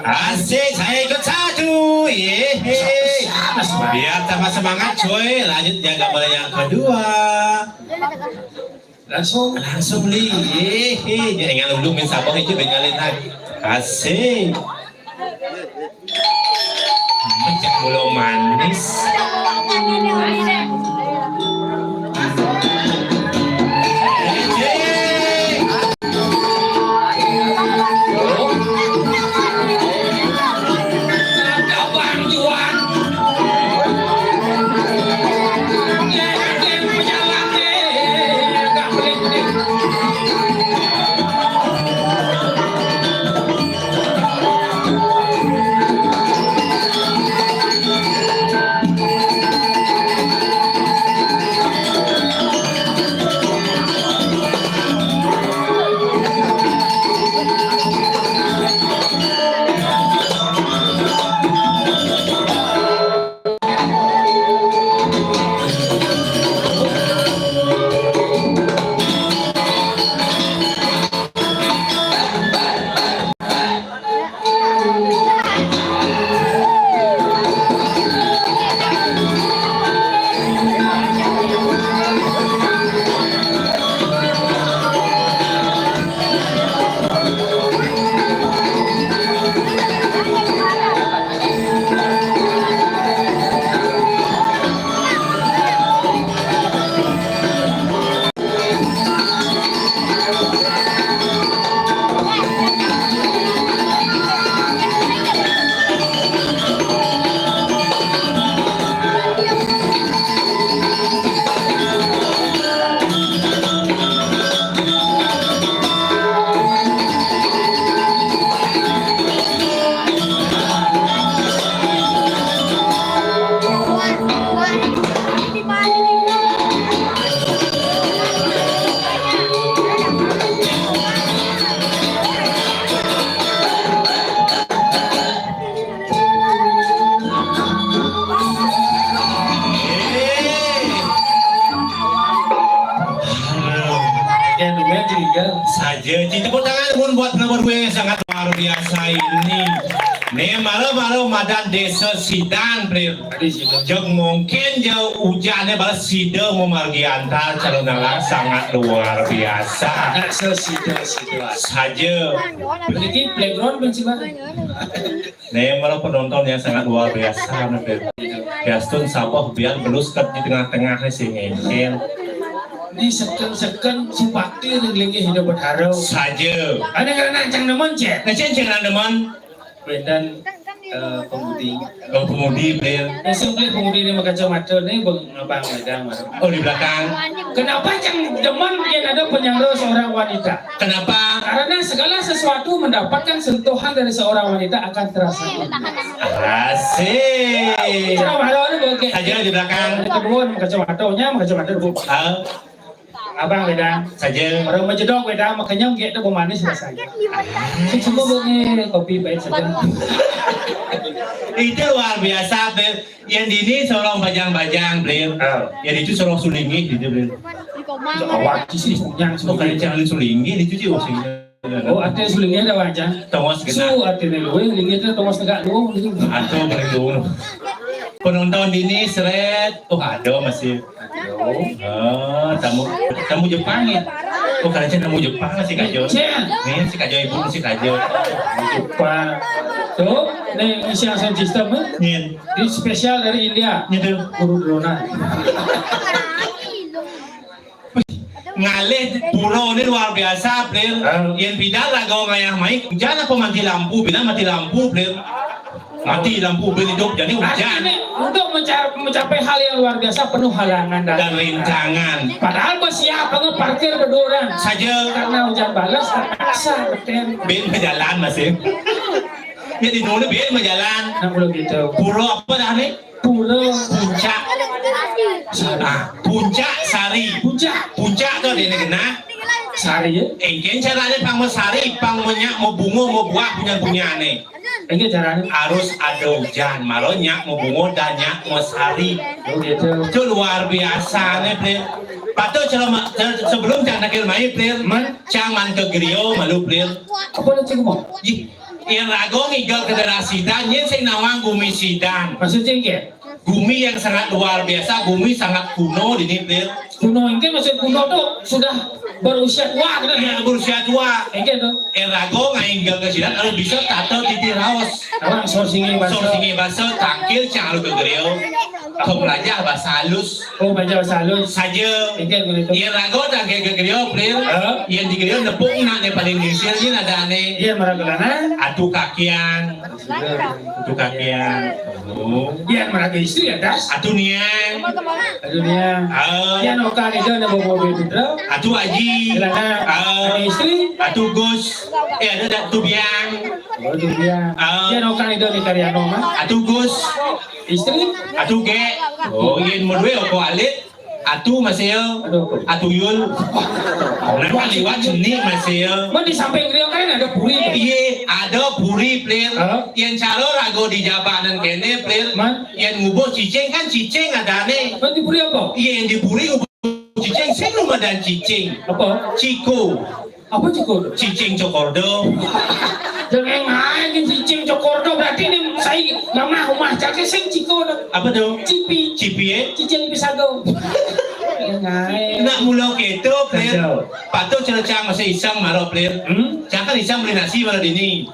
Asik, saya ikut satu. Yeay. Biar tambah semangat cuy. Lanjut yang gambar yang kedua. Langsung li. Yeay. Jangan dulu main sabang itu bengalin lagi. Asik. Macam bulu manis. Saja, tepuk tangan pun buat nomor gue yang sangat luar biasa ini. Nih malam-malam madan desa Sidang, jeng mungkin jauh hujannya balas Sida mau margi antar calon nalar sangat luar biasa. Saja. Ini playground bensin Nih malam penonton yang sangat luar biasa. Biastun sapah biar belus ket di tengah-tengahnya si ngengkel. Ini seken si Pakti ringlingi hidup berharap Saja. ada karena cang nemen cek Ngecen cengan teman. dan pemudi Pemudi bel. simply pemudi ini kacamata nih bang Medang. Oh di belakang. Kenapa cang demen yang ada penyangga seorang wanita? Kenapa? Karena segala sesuatu mendapatkan sentuhan dari seorang wanita akan terasa. Asik. Kacamata ini bagi Saja di belakang. kedua kacamatanya bu. Abang Wedang Saja. orang menjedok Wedang makanya gitu pemanis rasanya. Semua bagi kopi baik saja. Itu luar biasa bel. Yang ini seorang bajang-bajang bel. Yang itu seorang sulingi gitu bel. Awak sih punya Oh kayak jangan sulingi itu sih usinya. Oh artinya sulingnya ada wajah. Thomas Su kita. artinya lu lingnya itu Thomas tegak lu. Atau mereka penonton ini seret. Oh ada masih. Tamu Jepang ya. Oh kalian tamu Jepang si Kajo. Nih si Kajo ibu si Kajo. Jepang. Tuh, nih isi sound system Nih, ini spesial dari India. itu Guru drona. ngalih puro ini luar biasa, Blir. Yang bidang lagaw ngayah maik, hujan apa mati lampu? Bilang mati lampu, Blir. Mati lampu hidup jadi hujan. Untuk mencapai hal yang luar biasa penuh halangan Dan rintangan. Padahal siapa parkir berdurang Saja karena hujan balas terpaksa betul. Ben berjalan masih. Ya di dulu Ben berjalan. Nah belum gitu. Puro apa dah nih? Pura Puncak. Puncak Sari. Puncak tuh dia kena. Sari ya. Engken caranya pang sari, pang menyak mau bunga mau buah punya nih. Ini caranya. Harus ada hujan, malah nyak mau bunga dan nyak mau sari. Oh gitu. Itu luar biasa nih, Blir. Patut sebelum jangan nakil main, Blir. Jangan ke Grio malu, Blir. Apa lu cek mau? Yang rago ngigal ke daerah Sidan, yang saya nawang Gumi Sidan. Maksudnya ini? Gumi yang sangat luar biasa, Gumi sangat kuno di sini, Blir. Kuno ini maksud kuno tuh sudah berusia tua kan? Ya, berusia tua. Ini tuh. Rago nginggal ke Sidan, kalau bisa tato titik raos. Apa sourcingnya bahasa? Sourcingnya bahasa tangkil jangan ke Grio. Kau belajar bahasa halus. Oh baca bahasa halus. Saja. Ini gitu. Yang rago tangkil ke Grio, Blir. Yang di Grio nepuk nak nih paling misilnya ada nih. Iya meragelana. Atu kakian. Atu kakian. Iya meragel istri ya das. Atu niang. Dunia. Iya nokal itu ada mobil itu. Atu aji. Haji, Istri? Atugus, ada Tubiang, Oh, dia. Dia nokang itu di Karyano mah. Atugus, Istri? Atuge, oh yin modwe ko alit, Atu maseo, Atuyul, nama liwat seni maseo. Mau di samping dia kan ada puri. Iya, ada puri player. Yang calo rago di Jabanan kene player. Yang ngubo cicing kan cicing ada nih. Mau di puri apa? Iya, yang di puri ngubo cicing, saya rumah dan cicing. Apa? Ciko. Apa Ciko? Cicing cokordo. Jangan ngajin cicing cokordo berarti ini saya mama rumah cakep sing Ciko. Apa tuh? Cipi. Cipi ya? Cicing pisago. Nak mula gitu player. Patut celecang masih isang maro player. Jangan isang beli nasi malah ini.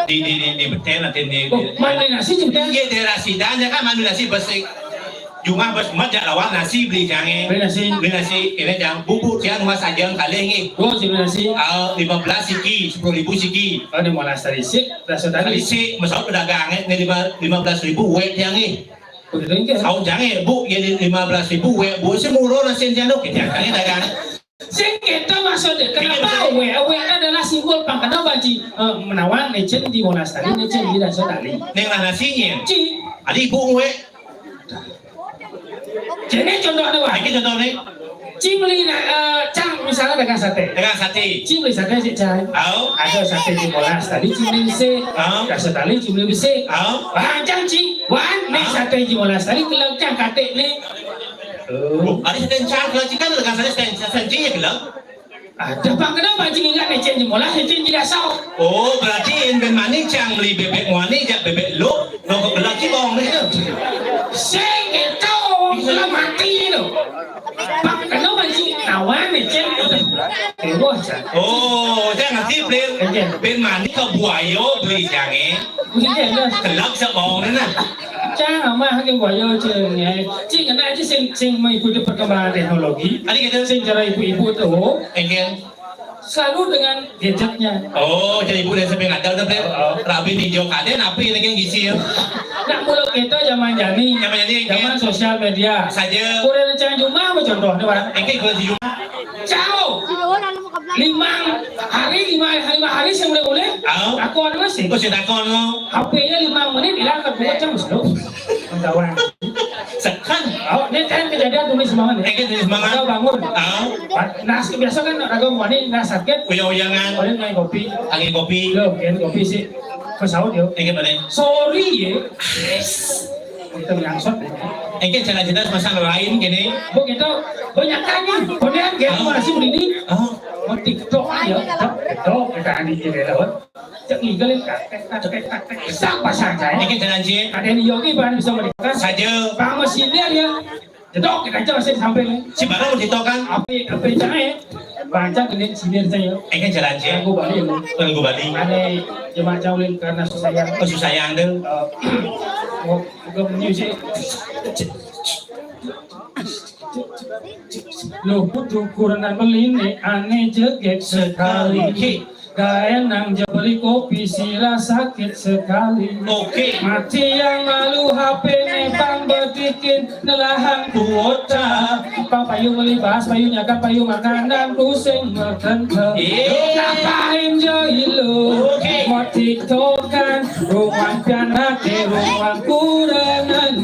Di betel nanti di. Mana nasi juga? Iya daerah Sidan ya kan mandi nasi bersih. Cuma bos majak lawan nasi beli jangan. Beli nasi ini jangan bubuk jangan rumah saja kalian ini. Oh beli nasi. 15 siki, 10.000 siki. Oh di mana tadi sih? Rasa tadi sih, masalah pedagangnya ini 15.000 web yang ini. Sao jangan bu, jadi 15.000 web bu semurah nasi jangan kita kan dagang. Sing kita maksudnya kenapa we adalah simbol pangkana baji menawan legend di Monastari legend di Rasa Tali. Neng lah nasinya. Ci. Adi ibu we. Jadi contohnya wah. Ini contohnya. Ci beli cang misalnya dengan sate. Dengan sate. Ci beli sate si cang. Ada sate di Monastari ci beli se. Rasa Tali ci beli se. Cang ci. Wan nih sate di Monastari kelang cang kate nih. Ada stand cang kalau cikan dengan saya stand cinya bilang. Ada bang kenapa cing ingat nih cing mola cing tidak saw. Oh berarti in mani cang beli bebek wani jak bebek lo nongok belang cibong nih tu. Sing itu sudah mati tu. Bang kenapa cing awan nih cing. Oh jangan ngerti player. Ben mani kau buayo beli jangan. Kelak sebong ni nah. Jangan mah hakim buaya cengnya. Cing kena aja sing mengikuti perkembangan teknologi. Adik kita sing cara ibu-ibu tu. Engken. Selalu dengan gadgetnya. Oh, jadi ibu dan sampai ngadal tu player. Rabi di jok ada napi lagi gisil. Nak mula kita zaman jani. Zaman sosial media. Saja. Kurang cang cuma apa contoh ni bang? Engken kalau di rumah. Ciao. 5 hari saya boleh. Aku ada masih. Kau sudah takon mo. HP-nya 5 menit hilang ke 2 jam sudah. Kawan. Sekan. Ini kan kejadian tulis semangat. Tulis semangat. Kau bangun. Nas biasa kan ragam wani nas sakit. Uyang-uyangan. Boleh main kopi. Angin kopi. Lo, kan kopi sih. Pesawat yo. Engken mana? Sorry ya. Kita menyangsot. Engken jangan cerita masalah lain gini. Bu kita banyak tanya. Kemudian kita masih begini. Mau TikTok ya, TikTok kita andi jadi lewat. Cek igalin kakek sak pasang saya. Engken jangan cie. Ada yang yogi bahan bisa mereka. Saja. Pak mesinnya ya. Jedok kita aja masih sampai. Si baru mau ditokan. Apa jangan ya? Baca kemudian sinir saya. Engken jangan cie. Aku balik. Tunggu balik. Ada jemaah jauhin karena susah. Oh susah yang tu. Mau buka musik. Loh putu kurangan melini aneh jegek sekali. Gaya nang beli kopi sila sakit sekali. Mati yang malu HP nepang betikin nelahan kuota. Papayu beli bas payu nyakan payu makanan pusing merkenta. Ngapain jahilo mau tiktokan rumah piana ke rumah kurangan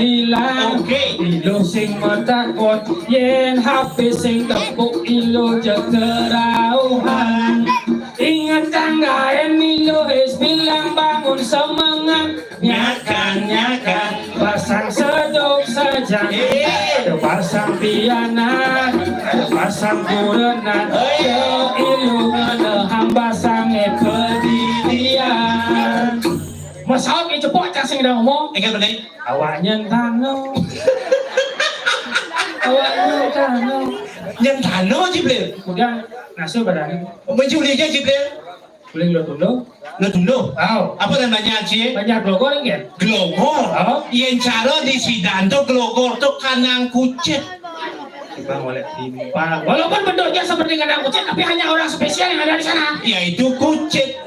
hilang. Ilo sing matakot yen HP sing tepuk ilo terauhan. Ingat tanggaen ilo es bilang bangun semangat. Nyakan pasang sedok saja. Pasang piana pasang kurenan. Ilo ngeneham basange pedilian. Masalah ke cepok cak sing dah ngomong. Engken mana? Awaknya tano. Awaknya tano. Yang tano ciplin. Kemudian nasi badan. Mencuri aja ciplin. Boleh lo dulu. Lo dulu. Apa namanya cie? Banyak glogor kan? Glogor. Yang cara di Sidanto glogor tu kanang kucit. Bang boleh timpang. Walaupun bentuknya seperti kandang kucing, tapi hanya orang spesial yang ada di sana. Yaitu kucit.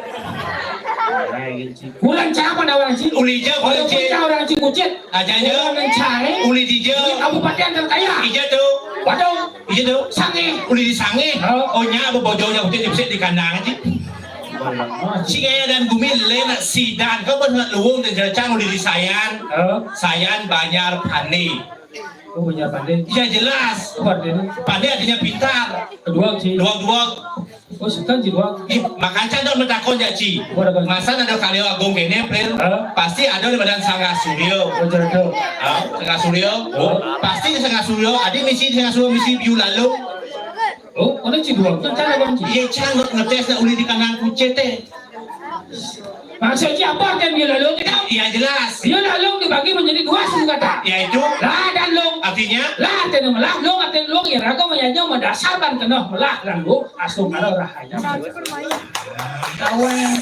Bulan siapa orang Cina? Uli je kucit. Orang Cina kucit. Ajanya. Orang Cina. Uli je. Kabupaten terkaya. Ija tu. Waduh. Iya tuh, sange, udah disange. Oh nya bojonya udah dipset di kandang aja. Si Gaya dan Gumil lena sidan kau benar luung dan jarang udah disayan. Sayan Banjar Pandai. Oh punya pandai. Ya jelas. Pandai artinya pintar. Kedua sih. Dua. Oh sekarang jiwa. Makan candor mentakon ya Ci. Masa ada kali agung kene April. Pasti ada di badan Sangga Suryo. Oh cerita. Sangga Suryo. Pasti Sangga Suryo. Adi misi Sangga Suryo misi view lalu. Oh, ada cidua kan cara bang Ci. Iya canggih ngetes na uli di kanan kucet teh. Maksudnya apa kan dia lalu? Iya jelas. Dia lalu dibagi menjadi dua kata. Yaitu Lah dan long. artinya Lah dan melah long aten long ya raga menyanyi mendasarkan kena melah dan long asum ada rahanya. Kawan.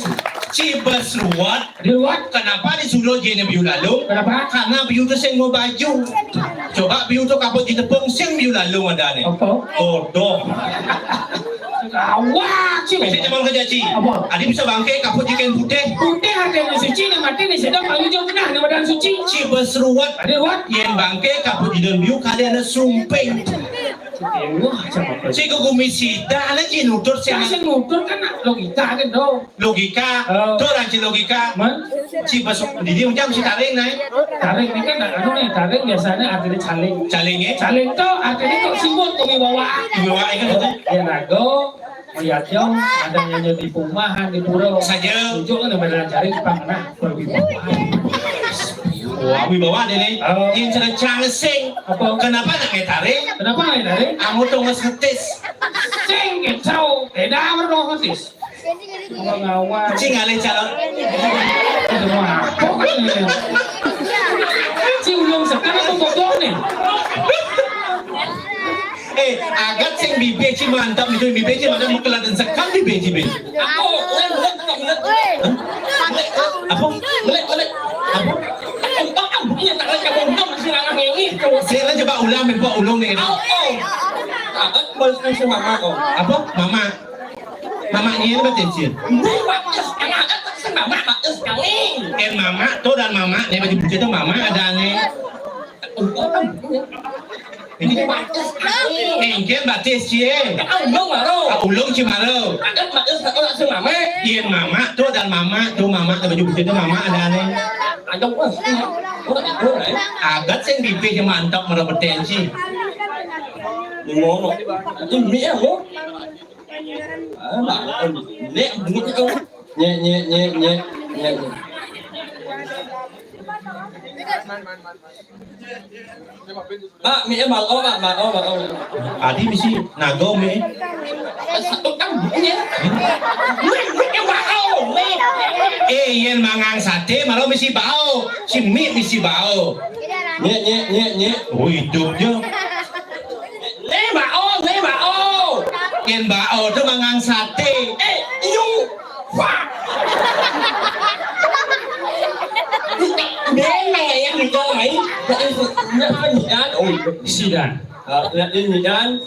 Cibesruat Di luar kenapa disuruh jadi biu lalu? kenapa? Karena biu itu sing mau baju. Coba biu itu kapot di tepung sing biu lalu ada nih. Apa? Bodoh. Awak sih. Bisa zaman kerja Ci. Apa? Adi bisa bangke kapot ikan putih. Putih hati suci nih mati nih sedang paling jauh kena nama dan suci. Cibesruat Di luar. yang bangke kapot di dalam biu kalian ada sumpeng. Wah siapa? Si gugumisida ada Ci nutur Saya sih ngutur kan logika kan dong. logika. Tuh orang Ci logika. Man, Cibesruat di dia macam si taring naik. taring ini kan anu nih taring biasanya artinya caling. Calingnya. Caling tuh artinya kok simbol kewibawa. Bawa ikan itu. Ya nago, melihatnya ada yang jadi pumahan di pura. Saja. Tujuh kan beneran cari panganan berwibawa. Wah, wibawa deh nih. Oh. Yang cerah sing. Apa? Kenapa nak taring? Kenapa lain taring? Kamu tuh ngesetis. Sing kecau, tidak berdosis. Ngawang. Cing alih calon. Semua apa kan ini? Si ulung sekarang aku bodoh nih. Agat sing bibe ci mantap itu bibe ci mantap kelihatan sekali bibe ci be. Aku Apa? Boleh. Apa? Iya tak ada kamu dong masih nggak ngengi. Saya coba ulang menpa ulung nih. Agat baru sama mama kok. Apa? Mama. Mamanya ini betul sih. Mama tuh dan mama nih baju baju itu mama ada nih. Ini engkel batis cie. Ulung cimaro. Iya mama tuh dan mama tuh mama baju baju itu mama ada nih. Agat sing bibir mantap merebetensi. Ngono. Ini aku. Nye. Pak, mie bang oh. Adi misi nago me. Yen mangang sate malah misi bau. Si mie misi bau. Nye. Oh hidupnya. Nih bao. Yen bau tuh mangang sate. Yung. Wah. Đến này em thì cho mày nhịn ăn ôi xì đàn nhịn ăn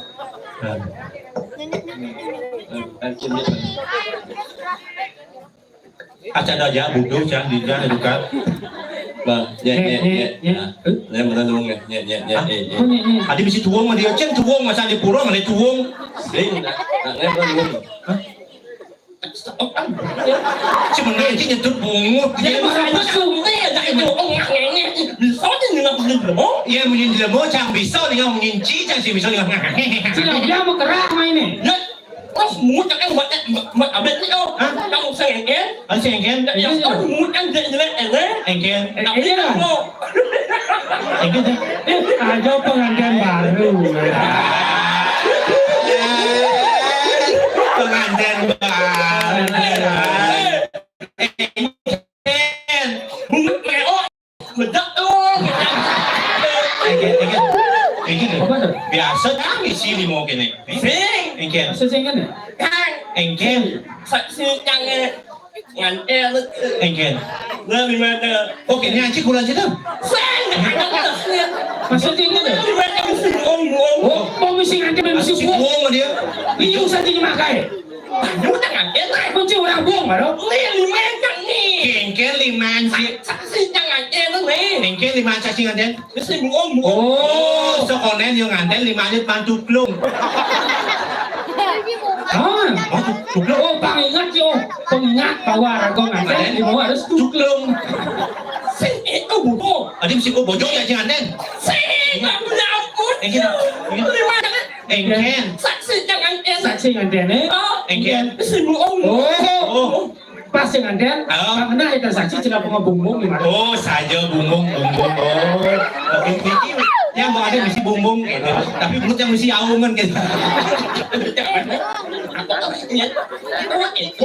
ăn chín nhịn Acara ya butuh jangan di jangan edukan. vâng nhẹ em mà luôn nhẹ Adi misi tuang mah dia ceng tuang masa di pura mana tuang. đấy em luôn Cuma nanti nyentuh bungut. Dia malah sungai dah itu orang ngenge. Soalnya dengan belum. Ia menyindir mau cang bisa dengan menyinci cang si bisa dengan. Tidak dia mau kerak main ni. Kau semua tak buat update ni kau. Kamu sengken. Ada sengken. Yang kau semua kan jelek Engken. Tapi kau. Engken. Ada pengantin baru. Pengantin baru. Bedak dong. Biasa kami sini mau kene. Engken. Sesengkan ni. Engken. Saksi jangan ngan Engken. Lebih mana? Oke, ini anjing kurang cerita. Maksudnya ni. Oh, mesti ngan dia mesti Si buang dia. Itu saja ni makai. Lu jangan kunci orang buang baru. Ni lima yang ni. Engken liman si. Saksi jangan ni. engke 5 cacing nganten. Mesti buong. Oh, sekonen yang nganten 5 juta bantu klung. Oh, pengingat yo, pengingat bahwa ragong nganten mau harus Tuklung. Sing itu buong. Adik mesti kok bojong ya cing nganten. Sing, aku ya ampun. Engke. Terima kasih. Engken. Saksi jangan saksi nganten Engken. Mesti buong. Oh, pas yang nganten, karena itu saksi cina pengebung-bung gimana? Oh, saja bumbung. Oh, yang mau ada mesti bumbung gitu. Tapi mulut yang mesti aungan gitu.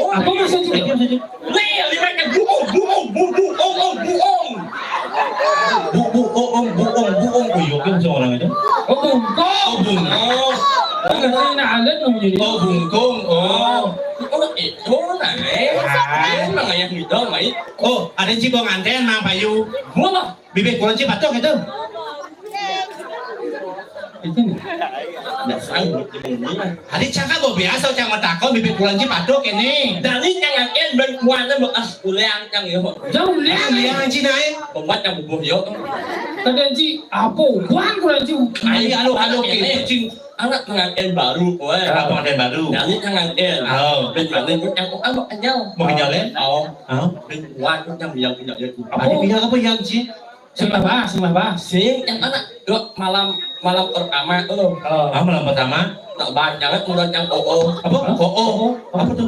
Apa maksudnya? Buong kuyokin seorang itu. Oh, bungkong. Bungkong. Ngerti na alat nung jadi. Oh, bungkong. Oh, ada cibong anten mang payu. Bibit kurang cipatok itu. Itu nih. Ada cakap bo biasa cang matakon bibit kurang cipatok ini. Dari jangan berkuasa bekas kuliah yang itu. Jauh nih. Yang Cina Pembuat yang bubuh yo. Tadi Ci, apa? Bukan kurang Ci. Ayo, halo gitu cing. Anak pengantin baru, weh. Apa pengantin baru? Dari pengantin. Oh. Ben pengantin yang aku mau kenal. Mau kenal ya? Oh. Oh. Ben waktu yang bilang itu. Ada pihak apa yang sih? Sembah bahas. Sing yang anak dua malam pertama tuh. Malam pertama. Tak banyak udah yang oo. Apa? Oh. Apa tuh?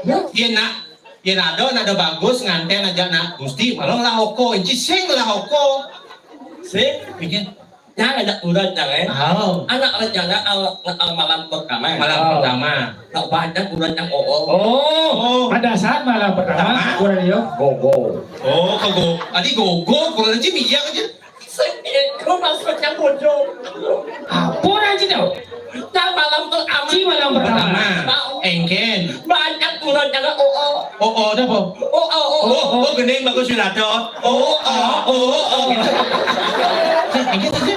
Iya nak. Ya nado bagus nganten aja nak gusti malah lah hoko inci sing lah hoko Sing bikin yang ada udah jangan. oh Anak rencana al malam pertama. Tak banyak udah yang oo. Oh, pada saat malam pertama, kurang dia. Go. oh kego tadi gogo kalau nanti bijak aja Sing itu masuk yang bojong. Apa nanti tau? Yang malam pertama. Ci malam pertama. engken Banyak udah yang oo. oh ada apa oh gening bagus sudah tuh oh engken aja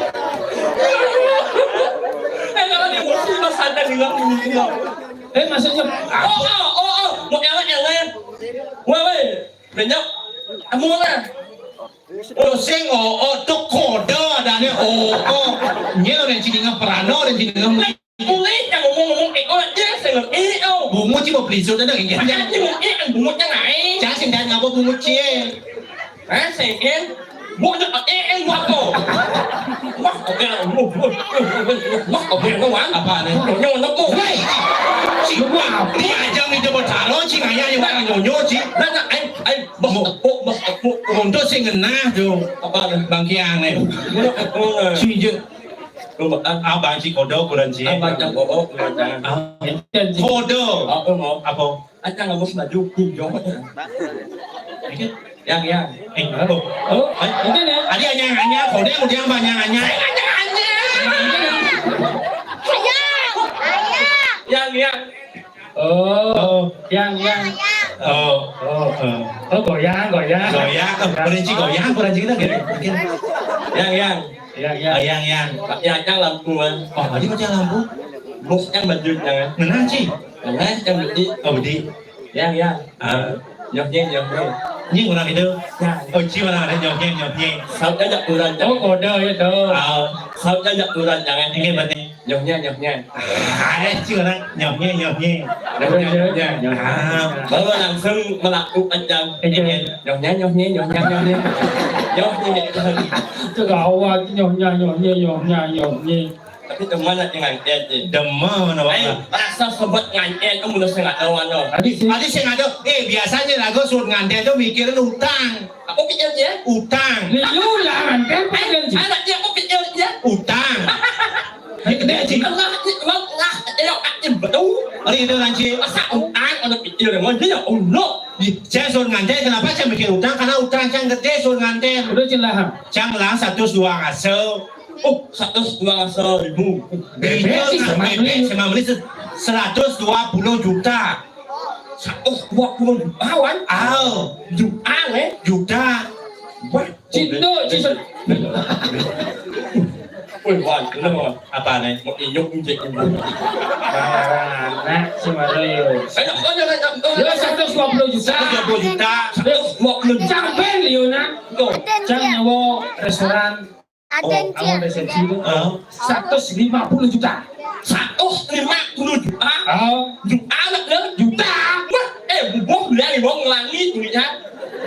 Kalau dia mesti masada bilang ini. Maksudnya Mau elek. Weh, banyak. Kamu mana? oh sing tuh kode dan nyelo dan cini ngeperano dan cini ngemuli Mulai yang ngomong dia seneng bungu cuma pelisut ada engken Jangan yang bungutnya naik. jangan sing dan ngapa bungu cie Sengin. Bungutnya wapo. Wah, oke. Wah, oke, kawan. apa nih Nyonya nemu. Woi, si wah, dia aja nih coba taruh si ngaya yang orang nyonyo si. Nana, bos aku. Untuk si ngenah tuh, Apa nih? bang kiang nih. Si je, abang si kodo kurang si. Apa yang oo? Kodo, Apa mau? apa? Aja nggak mau baju hijau. Yang. Apa? oh, itu nih. Ada hanya kodo yang udah banyak hanya. Yang. Oh, yang. Oh, Goyang. goyang, kurang si kita gitu. Yang. Yang. Lampuan. Oh, tadi macam lampu. Bos yang baju jangan. Nenang sih. Nah, yang beli. Oh, di. Yang. Nyoknya. Ini orang itu. Ya. Oh, ci orang ada nyoknya. Sao cho giặc uran Oh, kode itu. Sao cho giặc uran jangan Ini berarti. Nhọc nha Ci orang nyoknya. Baru langsung melakukan macam Nhọc nha Itu gawat, nyonya. Tapi teman nak dengan dia Demam mana Ayo, rasa sobat nganten kamu udah sangat tahuan loh. Tadi saya ada. Biasanya lagu surut nganten tuh mikirin utang. Aku pikir dia. Utang. lu lah kan pengen sih. Anak dia aku pikir dia. Utang. Ini gede sih. Allah, dia aktif betul. Hari itu nanti. Masa utang ada pikir dengan dia Allah. Saya surut nganten kenapa saya mikir utang? Karena utang yang gede surut nganten. Udah cilahan. Cang lang 102 ngasel. Oh, 120.000. Dia sama beli 120 juta. 120 jutawan. Juta. Wah, Cindo. wih, wah, itu loh. Apa nih? Mau inyuk injek ibu. Nah, Cimareus. Ayo, Ya 120 juta. 20 juta. 120 juta. Cang Beliuna. Cang nyewa restoran. Aden Awal resepsi itu. 150 juta. 150 juta. Oh, Anak dia juta. Bubuk dari bong langit lihat.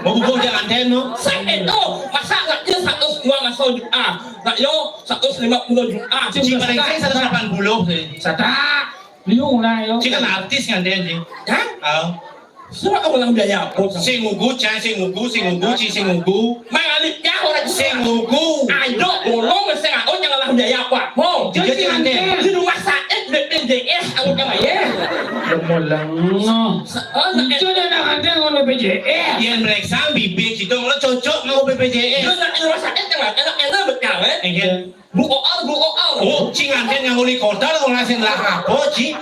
Mau buku jangan teno. Saya itu masa anaknya 150 juta. Nak yo 150 juta. Cik mereka 180 sih. sata. Liung lah yo. Cik kan artis kan dia sih. Hah? Semua orang biaya apa? Sing ngugu, cik sing ngugu. Mengalihnya orang Sing ngugu. ayo bolong saya oh jangan biaya apa? Mau Jadi kan dia. di rumah sakit BPJS aku jangan ya. Gemolang. Itu dia nak ada ngono BPJS. Yang mereka bibik itu malah cocok mau BPJS. Di rumah sakit jangan enak betul ya. Engken. Bu OL. Oh, cing anten yang uli kota lo ngelasin lah apa cing?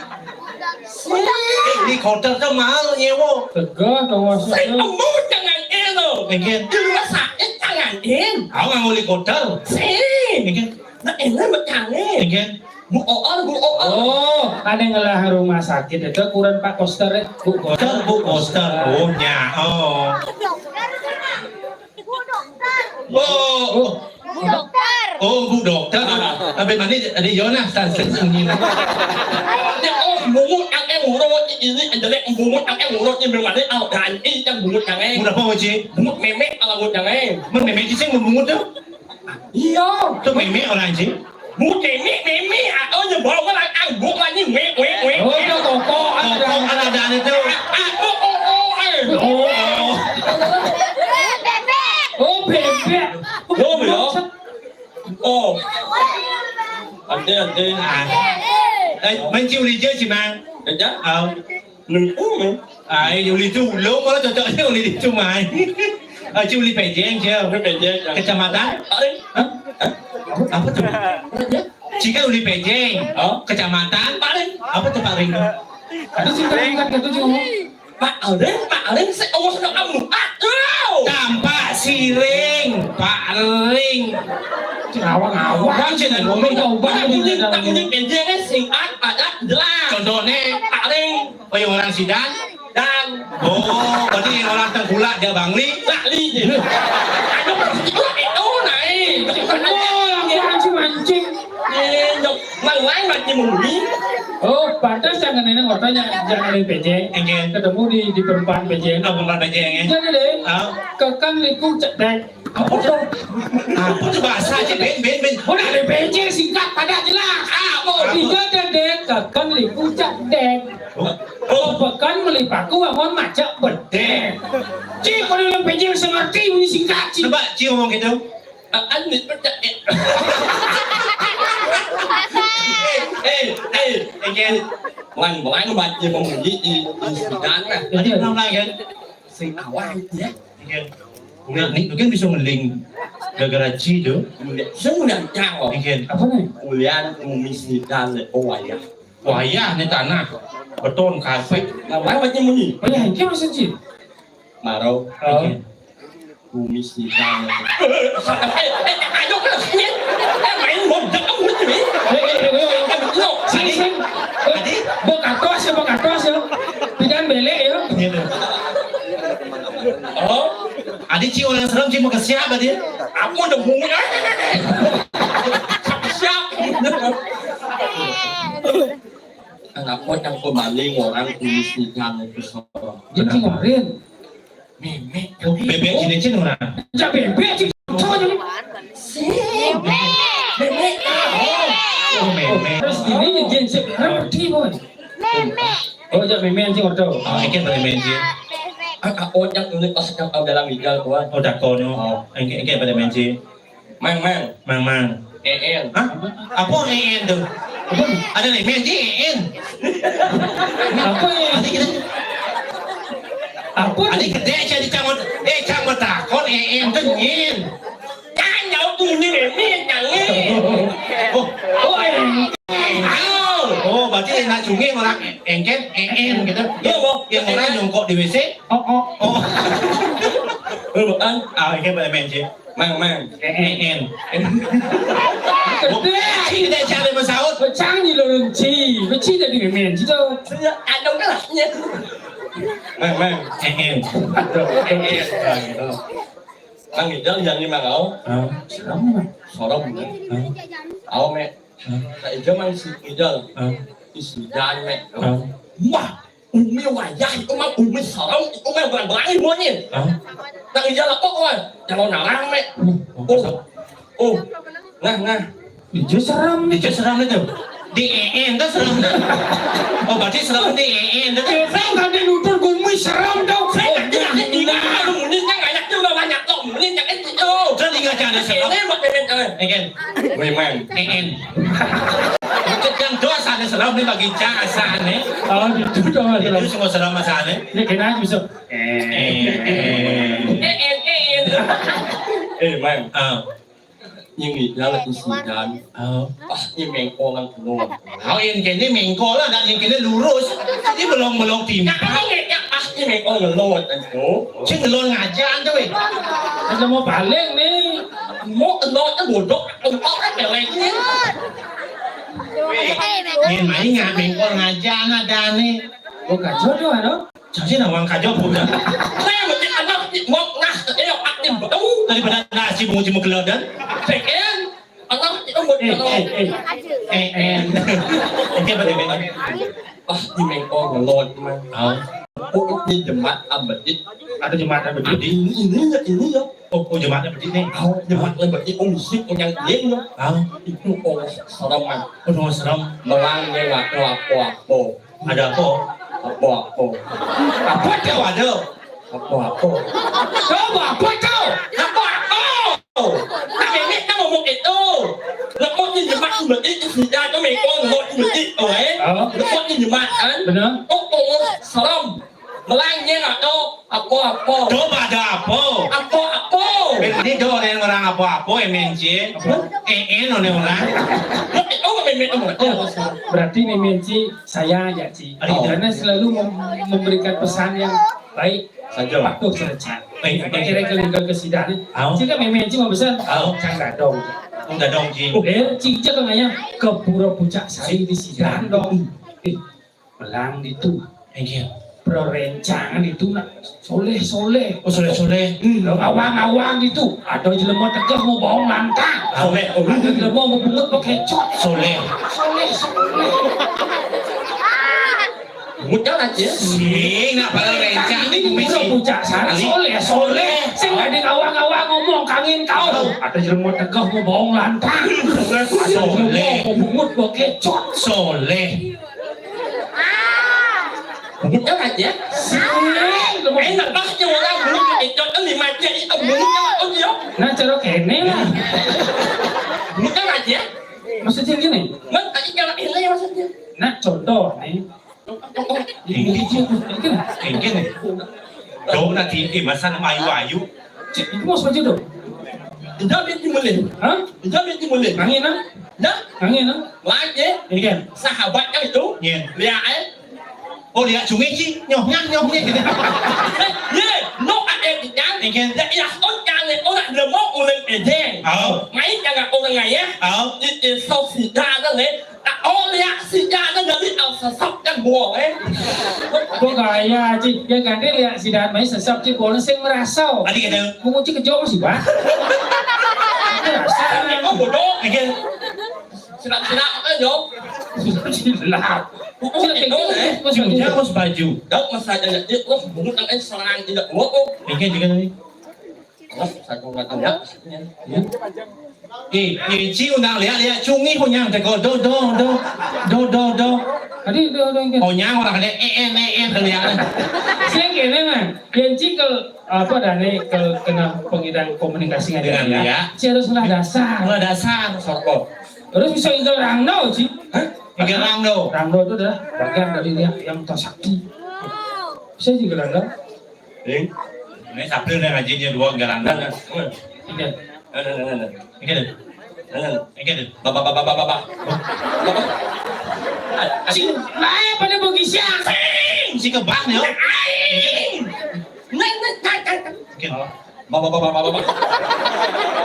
Di kota tuh mahal nyewo. Tegah kawasan. Saya mau jangan elo. Engken. Di rumah sakit jangan en. Aku nggak uli kota. Engken. Nah enak betul ya. Engken. Bu OL. Oh, ada yang ngelah rumah sakit itu kurang Pak Koster ya. Bu Koster. Bu poster. Oh, nya. Oh. Bu dokter. Oh. Bu dokter. Oh, bu dokter. Abis mana ada Yona stasiun sini. Bumut ang urut ini adalah bumut ang urut ini bermakna dan ini yang bumut yang Udah apa cing? bumut memek ala bumut yang Memek cing memungut tuh. iya Tuh memek orang cing. bumut memek atau nyebawa orang angguk lagi mek Oh, itu toko Ada itu. Oh, bebek. oh ya oh ada Mencium lidah sih mang. ada Oh. Uli itu belum kalau cocoknya uli itu mang. Cium li pejeng cium. Kecamatan. Apa tuh? Jika uli pejeng. Kecamatan. Apa tuh Pak Ringo? Ada cinta tingkat gitu ngomong. Pak Alen saya ngomong sama kamu Tampak siring, Pak Ring. Awang-awang sih dan ngomong kau Pak banget Alen tak penjengnya singkat padat jelas Contohnya, Pak Alen oh yang orang sidang. dan Oh, berarti yang orang tengkulak dia bangli. Lakli je ada itu naik Mancing. Mang lain macam muli Oh, pantas jangan ini ngotanya jangan di PJ. Enggen. Ketemu di perempatan PJ. Apa bukan pejeng ya? Jadi deh, kekang liku cedek. Apa tuh? Apa tuh bahasa aja ben. Udah di PJ singkat pada jelas. mau Tiga dedek kekang liku cedek. Oh, pekan melipaku bangun macak bedek. Cik, kalau yang PJ bisa ngerti ini singkat cik. Coba Ci ngomong gitu. Anit percaya Enggen. Lang baca memuji di sidang kan Tadi ulang lagi kan? si awal ya Enggen. Nih, mungkin bisa ngeling gara-gara Ci tuh. semua jauh Enggen. Apa nih? kemudian umumi sidang le ya Wayah nih tanah. Beton kafe. ngapain baca memuji Oh ya, ini masih cik. marau Enggen. umumi sidang ayo kan sini main bodoh kamu sini Sing. Bokatos ya. Pidan belek ya. oh Adik Ci orang serem Ci mau ke siapa dia? aku udah bunyi siap anak kau yang kembali orang umumi sidang itu seorang Jadi ngobrol. memek Bebek Cine orang. Jak bebek cik. Coba jadi. Oh, memek. Terus ini jensik ngerti boy. Oh, jak memen cik ordo. Oh, Enggen pada main Ci. oh yang unik pas yang kau dalam legal tuan Oh, dakono. Enggen pada main Ci. mang Mang. Hah? Apa EN tuh? Ada nih main Ci EN. Apa ya? Adik kita. Apa Adik gede jadi camot. Camot takon EN tuh nyin. kan jauh tuh ini jangan Oh, Oh, berarti enak cungi orang engken EN gitu. iya mau Yang orang nyongkok di WC. Oh. bukan Engken pada main Ci. mang EN. Kita cari masaud. 我讲你了人气，我气在你里面，知道？ Ada cái là nha. Mang em. Ăn nghỉ đó giờ nhưng mà ở sổ đông nữa. Ở mẹ. Tại chứ mang xịt nghỉ giờ. Đi xịt da mẹ. Wow. Miêu ngoài da có mang ủ mới sổ đông, có mang vàng báng đi mua nhỉ. Tại giờ là có rồi. Nhà nó nào ăn mẹ. Ô. Nè. Dia seram nih. Dia seram itu. Di EN itu seram. Oh berarti seram di EN itu. Seram tadi nonton gue muy seram tau. Ini banyak juga banyak kok. Ini yang itu. Terus tinggal cari seram. Ini buat beben EN. Memang. EN. Yang dua sana seram nih bagi casa nih. Oh gitu dong. Itu semua seram sana. Ini kena bisa. Mang. Nhưng nghĩ ra là cái gì đàn nhưng mình con ăn ngon Kau yang kini mengko lah dan yang kini lurus. Ini belum timpang. nhưng mình con là lột thành phố Cik belum ngajar tu. Kita mau balik nih. một lột cái buồn rốt ông có cái kiểu này chứ Ni mai ngah mengko ngajar ada ni. Gue kacau tuh ano. Jadi nak orang kajau pun. saya mà cái anh nó một nát cái nào ăn điểm đúng Daripada nasi bungu kelodan. thì cái anh nó chỉ có một Okey betul betul. nhưng mình con là lột mà Oh, đi chùm mắt âm bịch ít ada jemaat apa đi ini đó Oh, jemaat apa ni? chùm mắt lên bịch ít ông ship ông nhân dễ nữa Oh, itu oh sao đâu mà oh seram. mà lang như là bò Ada apa? bò Apa kau ada? bò Kau apa kau? Mày biết nó một cái tô là có cái gì mà mình ít thì ra cho mày con một mình ít rồi ấy nó có cái gì mà anh Bener? có salam melang nha là đâu apa Coba ada apa? Ini do orang orang apa MNC. Orang orang. oh mày Berarti nih Menci, saya ya Ci. Karena selalu memberikan pesan yang baik. saja Patuh saja. Akhirnya ke sidang nih. Jika Menci mau pesan, saya nggak dong. Udah dong Ji. Cica kan ke Pura Puncak Sari di sidang dong. Melang itu. Perencanaan itu nak soleh. Oh soleh. Awang itu. Ada jelema tegah mau bawang lantang. Ada jelema mau bungut pakai cot. Soleh. một cháu là chị Sing nak pada rencang ni bumi Pura Puncak Sari soleh. Saya nggak ada awang ngomong kangen kau. Ada jelema tegah mau bawang lantang. Ada jelema mau bungut pakai cot. Soleh. một cháu là chị mày là bắt cho ra muốn cái cho cái gì mà chị ông muốn có gì không Nah cara kene lah. một cháu là chị Maksudnya gini. mất tại cái là ini maksudnya Nah contoh nih. Mungkin. Do nanti masa nama ayu. Cik, itu mau sepatu dong? dia biết như mình Hah? dia biết như mình Angin ah? đó Angin ah? lại chị Ini kan? sahabat cái itu Nyen. dia ấy Oh lihat sungai Ji. Nyoh nyang. yeah nó anh em thì nhắn Ini kan. dạ dạ tốt cha này có lại được mốc của mình để thế mấy cha gặp cô ngày á đi sau xì ra đó đấy ô lihat xì ra nó giờ đi ở sọc cái buồn ấy Kok kayak Cik, ya kan dia lihat si Dan main sesap Cik, bola sing merasau. Tadi kata. Bungu Cik kejauh sih, Pak. này có một đố Ini kan. Silap cái vô Silap. Silap cái đố này Dia harus baju. đó mà xài cho nhận tiếc nó muốn tăng anh sang thì được ngốc không Ini kan juga ni. nó xài con là tăng nhất Ji undang lihat sungai honyang teko do. Tadi dia kan. Honyang orang ada en lihat. Saya kira kan, yang Cik apa dane kena pengidang komunikasi dengan dia. Cik harus lah dasar. Kalau dasar. sokok Terus bisa inggal rangno, Cik. Ini rangdo. Rangno itu adalah bagian dari dia yang tersakti. Bisa juga rangno. Ini sabtu ni rajinnya dua garang. nè Ini. Ini kan. bà Cik, lain pada bagi siang. Si kebak ni. bà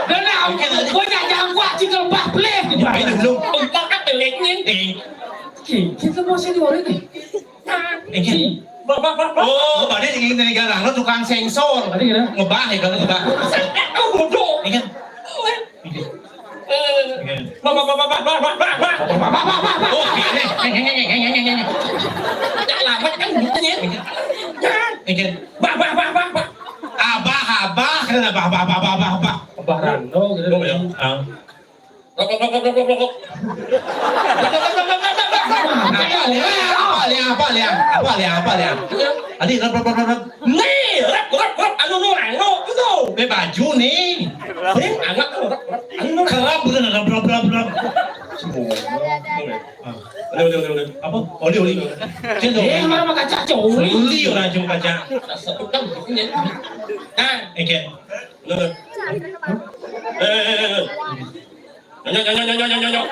Dan aku nak jangan buat Cik lebah pelih. Mấy đừng luôn. Tao cắt từ lệnh nhiên tiền. Kita mau sih diwarin nih. Oh, bà đấy thì này rằng nó tukang sensor. Tadi kira. Ngebah ya kalau ngebah. Ông một độ. Ini kan. Oh, ini. Đã làm mất cái gì nhé. Ini kan. Abah, kena abah. Barando gitu. Apa liang? Adi, rap. Nih, rap, anu orang, itu. Cái baju nih. Anak, anu Kerap bukan rap. Liu. Apa? Oh, liu. Cendol. Mana makan cacau? Liu lah cuma kaca. satu kan begini. Nah, Oke. Nyo. Cocok, ada nyonyak.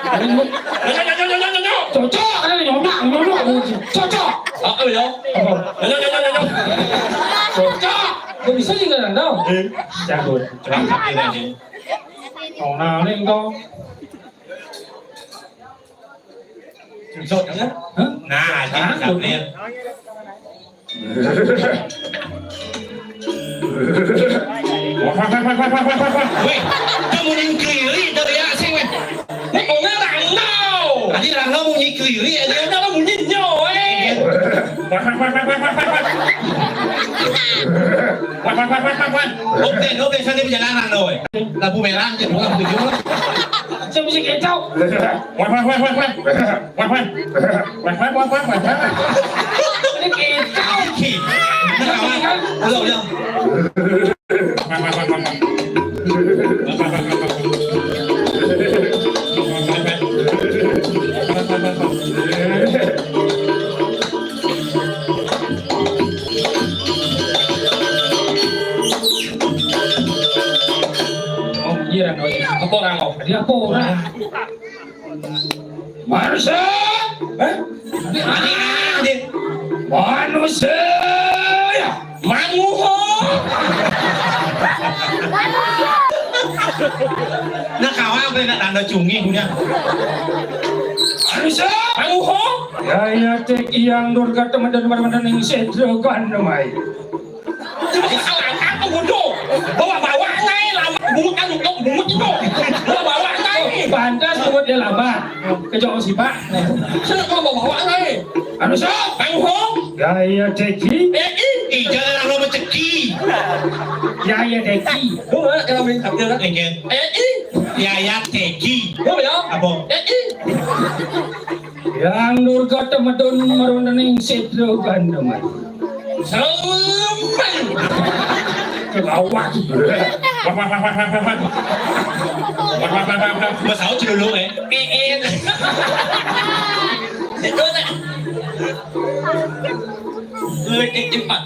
Cocok. Apa ya? Nyo. Cocok. Kok bisa juga nggak tahu? Jago. Ông nào lên con? Rột nữa. Nah, chị đập liền. Wih, kamu nyikiri dari ya, sing weh. Nek ora rangno. Tadi Rangga mau nyikiri ya, dia Ora mau nyinyo Oke, saya perjalanan rồi. Lampu merah, jadi bukan tujuh. Saya mesti kacau. Ini kacau. Nah, kawan, udah. Iya, apa orang? Dia apa orang? Manusia, manusia, Manuho. Nah, kawan, apa yang nak cunging punya? manusia. Manuho. Ya, tek yang durga teman-teman yang sedrogan namai. Jadi salah apa bodoh. Bawa naik lama bungut itu. Bawa naik. Pantas buat dia lama. Kejauh si Pak. Saya mau bawa naik. Manusia, Manuho. gaya teki, Jangan Rangga menceki. gaya teki. Đúng rồi, cái mình tập chưa đó. Oke. Ya, teki. Đúng rồi đó. Apa? Yang durga teman-teman yang sedrogan namai. Semen. Kelawat. Mà sáu chưa luôn ấy. Itu tak. Cepat.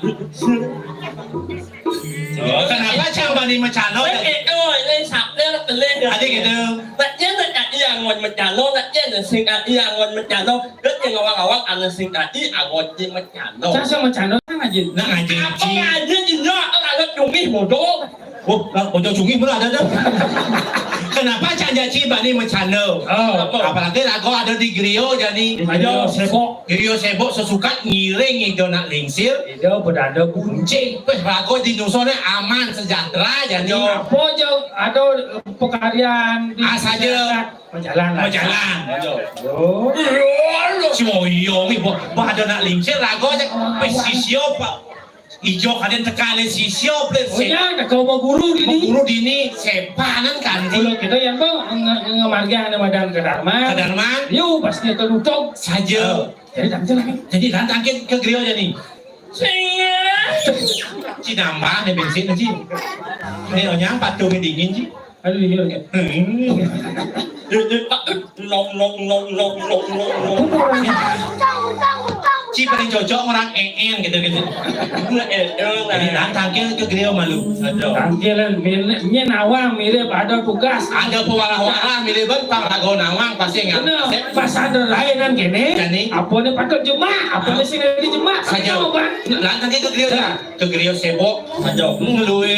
Kenapa Cambani mencalon? Ôi, lên sạp lên lên được. Adik gitu. Tất nhiên là cả iya ngon mencalo, tất nhiên là sing iya ngon mencalo. Rất nhiều awak-awak ana sing iya ngon di mencalo. Saya sama channel aja. Nah, ngaji. Apa aja jinyo, ana cumi bodoh. Oh, cunging pun ada dah. Kenapa Canjaci Bani mencandel? Apalagi lagu ada di Griyo jadi Griyo Sebok. Griyo Sebok sesukat ngiring itu nak lingsir. Itu berada kunci. Wes lagu di Nusone aman sejahtera jadi. Apa aja ada pekaryan di saja Menjalan. Oh. Cuma iyo mi ada nak lingsir lagu aja pesisio pak. Ijo kalian tekanin sisio plus. Oh ya, kau mau guru di Guru dini sepanan kan. Kalau kita yang mau ngemarga nama dan kedarman. Yuk pasti terlutung saja. Jadi tampil lagi. Jadi tangkit ke Griyo jadi. Singa. Ci nambah nih bensin aja. Ini orang patuh dingin sih. Aduh iya. Long. Ci paling cocok orang gitu. Jadi tangkit ke Griyo malu. Tangkilan milnya nawang mirip ada tugas. Ada pewarah-warah milih bentang lagu nawang pasti nggak. Pas ada lain kan gini. Apa nih patut jemaah? Apa nih sini di jemaah? Saja. Lah tangkit ke Griyo dah. Ke Griyo Sebok. Saja. Ngeluih.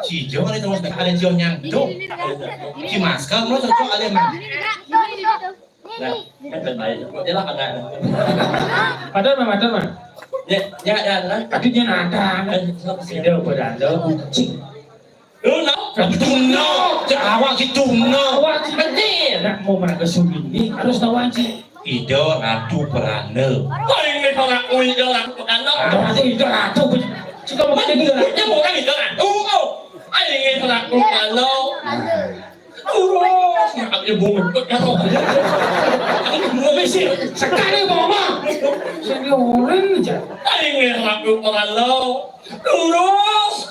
Chỉ cho đây thôi phải ăn chiều nhang chúc khi mà sớm nó cho ăn mà nah kan baik dia lah agak Padahal mah. ya lah Tadinya nada. Tidak berada. Cing. nó tungno awak si tungno Awak betul. Nak mau mana kesubin ini harus tahu aja. Ido ratu perane paling ni orang ui jalan anak Ada itu ratu. Jika mau jadi itu dia mau kan itu kan paling ni orang ui anak nak ibu ikut kalau mau besi sekali mama. Jadi orang aja. paling ni orang ui anak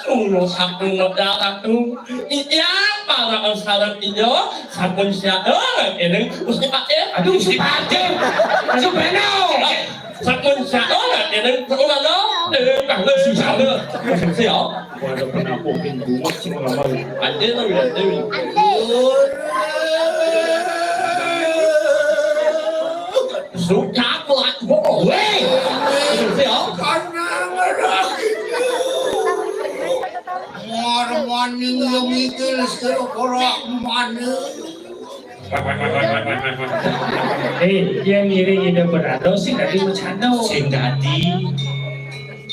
Urus aku ngedarat tu iya para usahawan itu sabun siapa ini mesti pakai Aduh sepatu. Masuk benau. sabun siapa ini ulang lo càng lên càng lên siapa Walau pernah popin bunga sih lama. ada tu ada suka pelat boleh siapa Morning yung mikil sa korak mana. Yang miring ide berada sih tadi bercanda. sing dadi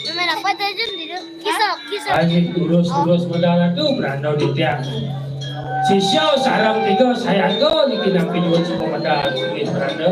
Memang apa aja gitu. Kisah. Lagi urus modal tuh beranda di tiang. Si Xiao sarang tiga saya go di kinang pinjauan semua modal di beranda.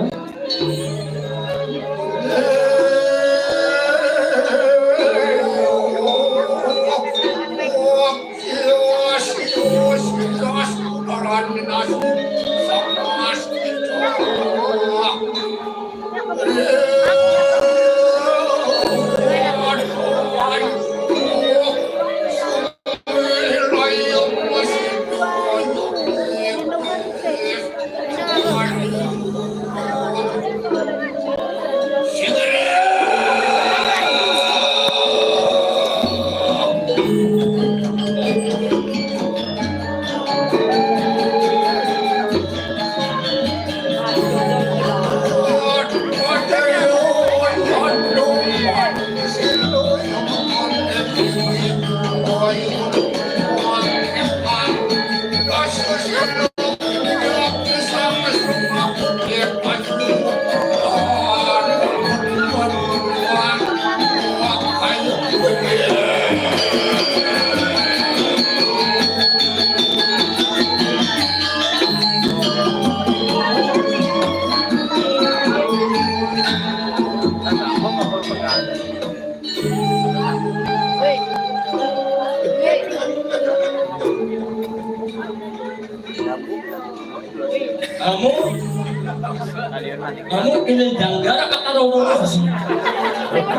kamu ini janggal kata orang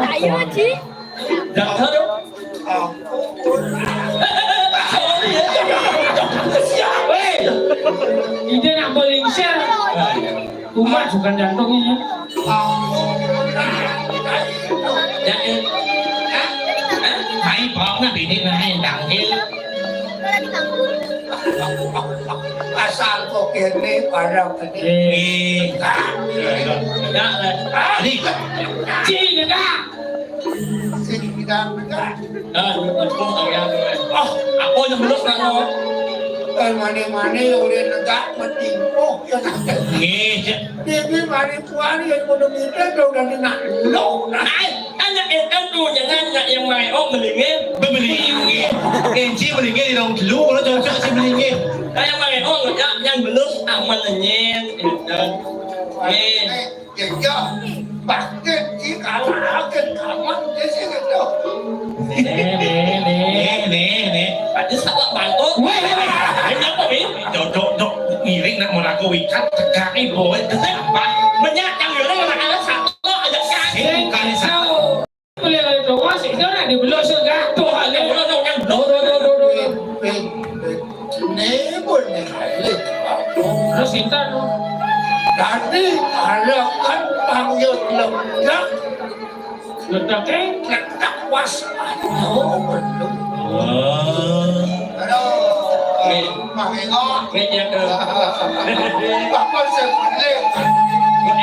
Ayo Haji. janggal Ide nak Malaysia. Umat bukan jantung ini. hãy bỏ nó bị đi ngay đằng kia Asal ko kini para tadi. ya lah đi Cing enggak? Sidang enggak. aku ayam aku yang belum nangol Mani-mani udah enggak metimpo. nghe chứ Bibi mani puan yang udah minta udah dinak. No. anak itu jangan yang main melingin bên mình nghe nghe chi mình nghe đi đâu lú nó cho chi mình nghe yang main yang belum aman nyen Ya pakai jika akan kaman di sini tuh. nè ada salah bantu anh nhớ có biết Dok, ngiring nak melaku ikan tekai boy, tetap pak. banyak yang bilang anak anak satu aja kan Kali satu. Boleh kalau doa sih itu nak dibelok surga. Tuh ada ada. orang yang Ini boleh kali. Terus kita tu. Tadi ada kan panggil ledak, Letak kan? ledak waspada. Belum. Aduh, mengengok. meja ke Apa sebenarnya?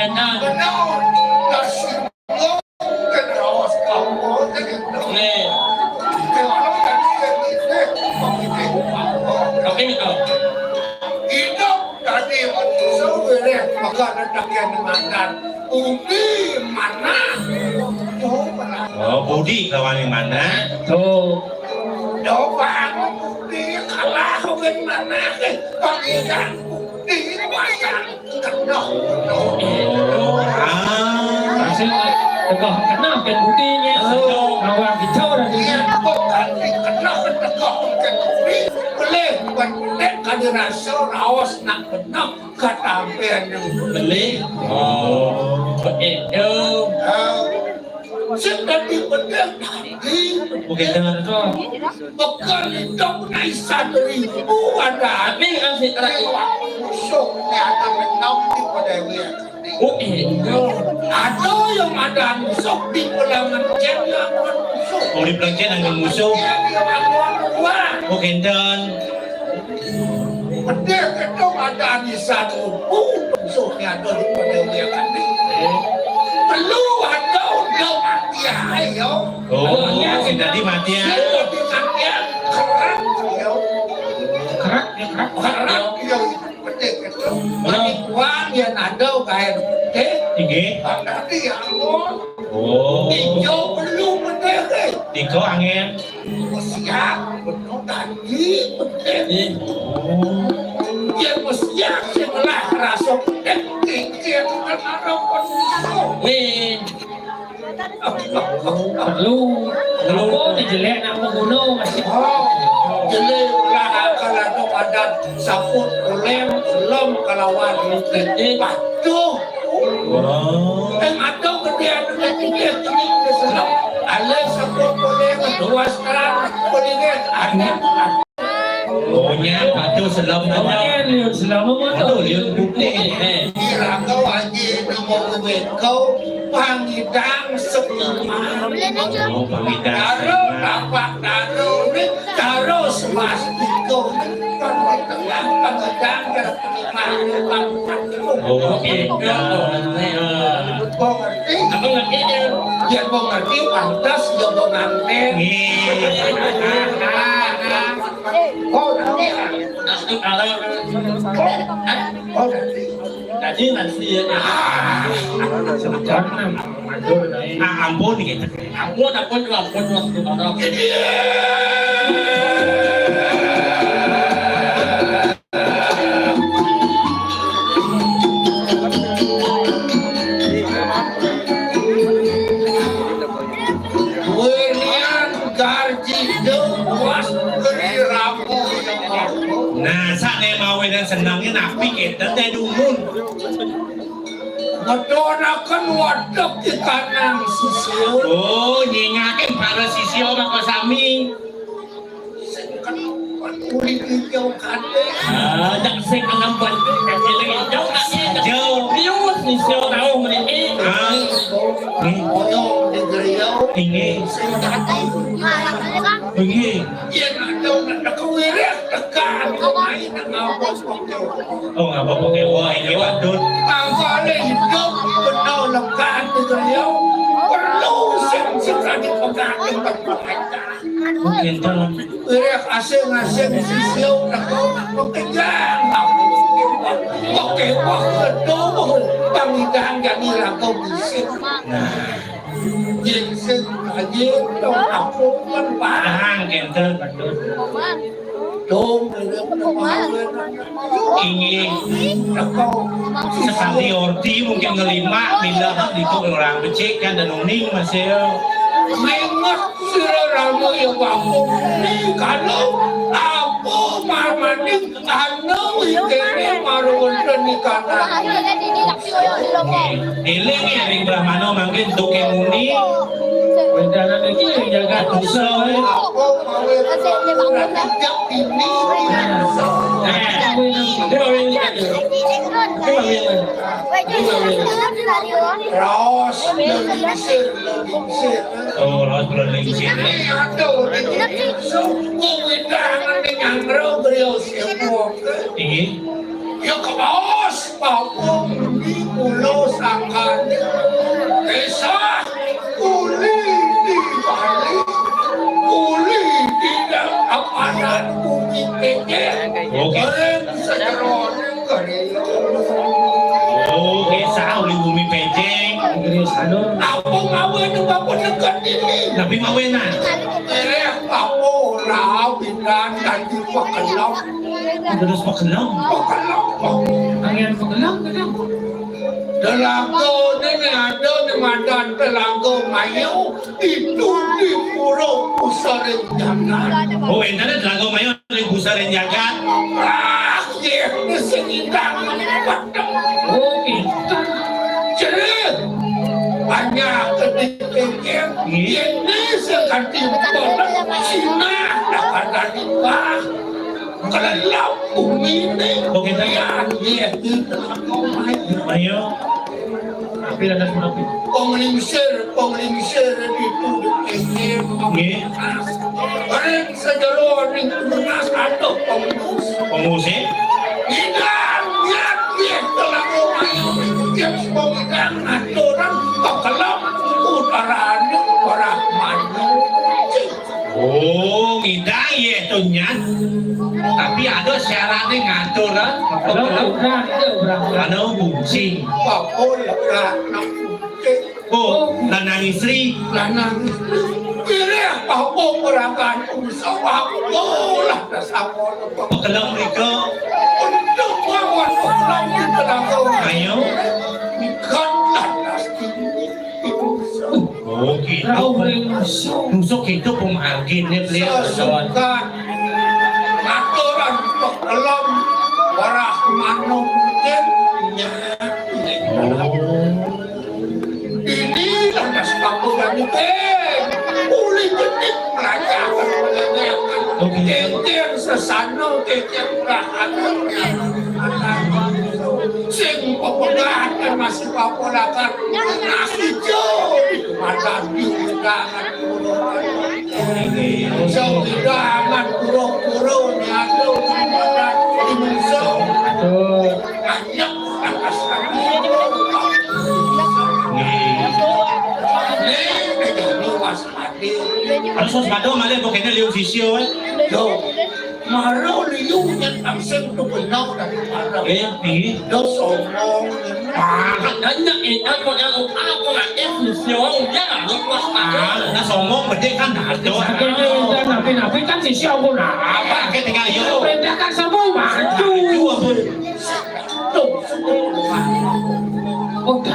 enak Benar, nasi lo keras kamu gitu. nih Kalau kan karena yang mandan Umi mana Oh, Budi lawan yang mana? Tuh. Dobang Budi kalah dengan mana Pangidan Budi pasang kenal Hasil tegoh kenal kan buktinya. Awak kita dah dia bukan dikenal tegoh kan Budi boleh buat kadirasa awas nak benam katampian yang beli itu sudah dibedek lagi Bukan dengar kau. bukan itu naik 1.000 ada ini asik lagi musuh yang akan menang di padanya itu ada yang ada musuh di pelangan jendela musuh Oh, di pelancan dengan musuh. Bukan dan. bedek itu ada di 1.000 musuhnya ada di padanya kan perlu ada udah mati ayo Oh, tadi mati ya. kerak kerak ya kerak. kerak yang bedek itu mati kuat yang ada kayak Tinggi. ada dia Allah Oh, hijau perlu bedek Diko angin. siap betul tadi bedek Oh, dia mestinya sebelah rasa bedek tinggi karena rokok nih Perlu kau dijelek nak membunuh masih. oh jadi lah kalau tu ada saput lem selom kalawan batu oh. ada kemudian dia selom ada saput lem dua sekarang kemudian ada Oh, nya batu selam aja. Awaknya lihat selama Aduh, motor. lihat bukti. kira kau aja nama kau pangidang sepima Oh, pamidang. Taro dapat taro ni taro swastiko tengah pangidang kira penimang Oh, itu. kau ngerti aku ngerti dia kau ngerti pantas dia kau ngerti kau ngerti aku kalau kau ngerti tadi nanti Jangan mandur naik. Ampun kita. aku dapat waktu kalau William Garji Dewas beri ramu Nah, saat dia mau dan senangnya napi kita teh dumun. ngedonakan wadah di kanan sisiu Oh, nyingakin para sisi orang sami. kan kulit hijau kade tak sing alam bantu kaki lagi jauh jauh bius nih siapa tahu ini oyong di geriau Tinggi. Malah Tinggi. iya nado nak kewiris tekan main ngabos pokok Oh, nggak apa-apa kayak wah ini wadut. awalnya hidup penuh lekat di geriau perlu sing di pegang di tempat Mungkin tuh. wiris asing sisiu nak pegang oke wah betul pangidang jadi lakau bisik Jinsen aja dong aku kan Ahang kenter badut. dong Tinggi. kau Sekali orti mungkin ngelima bila itu orang becek kan dan uning masih. mengat siraramu ya waktu ni kalau apa marmaning anu ikene marun ni kana Eling ya ring Brahmano mungkin untuk yang uning. Bendana lagi yang jaga dosa. apa mawe jak ini ros lengsir Oh, harus berlengsi sini. aduh suku widangan dengan beliau semua Tinggi. ya ke bawah papua di pulau Sangkan desa kuli di Bali kuli di Apanan bumi keke Oke. keren sejeron keren Oh, Tapi mawenan. Kamu rapikan dan dipakelam. Terus pakelam. Angin pakelam. Telaga ini ada di Madan Telaga Mayu itu di Puro Pusaran Jagat. Oh, ini ada Telaga Mayu di Pusaran Jagat. Akhir di sekitar Oh, itu. Jadi banyak ketika ini sekali Cina dapat dari kalau bumi ini ya itu Mayu. Tapi ada semua. penglingsir itu Nggih. Orang sejalan itu benas atau Pengusir. Ingat, dia telah yang pemegang aturan kekelam utaranya orang manu. Oh, ngidang ya tuhnya. Tapi ada syaratnya ngatur kan. Kalau buncing. Pakola Oh, lanang istri. lanang kira apa gerakan usaha bola sama Pekelam mereka. untuk lawan orang yang telah Ayo. kan Oh, gitu. Nusuk itu pemarginnya beliau. sesuka aturan pekelam warah manungkin ini lantas kamu dan uli jenik pelajaran kekir sesano kekir pelajarannya sing pepegahan masih papolakan nasi jauh mata diudangan jauh hidangan kurung-kurung nyatu mata dimusau banyak atas kami Harus waspada malah pokoknya liu sisio. Marau liu yang langsung tu benar dari marau. Dos omong. Hanya aku yang aku nak sisio ya waspada. Nah, sombong berarti kan ada. Napi kan si siapa lah. Apa ketika yo? Perintahkan semua maju.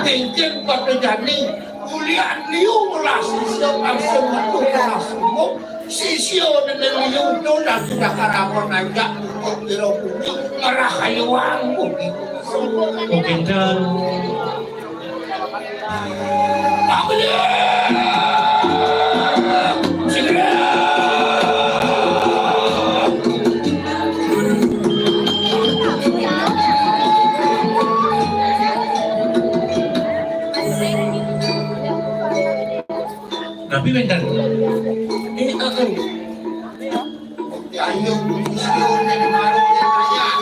Kencing pada jani. Kuliah liu langsung langsung tu langsung. Sisio dengan liu tu dah sudah karamon aja. Kira bumi arah hayuan bumi. Mungkin dan Apa dia? Segera. tapi bentar. Ini akan ayo sisio dengan marau yang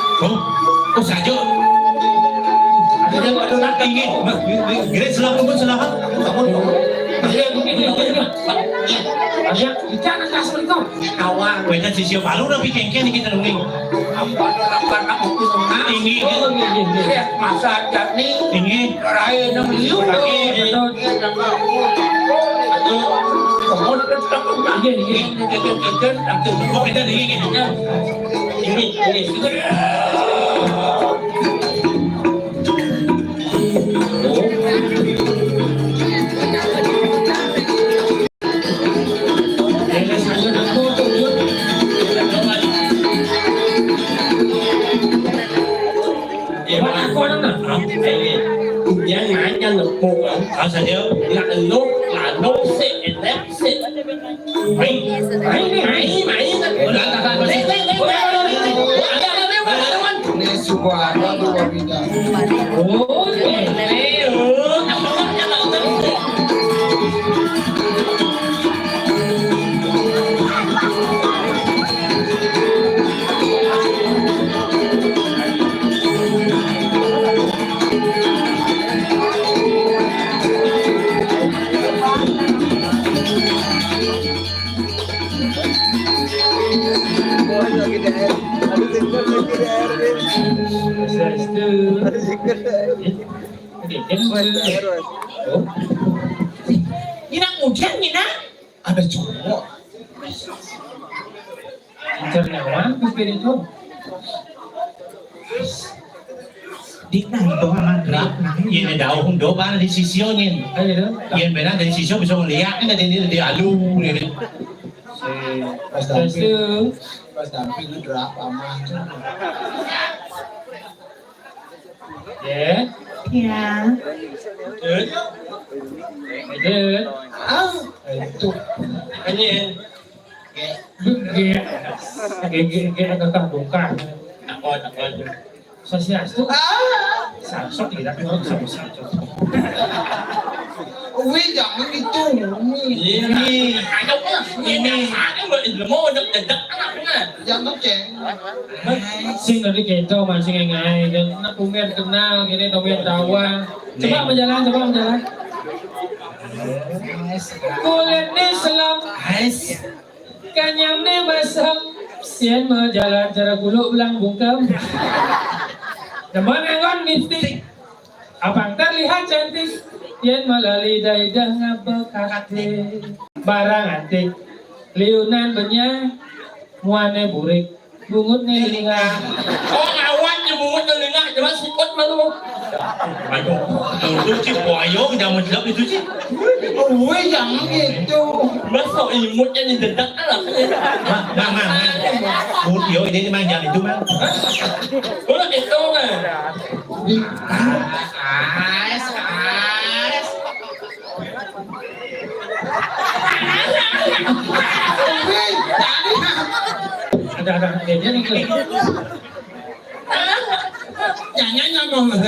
Oh saja. Ada ada nak tinggi. Gerak selama pun selama. Aja, kita nak kasih kau. kawan Wetan sisio palu tapi kengkeng kita nunggu. apa nak Tinggi. masa jani Tinggi. raya nang liu kemudian Oh kita tinggi. ini Yang nanyalepuk Apa saja? là nốt sẽ đẹp sẽ mày ini sebuah luar biasa Ina hujan Ina. Ada cowok. Cernawan itu. Dik nah itu mah gerak nah. Ini daun doban di sisionya. Ayo. Yang benar dari sisio bisa melihat ini dari alu ini. Pas damping itu drap amah. Ya. Ya. Ada. Itu Ini Gege agak bongkar. apa? Sosiastu. Samsung tidak mau sama Samsung. wih jangan itu. Ini ada apa? Ini ada mau dedak anaknya. Jangan ceng. Sing dari kento masih ngai dan nak umian kenal gini umian tawa. Coba menjalan. Kulitnya selam, kanyangnya basah. Sian menjalan cara guluk belang bungkem. Teman engon mistik. Abang terlihat cantik. Sian melalui daidah ngabekate. Barang antik. Liunan benya. Muane burik. Bungutnya lingah. Oh awan nyebut telinga jelas sikut malu. Aduh, itu sih boyo jangan menjelap itu sih. Wih jangan gitu. Masuk imutnya di dedak anaknya. Mang. Yo ini mang jangan itu mang. Boleh itu kan? Wih Ada dia nih. jangan ngomong.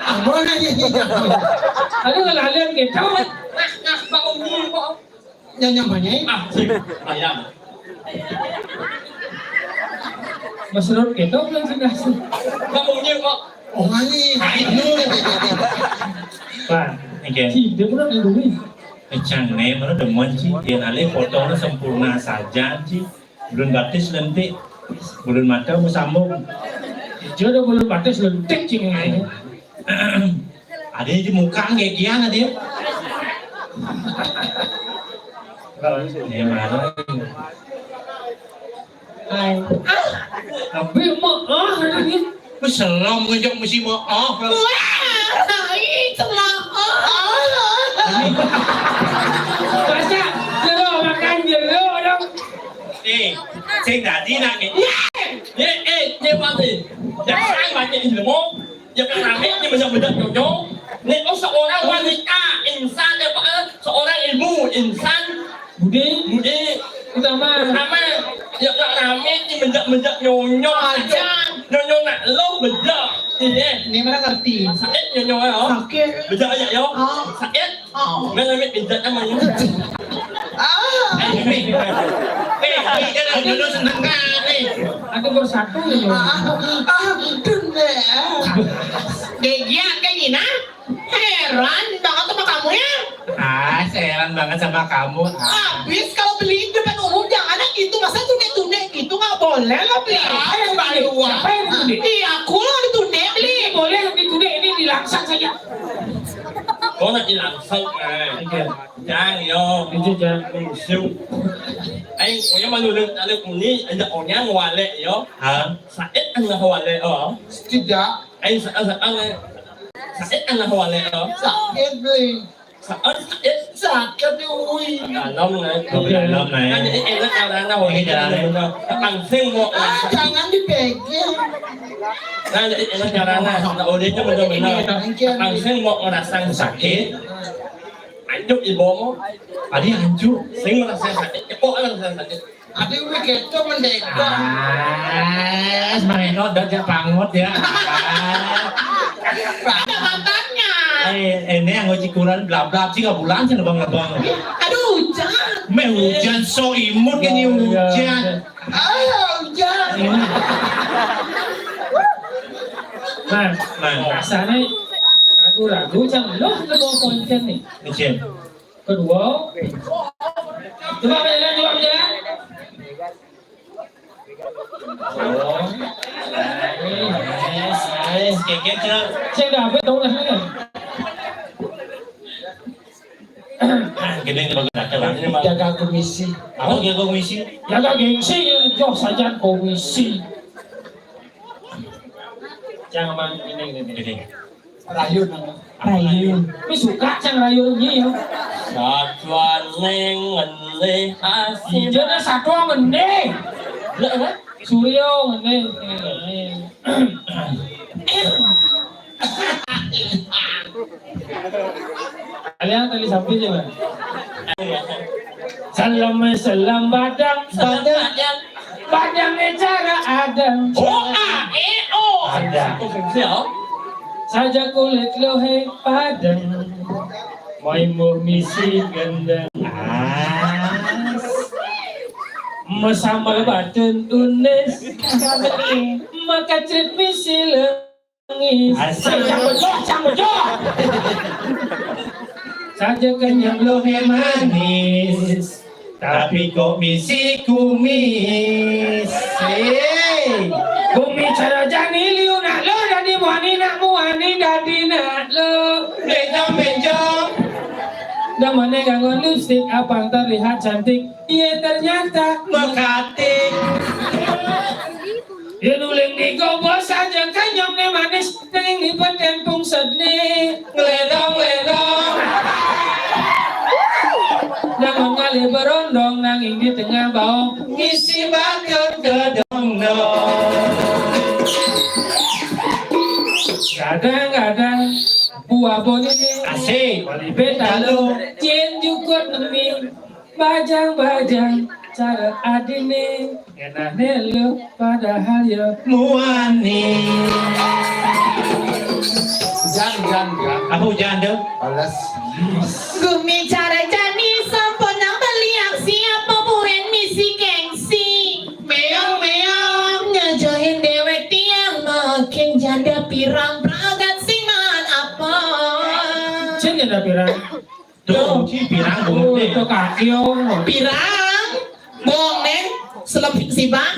Abang aja. Aduh kalian gitu. Nah, bangun dulu kok. Nyanyi banyak. Ah, sih, ayam. Mas Rod gitu belum sudah. Bangunnya kok. Oh ini. Pak, Oke. hidup udah ngedumi. Cang ne mana demen sih. Dia nale fotonya sempurna saja sih. Belum batis lentik. Belum mata mau sambung. Jodoh belum batas lentik cingeng. Ada di muka kayak gimana dia? Dia marah. Tapi mau ini. Selam ngejok mesti maaf. Baca jero makan jero dong. Saya tadi nak ni. Ini mati. Jangan banyak ilmu. Jangan ramai ni macam bedak jojo. Ni seorang wanita insan seorang ilmu insan Budi utama ramai yang ramai ni mendak nyonyo aja. Nyonyo nak lo bedak. Ini Ini mana ngerti? sakit nyonyo ya. Sakit. Bedak aja yo. Sakit. Mana ambil bedak namanya. Dia dah jodoh senang ni. ada bersatu ya. Gegia kayak gini. Heran banget sama kamu ya. Saya heran banget sama kamu. Habis kalau beli di depan umum jangan gitu. Masa tune-tune gitu nggak boleh lo beli. Siapa yang ditune? Iya aku lo ditune beli. Boleh ditune ini dilaksang saja. Có là chỉ làm sâu Jangan yo. Itu jangan. Siêu. Anh có những bao nhiêu được cùng ní anh được nhá ngoài lệ yo. Sa ít anh là ngoài lệ ở. Tidak. Anh sa ít anh là ngoài lệ ở. Sakit beli. Sa ít Sakit ui. đàn ông này. Lâm này. Anh em nó cao ra đâu cái đàn này. Bằng sinh một. Jangan dipegang. Nah, ini caranya. Nah, udah itu benar-benar. Bằng sinh một là sang sakit. Anh giúp ibu mo. Adi hancur. Sinh là sang sakit. Kok là sang sakit. Ada begitu mendekor. Semangat dah dia pangot ya. Ada mantannya. Ini yang ngocikuran blab-blab sih bulan sih lebang-lebang. Aduh hujan. Meh hujan so imut ini hujan. Hujan. Nah, rasanya aku ragu jangan loh mau konten nih. Nicem. Kedua, coba berjalan. Kayak Saya dapat dong rasanya. gini di bagian acara ini mah. Jaga komisi. Aku jaga komisi. Jaga gengsi, jauh saja komisi. Jangan main ini. Rayu nama. Rayu. Tapi suka cang rayunya ya. Satuan ngene asih. Hijaunya satu ngene. Suryo ngene. Kalian tadi sampai juga. Salam badang. Badangnya cara ada. Ada. Saja kulit lohe padang. Mau misi gendang. Mesambal batun unes. Maka cerit misi lengis. Cang bejo. Saja kenyang lohe manis. Tapi kok misi kumis. Kumi cara jani liu nak lo dadi muani dadi nak lo. Benjong. Dah mana gangguan lipstick apa terlihat cantik. Iya ternyata Mekatik. dia nuling di gobos saja kanyongnya manis. Neng di petempung sedih. Ngeledong. Jangan kali berondong nanging di tengah bawang. Ngisi bakal gedong. Kadang-kadang buah bonini Asik. wali betalo cien jukut nemi bajang-bajang cara adine enak nelo padahal ya Muani. Jangan. Aku janda. Alas. Gumi cara jani sempurna beliak siapa buhen misi gengsi. Meong ngejohin dewek tiang makin janda pirang pragat siman apa. cien ada pirang Tuh, pirang oh gede. itu kakio Pirang bohong neng selebih si bang.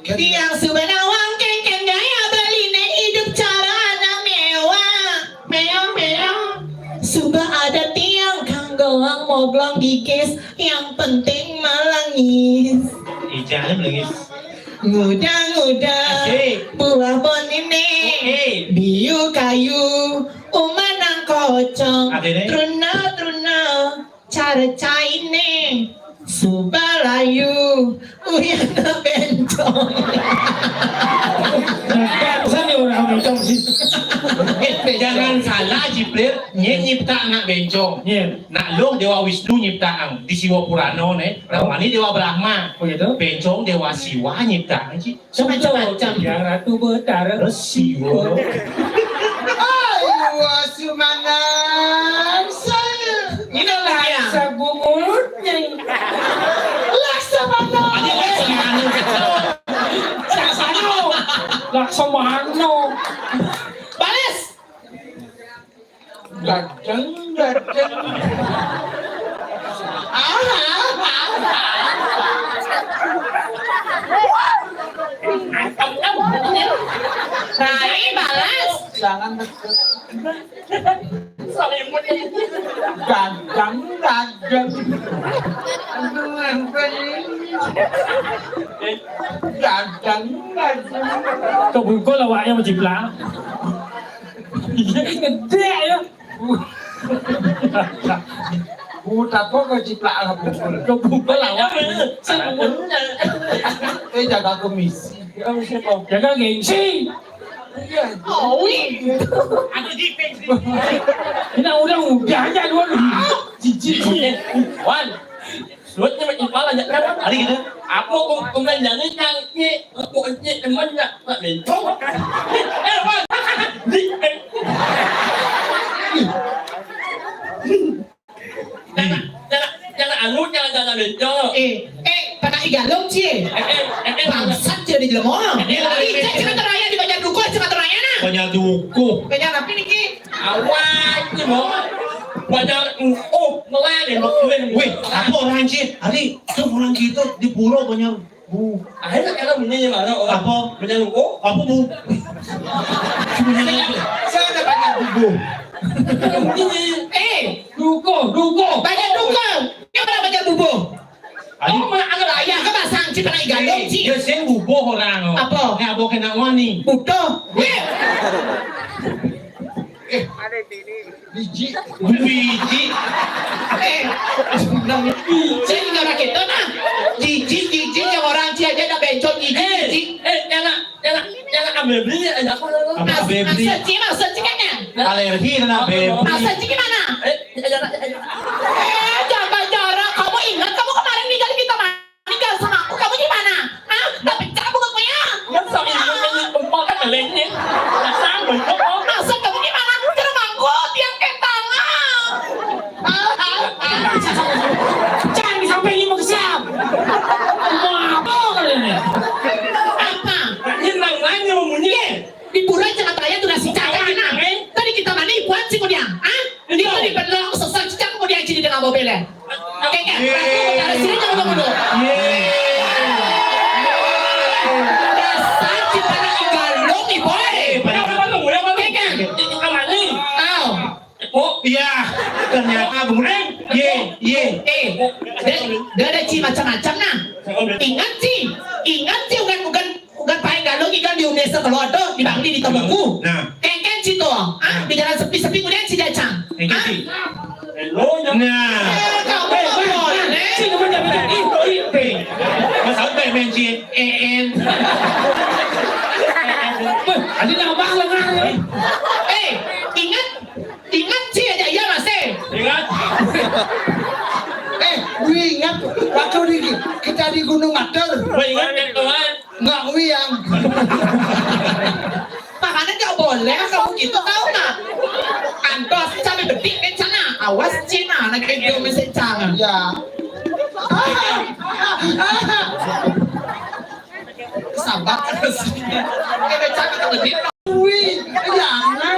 Tiang subenawang kengkeng gaya beline hidup cara anak mewah. Meong sudah ada tiang kanggoang moblong gigis yang penting malangis. Ijanya belengis. Nguda Asik. buah bon ini biu kayu umanang kocong Adene? truna cara caine subalayu uyana bencong. Pesan nih orang bencong sih Jangan salah Jibril nyipta anak bencong. iya Nak lo Dewa Wisnu nyiptaan di Siwa Purano namanya Dewa Brahma. begitu Bencong Dewa Siwa nyiptaan sih. Macam-macam. yang ratu betara Siwa. Ayo sumanan saya. ini lah sabu mulutnya Laksamana. Laksamana Balas. Gadang. Rai balas. Jangan deket. Gadang. Gadang. kebungkul awaknya menciplah gede ya Buta kok kau ciplak lah bukul. kebungkul awaknya Jaga komisi. jaga gengsi ini udah aja dua cici Wan. Suatnya macam pala jak kan. Hari kita. Apa kau jangan nyangki. Aku nyek teman nak bencong. Wan. Jangan anu jangan bencong. Pada igalong cie. Bangsat cie di dalam orang. Cek Jakarta Raya di Banjar Dukuh, Jakarta Raya nah. Banyak dukuh. Banyak apa nih ki? Awas ni mo. Banyak ngelak mau kuen. Wih, apa orang sih? Hari itu orang gitu di pulau banyak Akhirnya kalau bunyinya mana? Apa? Banyak Apa bu? Saya ada banyak bubu. Duko. Banyak duko. Yang mana banyak bubuh? Ay, Mga ang raya ka ba? Sang si panay galong si. yo sing bubo orang. Apa? Eh abo kena wani. Buto. Biji. Biji. Saya nggak pakai itu nah. Jijik yang orang Cia aja dah bencong jijik. Jangan ambil beli aja aku. Apa baby? Masa cikanya? Alergi na baby. Masa cik mana? Jaga jarak. Kamu ingat kamu kemarin ninggalin kita nikah sama aku. Kamu di mana? Hah? Dapat cabut kamunya? Yang sama ini umpah kan lainnya. Sama Masa kamu di mana? Jangan manggut yang ketangan. Jangan sampai ini mau siap. Apa kalian ya? Apa? Nyenang nanya mau bunyi. Di bulan jangan tanya tuh nasi caca nah. Tadi kita mandi buat sih kemudian. Hah? Dia tadi berlaku sesat cicak kemudian ciri dengan mobilnya. Oke kan? Dari sini jangan ngomong dulu. Dasar cipta galung nih boy. Oke kan? Tahu? Oh iya, ternyata bunguran. Ye. Dia ada ci macam-macam nah. Ingat sih bukan paling galung ikan di Unesa keluar tuh di Bangli di Tomoku. Nah. Kengken sih tuh. Ah, di jalan sepi-sepi kemudian si Jacang. Engkau. Nah. Nah. Kamu boleh. Sino man dapat itu? Masal ba men si en. Adi na bang lang nga. Ingat sih aja iya masih. Ingat. Gue ingat waktu kita di Gunung Mater. Ingat teman. Nggak yang Makanya nggak boleh kamu gitu tahu nggak? Antos sampai betik kan sana. Awas Cina anak itu mesti jangan. ya. Sabar terus. Kita jangan betik. Wih, jangan.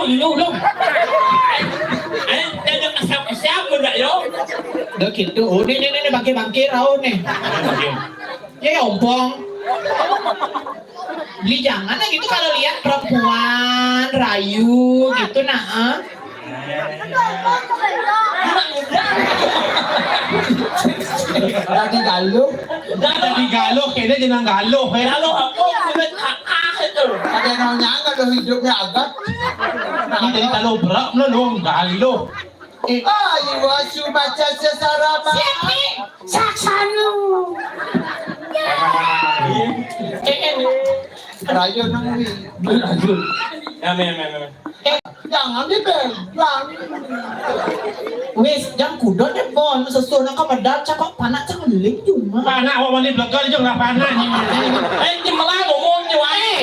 Ulong. Jangan siap muda yo. Udah gitu. Oh, nih bangkir raun nih. Ya ompong. Beli jangan lah gitu kalau lihat perempuan rayu gitu nah. Tadi galung. Di galo, kayaknya jangan galo. Kalau aku sudah itu. Ada yang nyangka lo hidupnya agak. Jadi kalau berak melong galo. Ayo wasu baca sesarama. Siapa? Saksanu. Rayo nangwi. Ya, Jangan dipegang. Wes jam kudo deh bon sesuatu nak kamu cakap panak cakap link cuma. Panak awak balik belakang je nggak panak ni. Ini malah ngomong ni wae.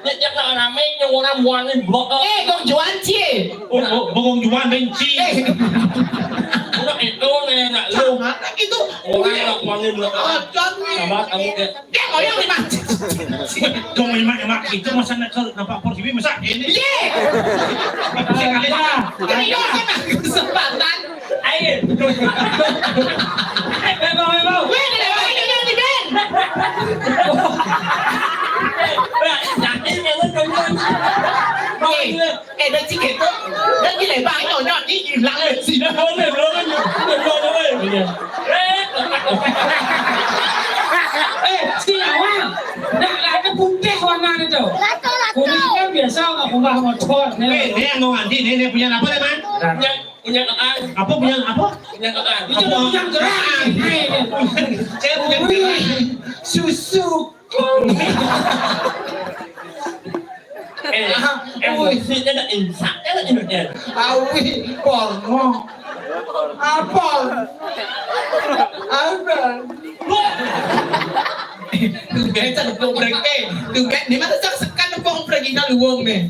Yang nak ramai yang orang buang ni blok. Kau jual cie. Bongong juan benci. Nak itu ni nak lu. Mana gitu? Orang nak buang ni blok. Sabar kamu ke. Dia kau yang lima. Kau emak itu masa nak nampak porsi masa ini. Ye. Jadi dia kan kesempatan. Ayo. Memang. Weh, dia lagi yang di band. Dah cikgu tu, dah gila bang nyok ni hilang le. Sini boleh belum boleh. Si awak nak ada putih warna itu. Kuning kan biasa aku nggak motor. Ni yang mau nanti ni punya apa teman? Punya kean. Apa punya apa? Punya kean. Itu punya gerak. Saya punya Susu. Emosi ada insak, ada indah. Awi porno. Apa? Tumben tak lupa pergi. Tumben di mana tak sekan lupa pergi na luang ni.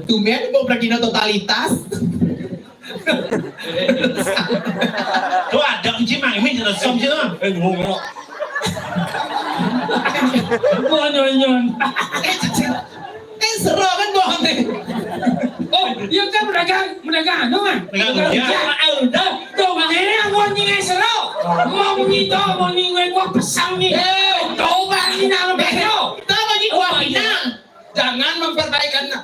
Tumben lupa pergi na totalitas. Tu ada macam mana? Ini jelas macam mana? Ngomong. Nyon. Seru kan bohong ni. Oh, iya kan mendagang anu kan? Mendagang ya. Dah, tuh mana mau nyingai seru. Mau nyito, mau nyingai gua pesang ni. Tuh bang ni nama beo. Kita lagi kuah pinang. Jangan memperbaikannya.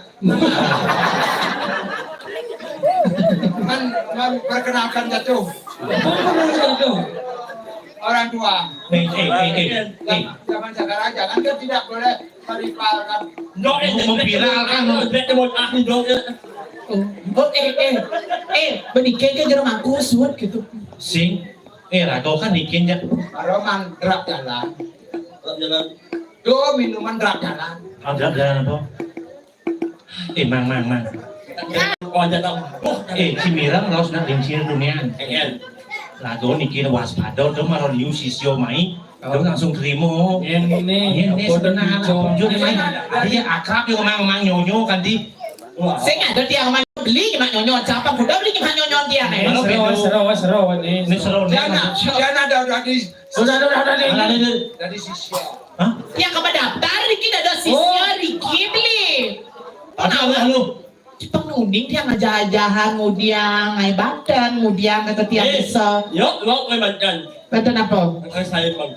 Memperkenalkan jatuh. Orang tua. Zaman sekarang jangan kan tidak boleh merivalkan. Memviralkan Menikahnya jarang aku suat gitu. sing rago kan bikin ya Aroman gerak jalan. Do minuman gerak jalan. ada apa mang si Mirang harus nak lincir dunia lagu nikin waspada tuh marah liu sisio mai tuh langsung terima ini sebenarnya dia akrab juga mang nyonyo kan di Saya ada tiang mana beli cuma nyonyon siapa udah beli cuma nyonyon tiang seru ini seru Jangan ada di sudah dari sisi. yang kamu daftar Riki ada sisnya Riki beli halo Cipang nuding tiang aja-ajahan mudiang ngai badan mudiang kata tiang bisa Yuk, lo kebanyakan. badan apa? Saya bang.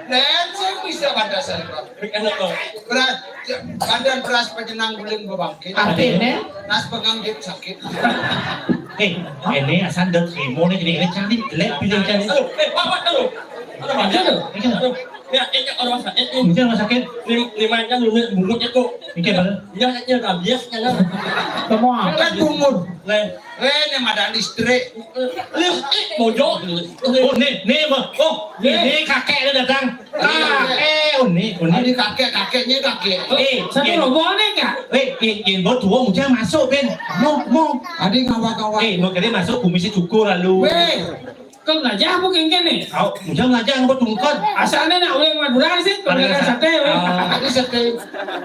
Saya bisa pada saya. Berikan apa? Badan beras penyenang guling bebangkit. Artinya Nas penganggit sakit. ini asal dah terima nih ini cantik jelek pilih cantik Aduh, aduh. Aduh. Ya, ini orang sakit. mungkin rumah sakit Lima kan mulutnya kok. mungkin mana Ya, ya rabies kan. semua Kan bungun. Le, Yang ada listrik. listrik mojok. oh nih oh ini kakek dia datang ini Ini kakeknya kakek. satu rombongan kak yang buat tua mungkin masuk Ben mau Adik kawan-kawan. mau kali masuk komisi cukur lalu kan belajar apa kengken nih kau mungkin belajar buat tungkot asalnya nak oleh Madura sih kalau sate Adik sedih.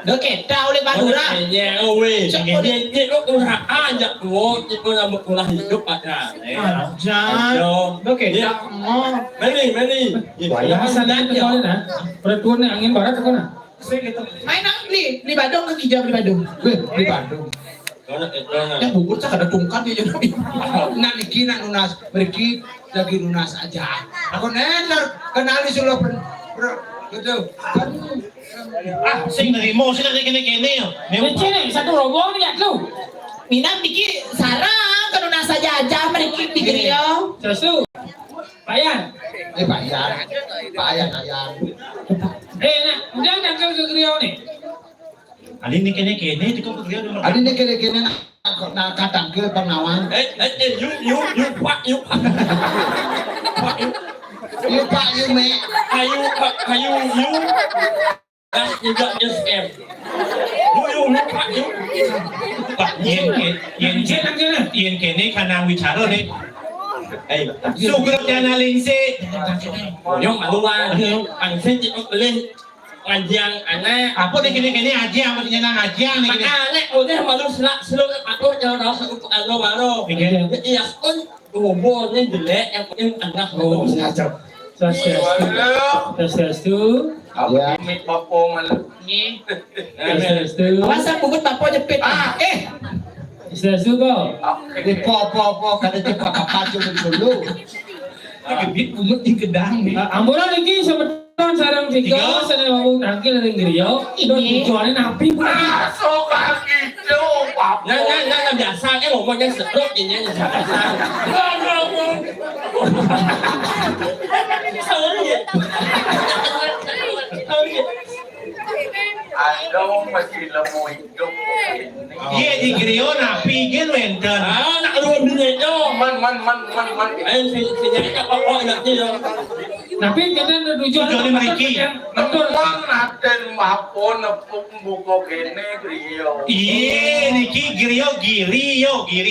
udah kita oleh Madura Ya, weh. Dia kok usaha aja gua itu nama pola hidup ada. jangan Oke. kita mau Meni. asalnya itu kau na peraturan angin barat kau na main beli Badung ke Kijang beli Badung Di Bandung. yang bubur cak ada tungkat dia jadi Nak niki nak lunas, mereka lagi lunas aja. Aku nener kenali sulo gitu. Kan sing nerimo sing kene ini cini satu rombongan ya lu Minang diki sarang kalau nasa jajah mereka di Riau sesu Payan bayar. nak udah jangkau ke Riau nih ali ni kene di kau kerja dulu Adik ni kira-kira nak kadang ke pengawan. You pak. You pak you me. Kayu. Dan juga SM. You pak you. pak yen kene kanang wicara ni sugrok jana lingse Yung maluwan. Ang senjit oleh Anjang anak. apa ni kene aja apa jana aja ni kene Anak udah malu seluk aku jangan rasa aku baru. Iya pun hubungannya jelek yang penting anak lo. sesu Ya. sesu masa bubut bapak jepit sesu kau Di po kada cepat apa cuma dulu. gebit bumut di gedang nih ambulan lagi sebetul sarang tiga sana mau tangkil dari Riau ini tujuannya napi Nah, biasa kan ngomongnya sedot ini biasa. ye di griona pigin wenten Nak luar dunia itu. Ayo sini apa nak dia. napi kita tujuannya Meriki. betul Iya, niki giri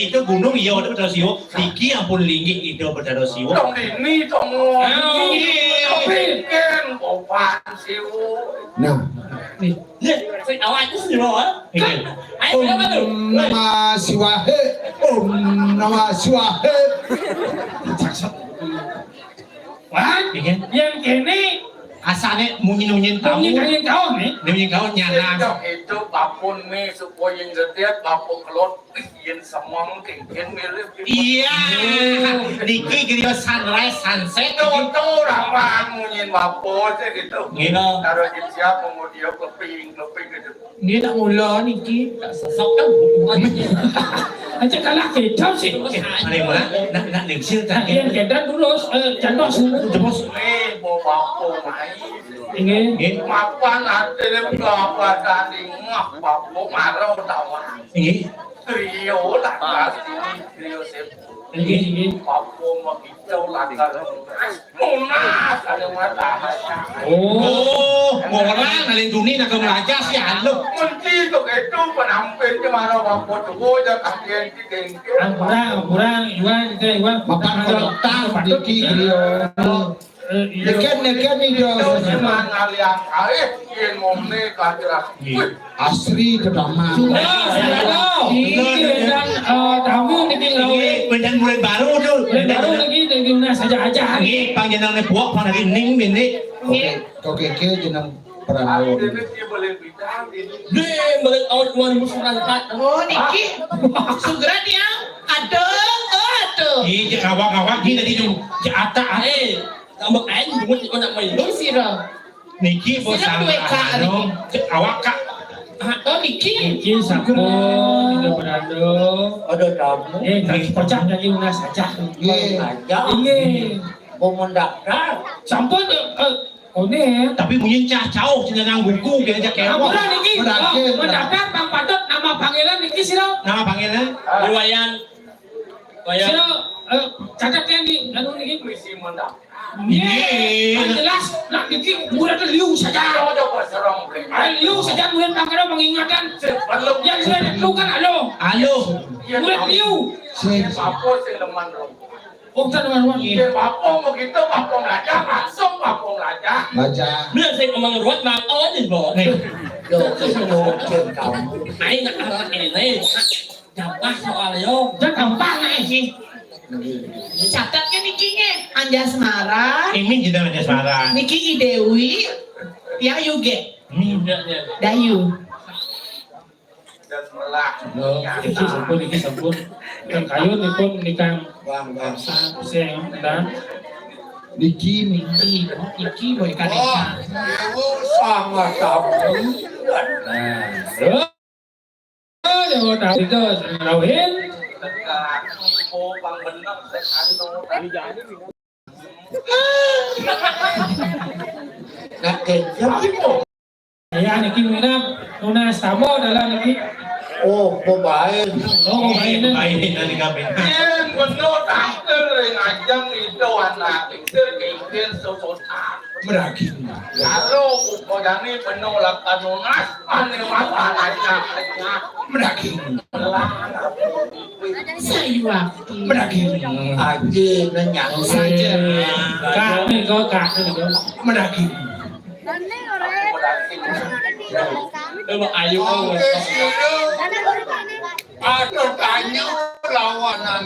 itu gunung iyo itu betul sio. Niki ampun linggi itu betul sio. Nah, Ya, saya awak itu semua. Ayo apa tu? nama siwahe. Nama siwahe. wah Iya. yang kene Asalnya munyin kami tahu. kalian tahu nih Ini kau nyala. Itu bapun me supaya yang setiap bapun kelot yang semang kengken mirip. Iya. Niki kira sunrise sunset. Itu ramang nyin bapun gitu. Gitu. Taruh siap kemudian keping gitu. Dia tak mula Niki. Sok kan. Aja kalah kita sih. Ada mana? Nak nengsil tak? Yang kita dulu jangan Terus. Bawa bapun mai. ingin Mapan ada berapa tadi ngah bapun marau tawa. Ini. Trio lah pasti trio sep. ingin Bapun mau hijau lah kalau. Munas ada mata. Oh, orang alin dunia nak melajar sih alo. Menteri tu itu penampil ke mana bapun tu boleh kajian kita. kurang Iwan kita Iwan Mapan kotak Diki Grio. Neken nih Itu jo. cuma ngalian yang momne kajian. Asri kedama. dan tamu ini Pendan mulai baru tu. baru lagi dengan saja aja Ini panggilan buat pada ning ini. Oke jeneng Prabowo. Ini dia boleh bicara ini. dia balik awal 2094 Oh Niki. Segera dia. Aduh. Ini awak-awak kita di tu. Jata tambah air juga nak main Ini sirah. Niki bos sama. Awak kak. Oh Niki. Niki sakon itu berado Ada tamu. kaki pocak dari una saja ingin Pemendakar. sampun ini Tapi punya cacau cenderang buku kita cak kewak. Ampun Niki mendaftar Bang Patut nama panggilan Niki sirah Nama panggilan? Wayan sirah catat yang di anu Niki Misi mendakar. jelas nak Niki bulan liu saja Coba serong beli. liu saja bulan panggilan mengingatkan Belum yang sudah itu kan halo Halo. bulan liu Bapo sing leman rom. oh teman-teman Bapo begitu bapo belajar langsung bapo belajar. Baca. bila saya ngomong ruat mak awal ni bro Aing nak arah ini gampang soalnya jangan gampang sih Catat ke Niki nya. Anjasmara. Ini jadi ada suara. Niki Dewi. Yang Yuge. Dayu. Dan melah. Iki sampun kan kayu ni pun nikah Bang. saya dan Niki Niki boy kaneka. Sangat tamu. oh tahu itu rawin Oh bang benar sekano. Nak kerja itu. ya niki nuna samo dalam niki Oh, pemain. oh mainan Baik nanti kami. Yang benar tampil ngajang itu anak itu kengken sosotan. Meragi. Kalau kujani penuh lakukan lunas, mana masalahnya? Meragi. Saya waktu. Meragi. Aji nenyang saja. kak ni kau kak ni kau Meragi. ayu Ada tanya lawanan.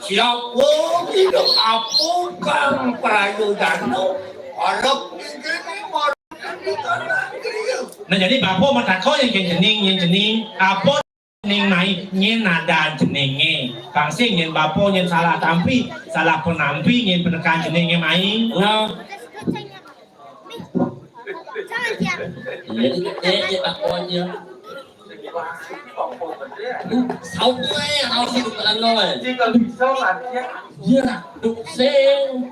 siapa Tidak apa kang prayudana. Harap Nah jadi bapak mata kau yang jening apa jening naik nyen nada jenenge. Pangsing nyen bapak nyen salah tampi salah penampi nyen penekan jenenge main. nah Jadi akonya sáu mươi học thì được ăn rồi chỉ cần bisa latihan. iya được sen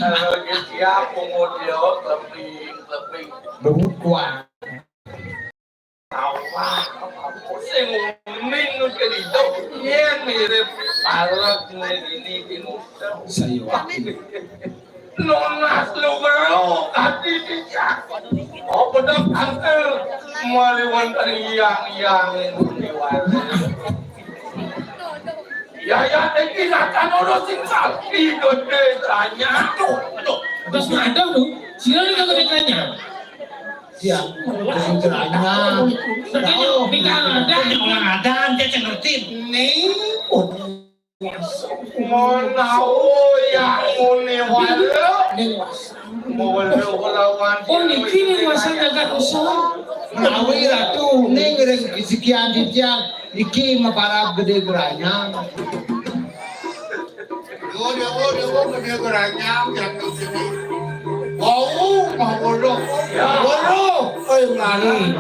Kalau dia siap pengudio lebih Đúng quả. tahu lah. Sing ngomong ke itu yang mirip palak ini di muka. Saya waktu. Nonas lu bro, hati tidak. Oh benar tante, maliwan yang diwar. Ya, ini akan urus tinggal itu desanya. terus ada tuh sila ni kagak ditanya Dia. Sejarahnya. katanya nikah ada Orang ada dia cek ngerti. Nih. Mau yang uniwal. Oh niki nih masa jaga usaha. Menawi ratu ning sekian dijak iki maparab gede geranya. Dewo gede geranya yang di sini. Wow, maholo.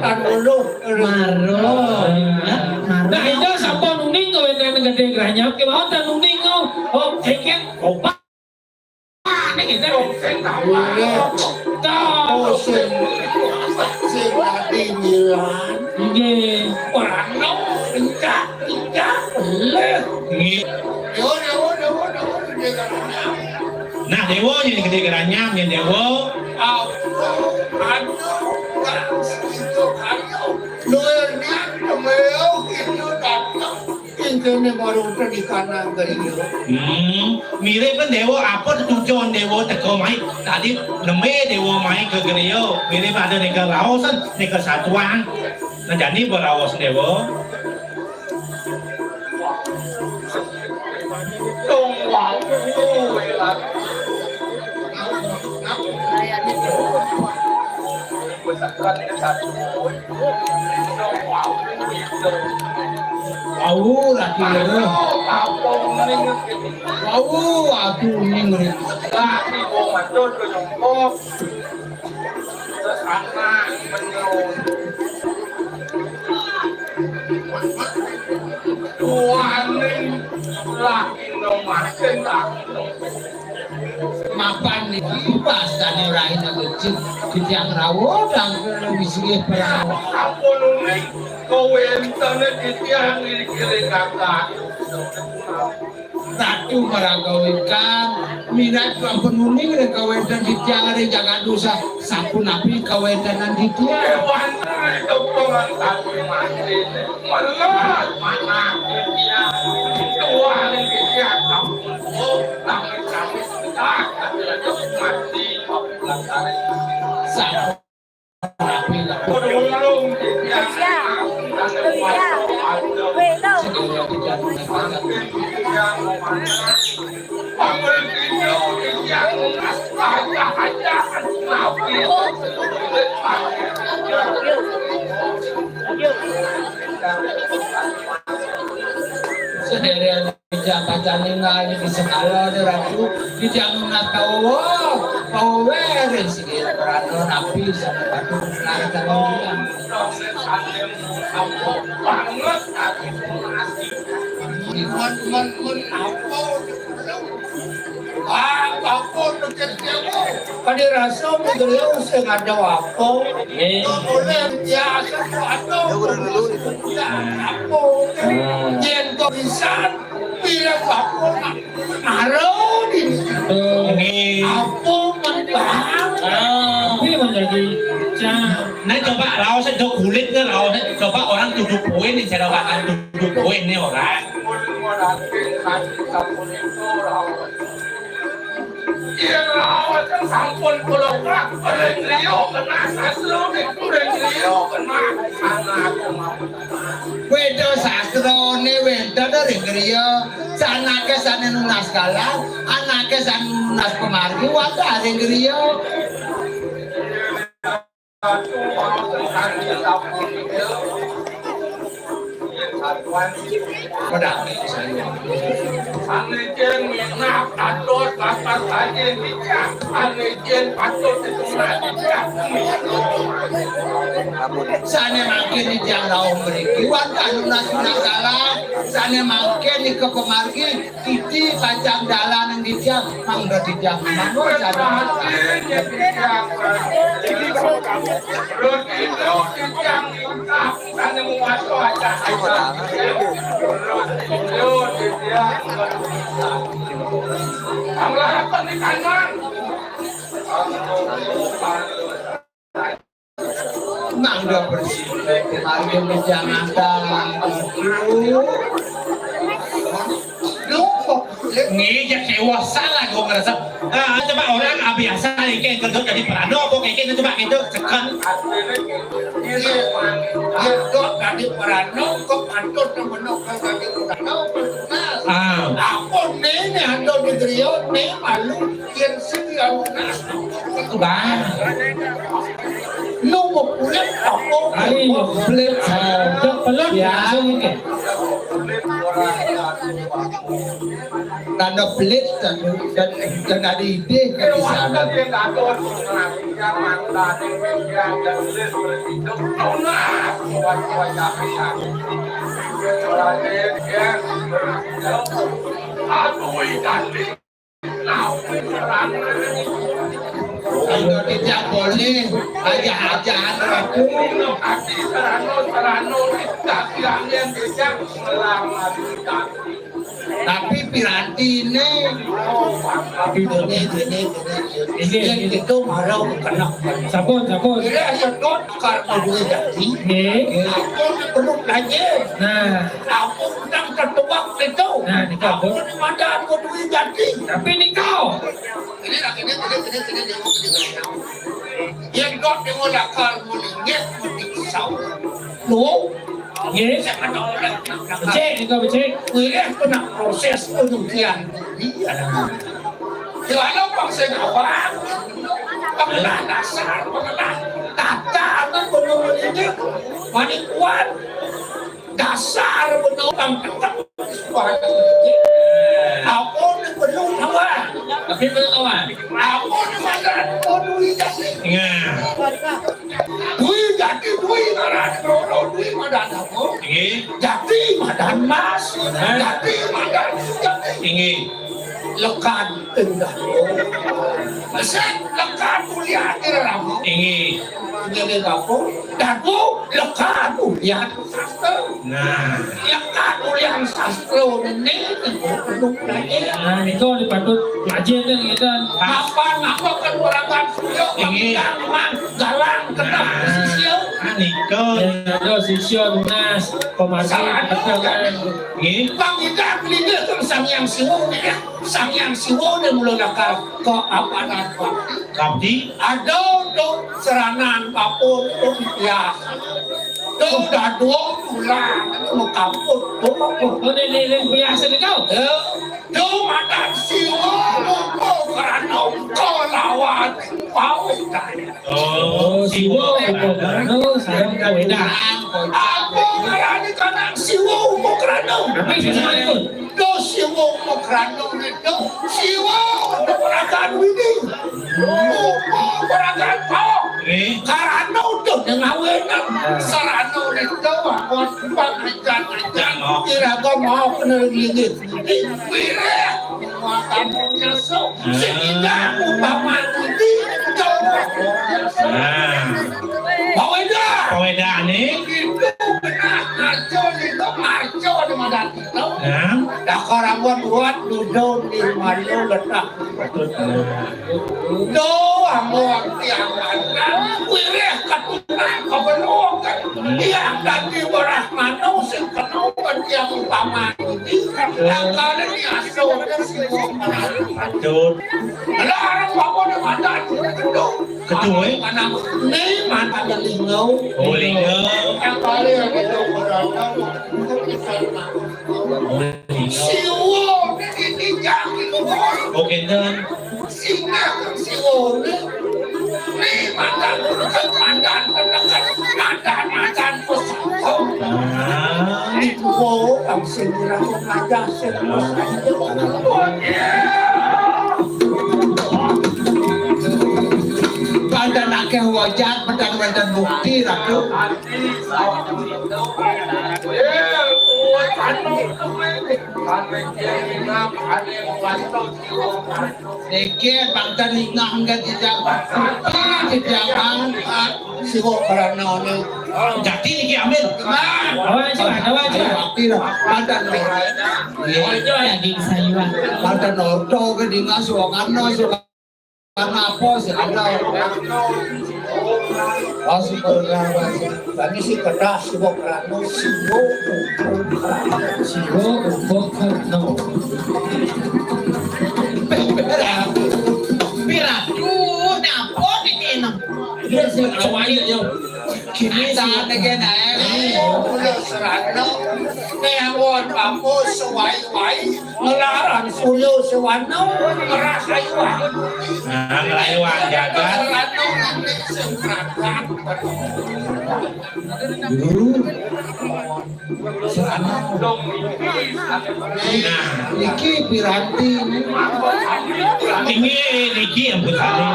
Kan dulu. Maro. Nah itu sampai nuning kau yang gede geranya. Kemau tak nuning kau. Oh keket. Opa. Ini kita tahu. Sing ati milan. Iya. Orang no. Enggak. Dewo. Nah Dewo yang gede geranyam yang Dewo. Mirip kan Dewo apa tujuan Dewo teko mai tadi neme Dewo mai ke Gerio mirip ada neka Laosan neka satuan nah jadi berawas Dewo Wow, laki lho. Wow, aku ning ngene. Mapan iki pastane ora enak becik ditiang rawuh dan wisih perang. Ratu maragawikan minat penuning dan kawetan di tiang ada jangan dosa sapu nabi kawetanan di tiang sapu nabi sendirian jabatan ini di segala ratu di jangan tahu tahu beres sih peraturan nabi sama batu peraturan apa pada rasa beliau sengaja apa boleh biasa apa jento pisan bila apa naruh di apa mentang Tapi menjadi nah coba Laos itu kulit ke Laos coba orang 7 poin nih cara makan 7 poin nih orang Wedo sastro ne wedo dari geria sana ke sana nunas kalah anak ke sana nunas pemargi wadah dari geria Padahal saya Anijen minap atot pasal saja tidak Anijen patut ditunjukkan sana makin di tiang raung beriki wadah nunas kalah sana makin di ke pemargi titi panjang dalan yang di tiang mangga di tiang mangga sana mangga bersih mangga menjangan lupa Ngeja sewa salah gue ngerasa. Coba orang biasa kayak gendut jadi perano kok kayak gitu coba gitu sekan. Gendut dari perano kok antut temenok dari perano. Aku nih ando di Rio nih malu yang siang Bah. lu mau pulang aku Pelit saja pelot ya mungkin. tanda pelit dan ada ide ke di sana. Kalau tidak boleh aja-ajaan aku. Tapi piranti ini itu marah kena. Sabun. Kira sedot karena gue jadi. Aku perlu aja. Nah, Aku sedang tertuak itu. Nah, ini kau. Aku di mana aku duit jadi. tapi ini kau. Ini. Yang dot yang mulai kal mulai pisau. Loh. Ye, becek kau becek. Kuliah kena proses penelitian. Iya. Kalau bangsa awak, pengelah dasar, pengelah tata dan penelitian, manikuan dasar penelitian tetap. Aku ni perlu awak. Tapi kawan. Aku ni mana duit jadi. Nah. Duit jadi duit madan duit madan aku. Jadi madan mas. Jadi madan jadi. Ini Lekan tengah. Masih lekan kuliah di dalam. ini. Jadi aku dagu lekan kuliah sastra. Nah. Lekan kuliah sastra ini perlu belajar. Nah, ini kau dipatut belajar kan kita. Apa kan berangkat Ini. galang kena sisio. Niko. Ada sisio tunas pemargi betul kan. Ini. Bang Ida belinya kan sang yang siwo ni mula nakal ko apa apa. Kapti. Ada untuk serangan kapur ya. Tu dah 2 bulan mau kapur. Oh, ini biasa ni kau. Tu makan siwo mau kerana kau lawan pau kaya. Oh, siwo. Oh, sayang kau dah. Aku kerana kanan siwo mau kerana. Apa itu semua itu? Do siwo mau kerana itu siwo untuk berakan ini. Mau berakan pau. Ini. Karena untuk dengawenan sarana itu aku bagikan kira kau mau kena gigit. Kira makan nyesok sehingga umpama ini kau Paweda nih. itu benar marco di mana itu. Nah. Dah orang buat duduk di mana letak. Do amor yang mana wireh katunan kebenuh kan. Ia ganti berah mana sing penuh kan yang utama ini. Yang kali ni asal dan semua Patut. larang apa di mana gedung. Gedung, eh? Mana ni mana ada lingau. Oh, lingau. Yang kali itu berapa. Siwo ini jangan lupa. Oke dan. Singa siwo ni mandan pesantau. Itu ang sinirang ada pada nak ke wajah pada bukti ratu. Dikit bangtan ingat hanggang tidak angkat siwo karena ni. Jadi ini ambil. Awak je. Bukti lah. Pada pada noto ke dengan suangan apa sih ada masih berlalu tadi sih kertas siwo karena Siwo bukan no. awai yo. Kini saat ini udah serano, neon bambu sewai-wai, melarang sulu sewano, merasai wai. Nah, ngelawan jaga. Serano nanti sengkrakan. Serano dong. Nah, Iki piranti. ini Niki yang putari.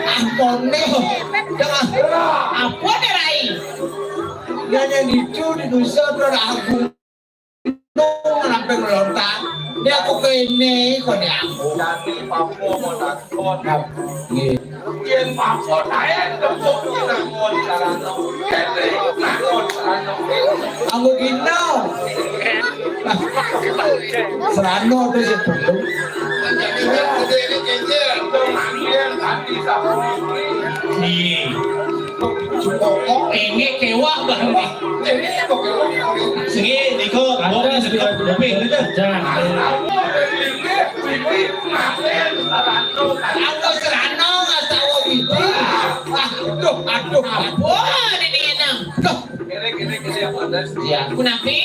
Ampone, jangan. Apa nih Rai? Yang dicu di dusun aku. Nung sampai ngelontar. Dia aku ke ini kok dia aku. Jadi papo mau takut. Yen papo saya tepuk kita ngon sarano. Kene ngon sarano. Aku gino. Sarano tuh sih perlu. Iya. Ini kewak banget. Sige, Niko, bawa ke sekitar kuping gitu. Aku serano nggak tahu gitu. Aduh. Wah, ini enang. Ya. Kunapi?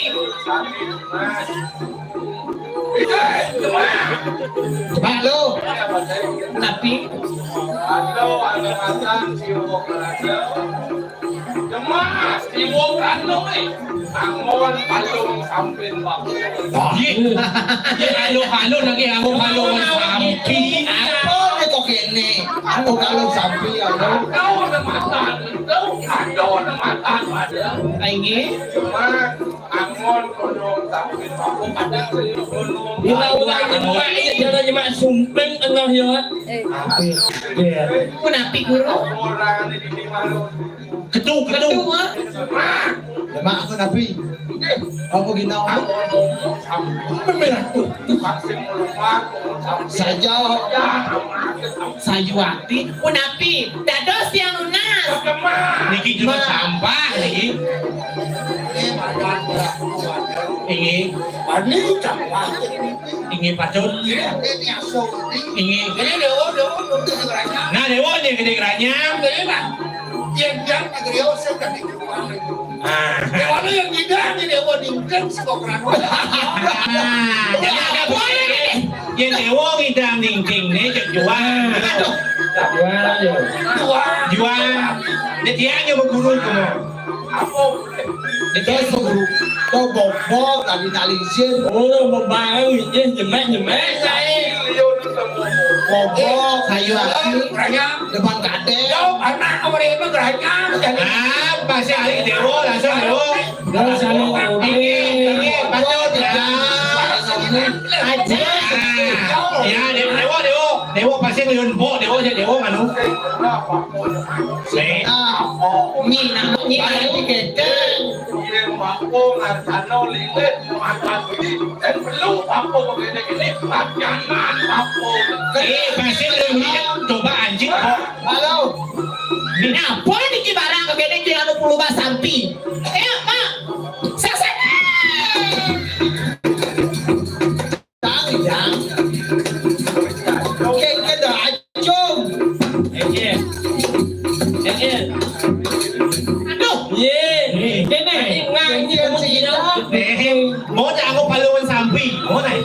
Coba lo. Kunapi? Iya, halo-halo lagi, halo-halo sampi. Apa nih kok gini? Aku kalau sampai aku. Ainggi? Kunapi guru? Ketuk. Kedua? Mak aku nabi. Aku gina saja. Sayuati? Kunapi? Dados yang lunas. Niki cuma sampah, Niki. Ini patut. Ini. Nah, dewa nih gede geranya. Yang tidak dewa ningkan sekokran. Yang dewa ngidam ningking nih jual. Jual. Dia hanya berguru kamu. Dia guru. Kau bobok tadi nalisin. Oh, membangun ini jemek. Bobok kayu aki. Depan kade. Anak mereka geranya. Apa sih hari dewa langsung dewa. Gak saling Ini patut tidak. Aja. Ya dewa pasti ngelihat dewa manu. Mi namanya ini gede. Pasti ngelihat coba anjing kok. Halo. Apa nih ki barang kegede ki anu puluh sampi. Mak. Saksak. Tang yang. Oke, kita acung. Aduh. Mau aku paluan sampi, mau naik.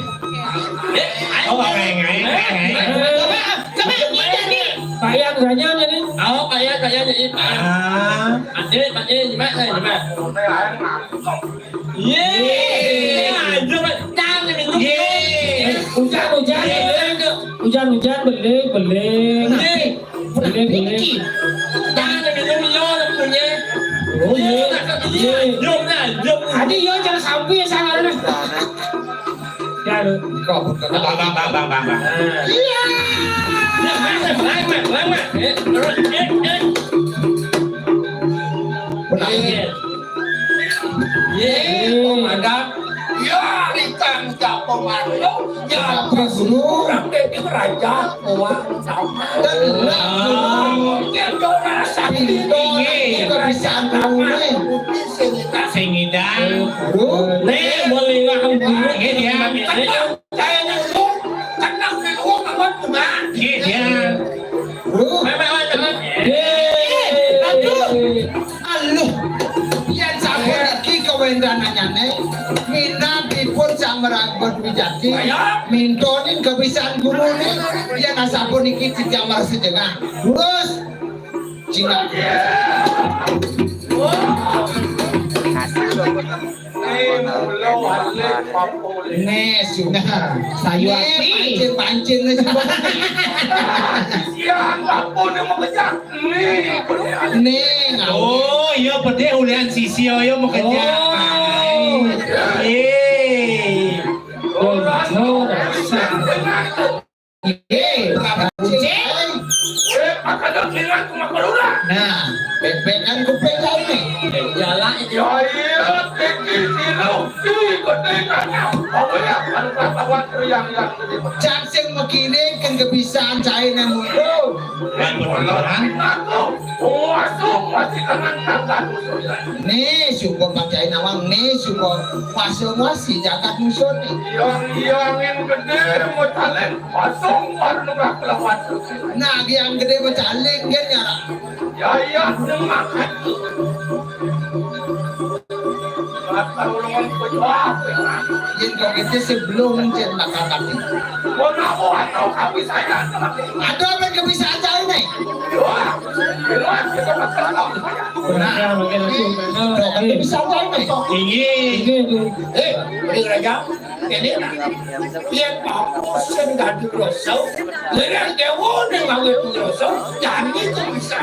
Oh, ngai. Coba ini. Payah ganya jadi. Oh, kaya jadi. Pakde, gimana? Hujan beling. Oh iya. Adi yo jangan sampai ya sangat dah. Ya lu. Bang. Oh my God. Ya, ikan jatuh malu. Ya, guru. Nanti dia raja. Uang sama. Dia coba sakit. Kita bisa ambil. Singidang. Boleh lah kamu. Dia. Saya nyuruh. Tenang di luar kawan cuma. Dia. yang meragut wijaki mintonin kebiasaan guru nih dia nasabun iki tidak marah sejengat terus Cina nih sudah Sayu pancing nih nih Oh, iya pede ulian sisi yo mau kerja. nah pepekan kuping kami jalan Jackson makini kan kebiasaan cair yang muncul nih syukur pakai nawang nih syukur pasung masih jagat musuh nih nah yang gede bercalik kan ya Jin kau itu sebelum jin makan kami. Ada apa kebiasaan cari nih? Kebiasaan cari nih. Beri raja, ini lihat apa senggak dirosau, lihat dewa dengan itu dirosau, jangan itu bisa.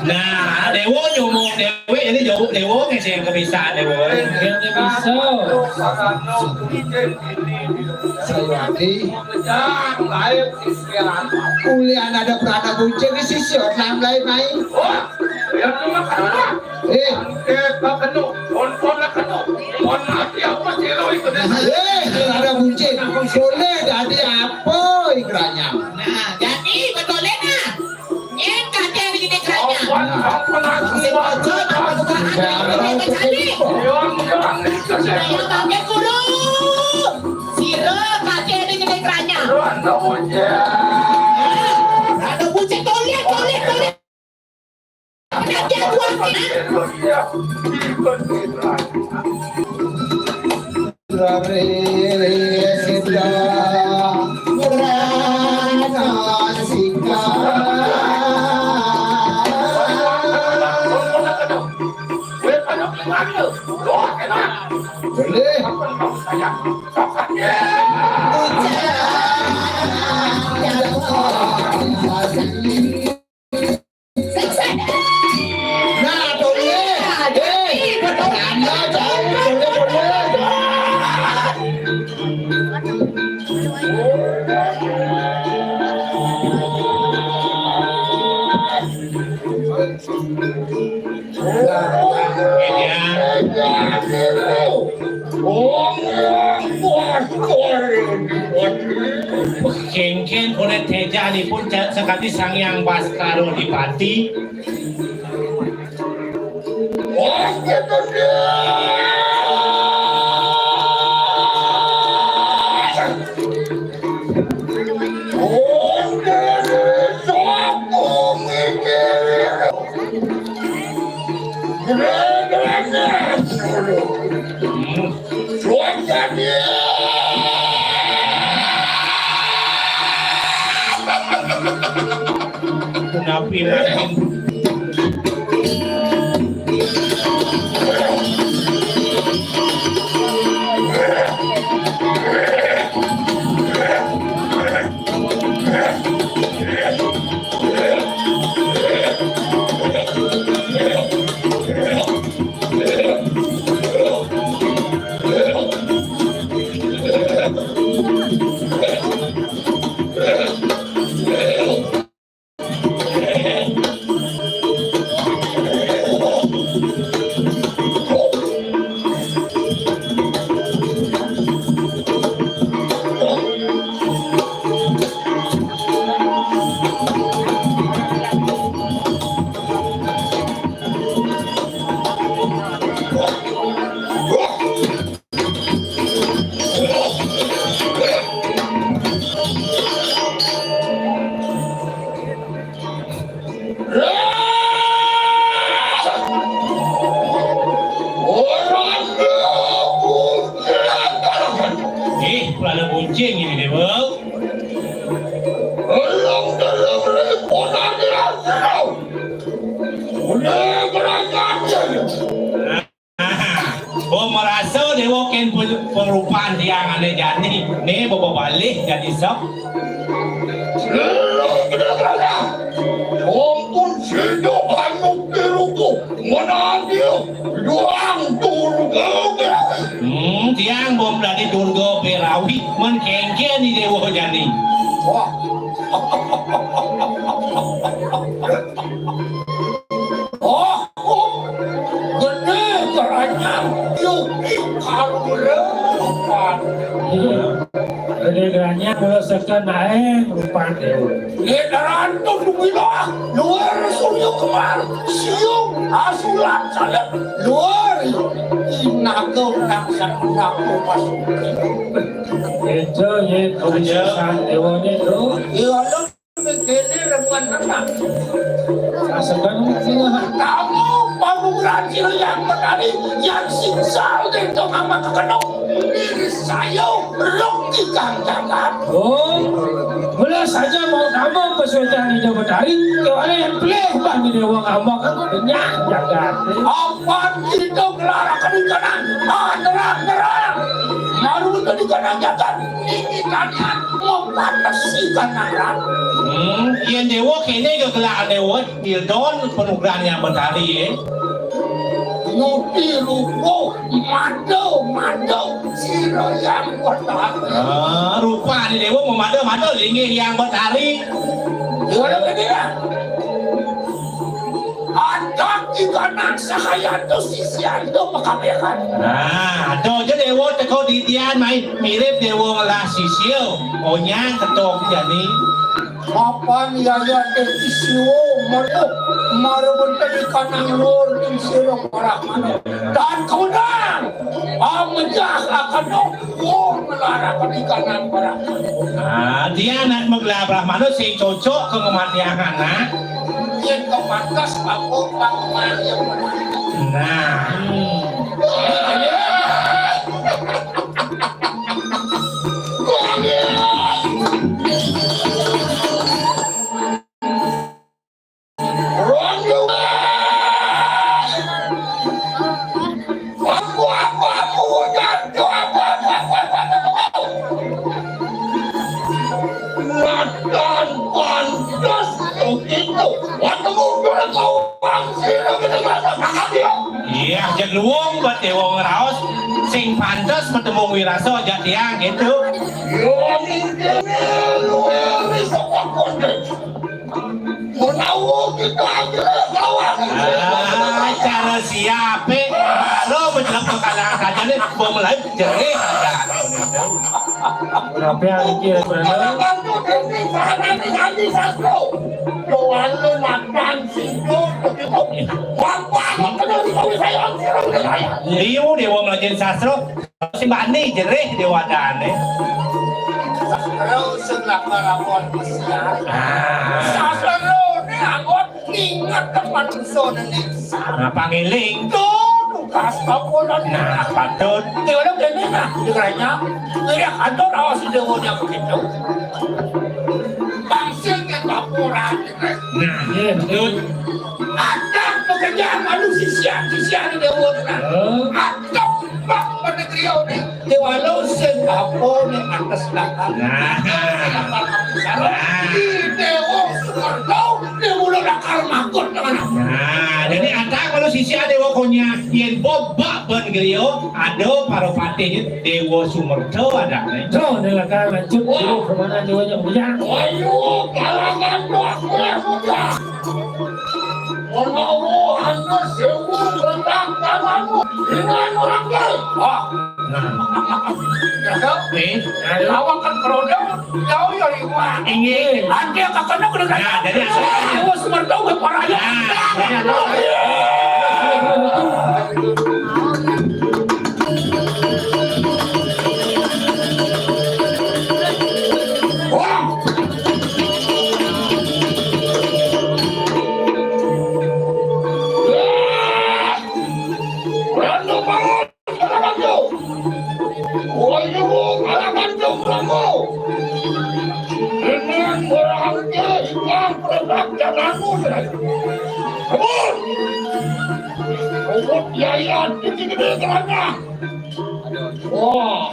Nah, dewo nyomong dewe ini jauh dewo ngasih yang kebiasaan dewo. Kuliah ada perada bunceng di sisi orang lain main. Ada bunceng boleh jadi apa ikranya? Nah, jadi betulnya nah. Yang kata begini kerja. Siro kata begini kerja. Ada bunceng toleh. Nanti aku Kengken oleh teja ni pun sekali sang yang Baskaro di Pati. Napi makin Kung merasa dewa ken pengrupaan tiang ane jani, ne bawa balik jadi sok. Ampun sido anu kiruku mana dia doang turga. Tiang bom dari durga perawi menkengken di dewa jani. Wah. Oh, gede caranya yuki kalulepan. Gede geranya kalau sekan naik rupan dewa. Edaran tuh dumilah luar suryo kemar siung asulan saya luar inako naksa nako masuk. Itu ya kebiasaan dewanya itu. Iya lo begini dengan tenang. Sekan mungkin Kamu pemberani yang berani yang sinsal itu sama kekenung diri saya logika jangan. oh, boleh saja mau kamu pesuatan itu berdari, kecuali yang pelih bagi dewa kamu kan banyak jagat. Apa itu gelarakan di kanan? Terang. Baru itu di kanan jangan. Ini kalian membatasi kanaran. Yang dewa kene kegelaan dewa Dildon penukran yang bertari ya. Nuti lupo mado siro yang bertari. Rupa ni dewa memado linggih yang bertari. Gimana begini? Ada di kanan saya itu sisian itu mengkabarkan. Ada je dewa teko ditian main mirip dewa ngelah sisil. Onya ketok jadi. Kapan yaya isiwo mano marabunta di kanan lor di siro para mano dan kemudian amejah akan melarang di kanan para Dia nak mengelabrak mana sing cocok ke kematiangan nak. yang kepantas aku pangan yang benar. Nah. Iya, jak luwung buat dewa ngeraos sing pantes bertemu wiraso jak tiang gitu. Cara siapa? Lo menjelang pekalangan kaca nih, mau mulai jerih aja. Berapa yang kira benar? Liu dewa melajen sastro, si bani jerih dewa dane. Sastro selaka rapor besar. Sastro ni angot ingat teman zona nisa. Nah, pangiling. Kas apa lagi? Nah, patut. Dia ada begini nah, dengarnya. Dia kantor awas dewonya begitu. Bangsanya laporan. Nah, iya betul. Ada pekerjaan manusia di dewonya. Ada bak penegriau ni. Dewa lo Singapura ni atas lakar. Nah. Dewa Sukarno, dewa lakar makut dengan. Nah, jadi ada kalau sisi ada wakonya yang bobak ben gerio, ada paropati dewa Sumerto ada. Tahu dengan kan lanjut dulu kemana dewanya punya? Ayo, kalangan aku yang muda. Walau anda semua tentang tanganmu dengan orang lain. Lawakan produk jauh dari rumah. Ingin. Anda akan nak dengan. Nah, jadi dewa Sumerto berparaya. Dengan berangkat yang produk janganmu. Robot yayan gede-gede terangnya. Wah.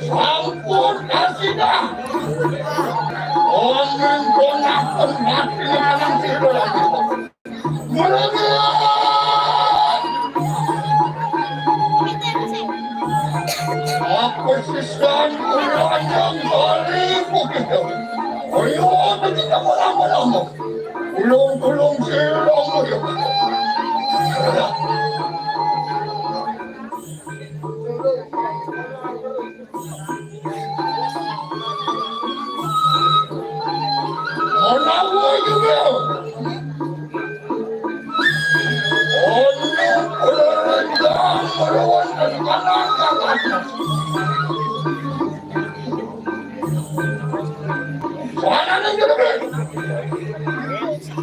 Ampun kasihnya. Omen konakan mati anak tidur. Aku siskan ulang yang beribu kita. Ayo kita lama-lama. Kulung silang ayo. Mana juga? Orang orang melawan dan kalah. Mana nih juga?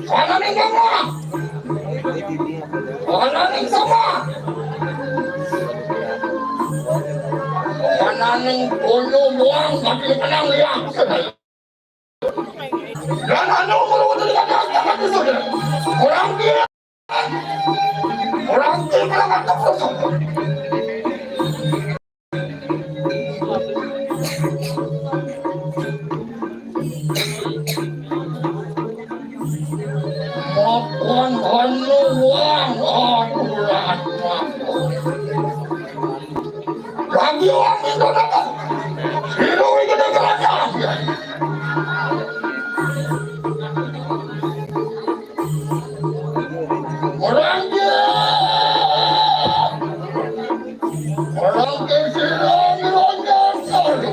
Mana nih sama? Mana nih sama? Mana nih kono doang tapi tenang ya. Dan anu kalau tidak ada itu orang dia melakukan keputusan. Maupun anu uang akurat lagi uang itu dapat hidup itu dengan orang kesilang lonjong sorry.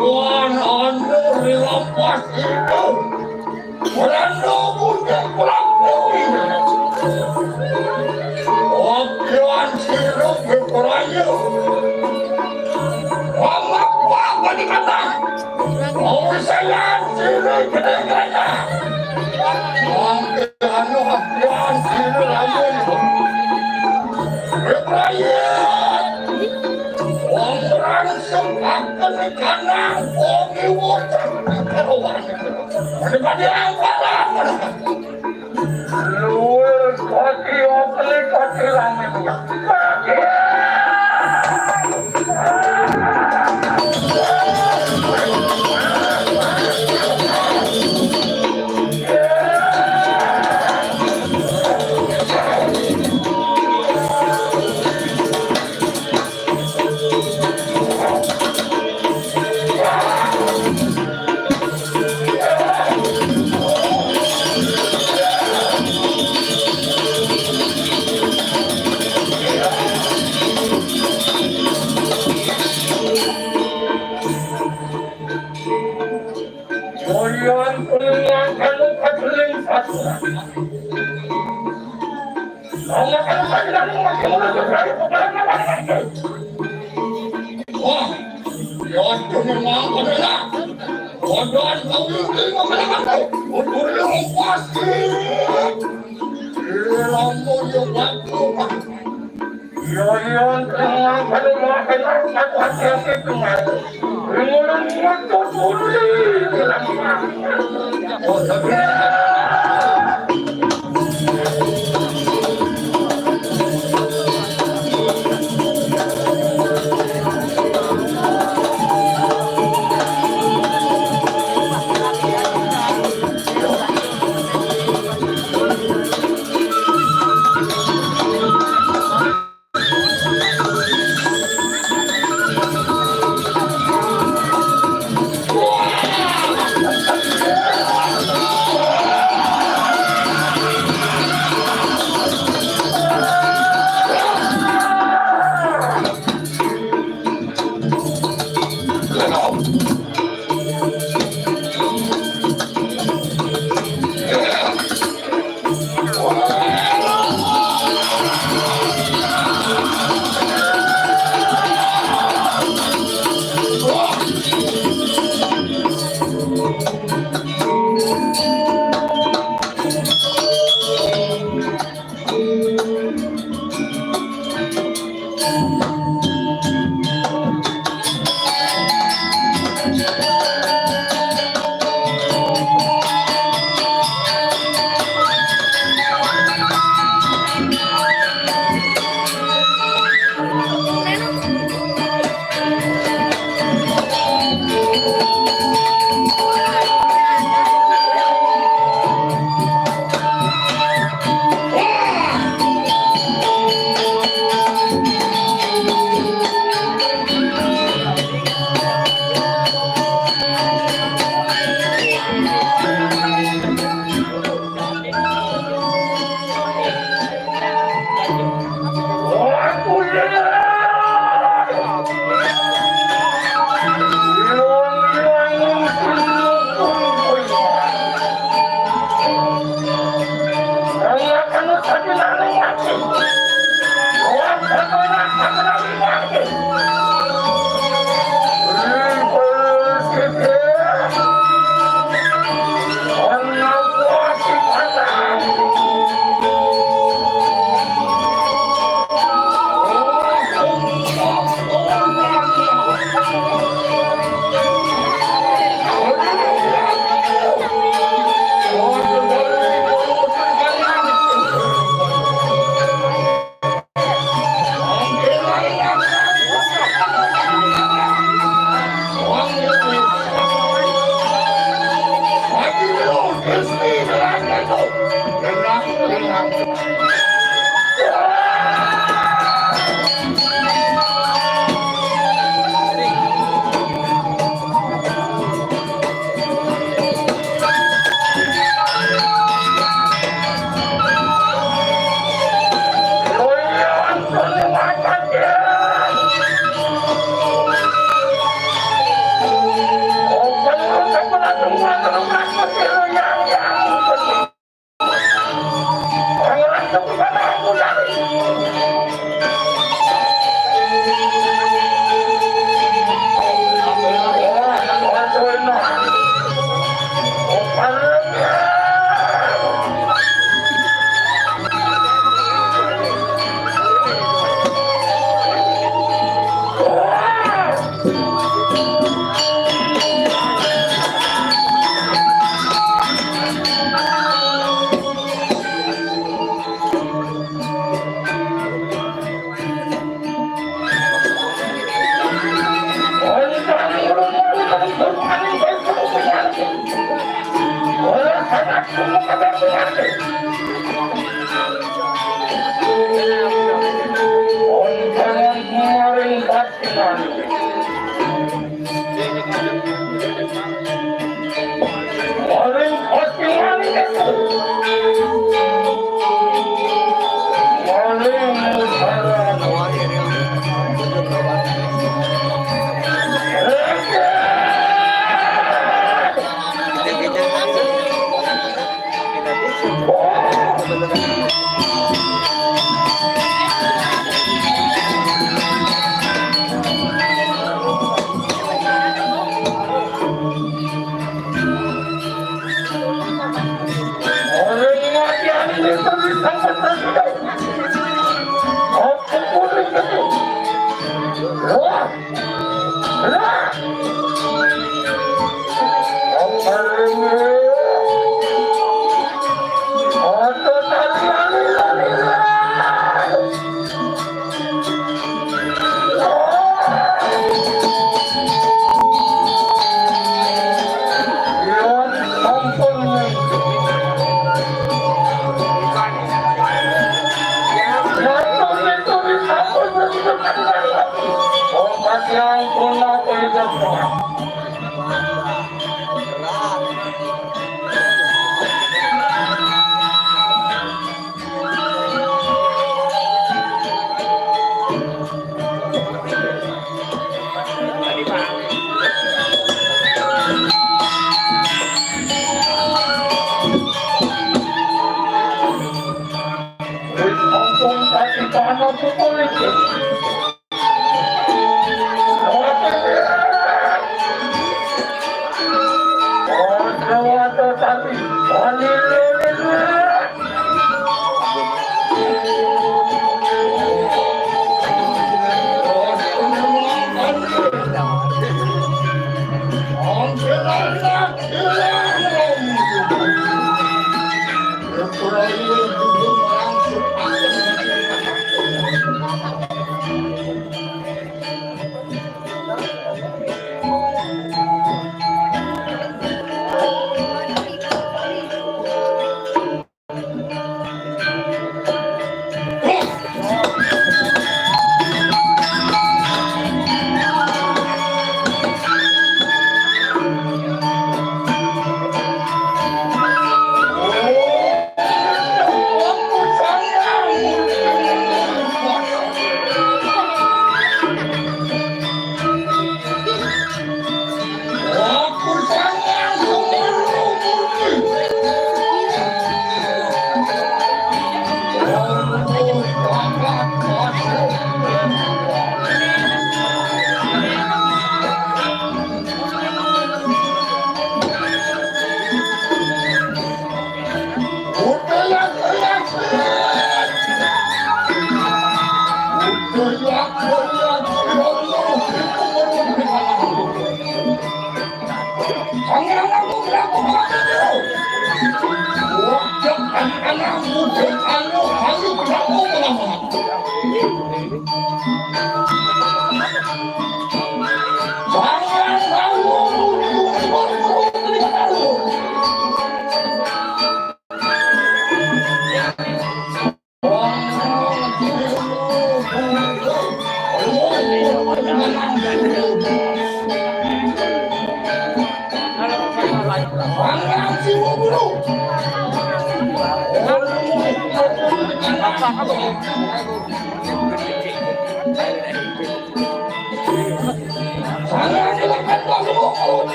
Makan anda dilepas itu. Beranda punya kurang lebih. Makan sirup berperaya. Apa dikata? Oh saya sirup kedenganya. Makan sirup lambung. Berperaya. Orang sempat kanan, oke water. Ada apa lah? Luar kaki oplik kaki lama.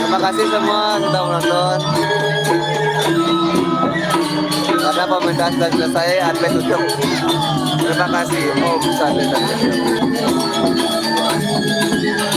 Terima kasih semua sudah menonton. Karena pementasan sudah selesai, atlet tutup. Terima kasih. Om Santi.